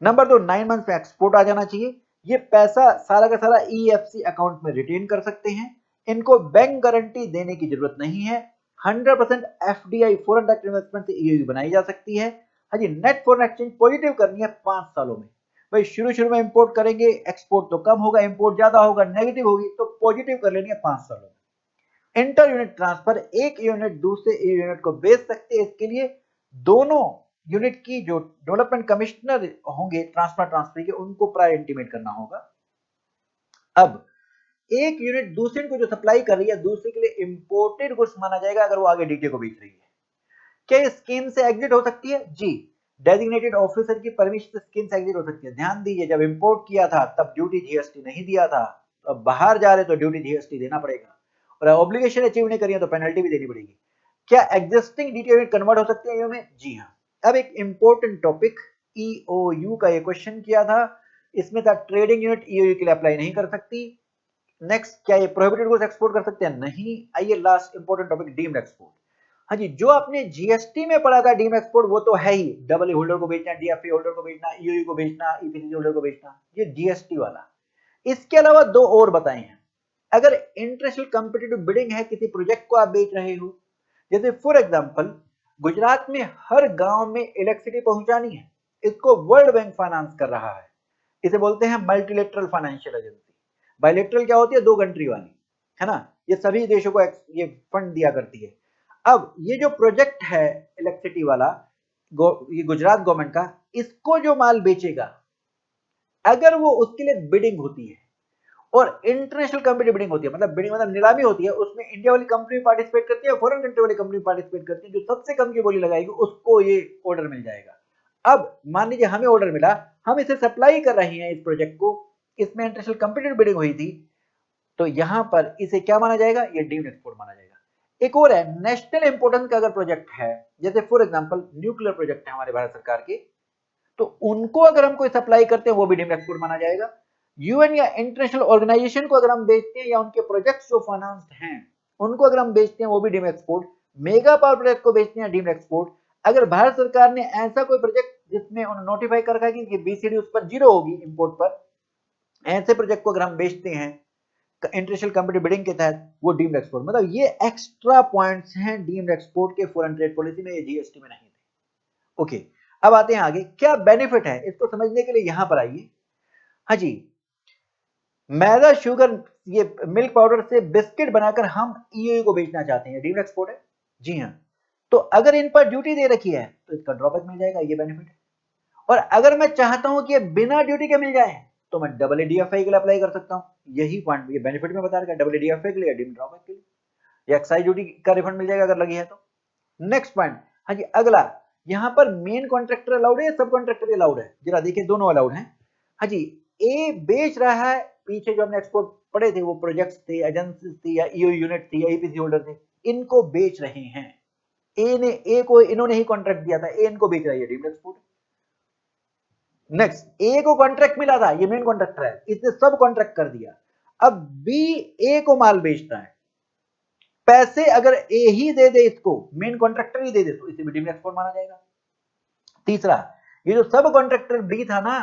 S1: नंबर 2, 9 मंथ में एक्सपोर्ट आ जाना चाहिए, ये पैसा सारा का सारा ईएफसी अकाउंट में रिटेन कर सकते हैं, इनको बैंक गारंटी देने की जरूरत नहीं है, 100% एफडीआई फॉरेन डायरेक्ट इन्वेस्टमेंट से ईओयू बनाई जा सकती है। हाँ जी, नेट फॉरेन एक्सचेंज पॉजिटिव करनी है 5 सालों में। भाई शुरू में इंपोर्ट करेंगे, एक्सपोर्ट तो कम होगा, इंपोर्ट ज्यादा होगा, नेगेटिव होगी, तो पॉजिटिव कर लेनी है 5 सालों में। इंटर यूनिट ट्रांसफर, एक यूनिट दूसरे यूनिट को बेच सकते हैं, इसके लिए दोनों यूनिट की जो डेवलपमेंट कमिश्नर होंगे ट्रांसफर के, उनको प्रायर इंटीमेट करना होगा। अब एक यूनिट दूसरे को जो सप्लाई कर रही है, दूसरे के लिए इंपोर्टेड गुड्स माना जाएगा अगर वो आगे डीटी को बेच रही है। क्या ये स्कीम से एग्जिट हो सकती है? जी, डेजिग्नेटेड ऑफिसर की परमिशन से स्कीम से एग्जिट हो सकती है। ध्यान दीजिए, जब इंपोर्ट किया था तब ड्यूटी जीएसटी नहीं दिया था, तो अब बाहर जा रहे तो ड्यूटी जीएसटी देना पड़ेगा, और ऑब्लिगेशन अचीव नहीं करी है तो पेनल्टी भी देनी पड़ेगी। क्या एग्जिस्टिंग डीटी यूनिट कन्वर्ट हो सकती है ईओयू में? जी हाँ। अब एक इंपॉर्टेंट टॉपिक, ईओयू का ये क्वेश्चन किया था, इसमें था ट्रेडिंग यूनिट ईओयू के लिए अप्लाई नहीं कर सकती। नेक्स्ट, क्या ये प्रोहिबिटेड गुड्स एक्सपोर्ट कर सकते हैं? नहीं। आइए last important topic, deemed export. हाँ जी, जो आपने जीएसटी में पढ़ा था डीम्ड एक्सपोर्ट, वो तो है ही, डबल होल्डर को बेचना, डीएफए होल्डर को बेचना, ईओयू को बेचना, ईपीसीजी होल्डर को बेचना, ये जीएसटी वाला। इसके अलावा दो और बताए हैं। अगर इंटरनेशनल कॉम्पिटिटिव बिडिंग है, किसी प्रोजेक्ट को आप बेच रहे हो, जैसे फॉर एग्जांपल गुजरात में हर गांव में इलेक्ट्रिसिटी पहुंचानी है, इसको वर्ल्ड बैंक फाइनेंस कर रहा है, इसे बोलते हैं मल्टीलेटरल फाइनेंशियल एजेंसी। बायलेटरल क्या होती है? 2 कंट्री वाली, है ना, ये सभी देशों को ये फंड दिया करती है। अब ये जो प्रोजेक्ट है इलेक्ट्रिसिटी वाला, ये गुजरात गवर्नमेंट का, इसको जो माल बेचेगा, अगर वो उसके लिए बिडिंग होती है और इंटरनेशनल कंपनी बिडिंग होती है, मतलब बिडिंग मतलब नीलामी होती है, उसमें इंडिया वाली कंपनी पार्टिसिपेट करती है, फॉरेन कंट्री वाली कंपनी पार्टिसिपेट करती है, जो सबसे कम की बोली लगाएगी उसको ये ऑर्डर मिल जाएगा। अब मान लीजिए हमें ऑर्डर मिला, हम इसे सप्लाई कर रहे हैं इस प्रोजेक्ट को, इसमें इंटरनेशनल कंपनी बिडिंग हुई थी, तो यहां पर इसे क्या माना जाएगा? ये डीम्ड एक्सपोर्ट माना जाएगा। एक और है, नेशनल इंपोर्टेंस का अगर प्रोजेक्ट है, जैसे फॉर एग्जांपल न्यूक्लियर प्रोजेक्ट है हमारे भारत सरकार के, तो उनको अगर हम कोई सप्लाई करते हैं वो भी डीम्ड एक्सपोर्ट माना जाएगा। यूएन या इंटरनेशनल ऑर्गेनाइजेशन को अगर हम बेचते हैं या उनके प्रोजेक्ट्स जो फाइनेंस्ड हैं उनको अगर हम बेचते हैं वो भी deemed export, mega power project को बेचते हैं डीम्ड एक्सपोर्ट। अगर भारत सरकार ने ऐसा कोई प्रोजेक्ट जिसमें उन्होंने नोटिफाई कर रखा है कि बीसीडी उस पर 0 होगी इंपोर्ट पर, ऐसे प्रोजेक्ट को अगर हम बेचते हैं इंटरनेशनल कंपटीटिव बिडिंग के तहत, वो डीम्ड एक्सपोर्ट। मतलब ये एक्स्ट्रा पॉइंट्स हैं डीम्ड एक्सपोर्ट के फॉरेन ट्रेड पॉलिसी में, ये जीएसटी में नहीं थे। ओके, अब आते हैं आगे, क्या बेनिफिट है इसको समझने के लिए यहां पर आइए। हाँ जी, मैदा, शुगर, ये मिल्क पाउडर से बिस्किट बनाकर हम ईयू को बेचना चाहते हैं, डीम्ड एक्सपोर्ट है। जी हाँ, तो अगर इन पर ड्यूटी दे रखी है तो इसका ड्रॉबैक मिल जाएगा, ये बेनिफिट है। और अगर मैं चाहता हूं कि बिना ड्यूटी के मिल जाए तो मैं डब्ल्यूडीएफआई के लिए अप्लाई कर सकता हूं। यही पॉइंट, ये बेनिफिट में बता रखा है, डब्ल्यूडीएफआई के लिए, डीम्ड ड्रॉबैक के लिए, या एक्साइज ड्यूटी का रिफंड मिल जाएगा अगर लगी है तो। नेक्स्ट पॉइंट, हाँ जी अगला, यहां पर मेन कॉन्ट्रैक्टर अलाउड है, सब कॉन्ट्रैक्टर अलाउड है, जरा देखिए दोनों अलाउड है। हाँ जी, ए बेच रहा है, पीछे जो हमने एक्सपोर्ट पढ़े थे वो प्रोजेक्ट्स थे, एजेंसीज थी, या ईओ यूनिट थी, या ईपीसी होल्डर थे, इनको बेच रहे हैं। ए को इन्होंने ही कॉन्ट्रैक्ट दिया था, ए इनको बेच रहा है, डीम्ड एक्सपोर्ट। नेक्स्ट, ए को कॉन्ट्रैक्ट मिला था, ये मेन कॉन्ट्रैक्टर है, इसने सब कॉन्ट्रैक्ट कर दिया। अब बी ए को माल बेचता है, पैसे अगर ए ही दे दे, इसको मेन कॉन्ट्रैक्टर ही दे दे, तो इसे भी डीम्ड एक्सपोर्ट माना जाएगा। तीसरा, ये जो सब कॉन्ट्रैक्टर बी था ना,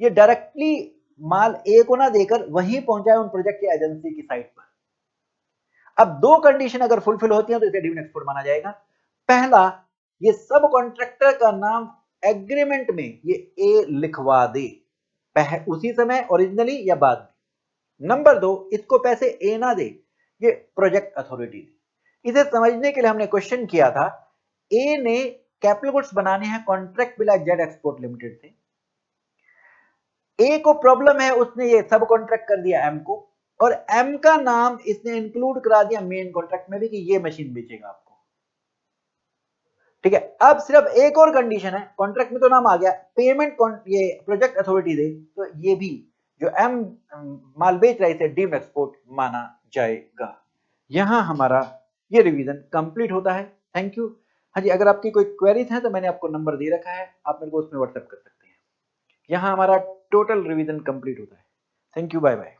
S1: ये डायरेक्टली माल ए को ना देकर वहीं पहुंचाए उन प्रोजेक्ट की एजेंसी की साइट पर। अब दो कंडीशन अगर फुलफिल होती हैं तो इसे डीम्ड एक्सपोर्ट माना जाएगा। पहला, ये सब कॉन्ट्रैक्टर का नाम एग्रीमेंट में ये ए लिखवा दे, उसी समय ओरिजिनली या बाद में। नंबर दो, इसको पैसे ए ना दे, ये प्रोजेक्ट अथॉरिटी दे। इसे समझने के लिए हमने क्वेश्चन किया था, ए ने कैपिटल गुड्स बनाने हैं कॉन्ट्रैक्ट बिला जेड एक्सपोर्ट लिमिटेड से, ए को प्रॉब्लम है, उसने ये सब कॉन्ट्रैक्ट कर दिया एम को, और एम का नाम इसने इंक्लूड करा दिया मेन कॉन्ट्रैक्ट में भी कि ये मशीन बेचेगा आपको। ठीक है, अब सिर्फ एक और कंडीशन है, कॉन्ट्रैक्ट में तो नाम आ गया, पेमेंट ये प्रोजेक्ट अथॉरिटी दे, तो ये भी जो एम माल बेच रहा है इसे डीम्ड एक्सपोर्ट माना जाएगा। यहां हमारा ये रिवीजन कंप्लीट होता है। Thank you. हाँ जी, अगर आपकी कोई क्वेरीज है तो मैंने आपको नंबर दे रखा है, आप मेरे को उसमें व्हाट्सएप कर सकते हैं। यहां हमारा टोटल रिवीजन कंप्लीट होता है। Thank you, bye bye.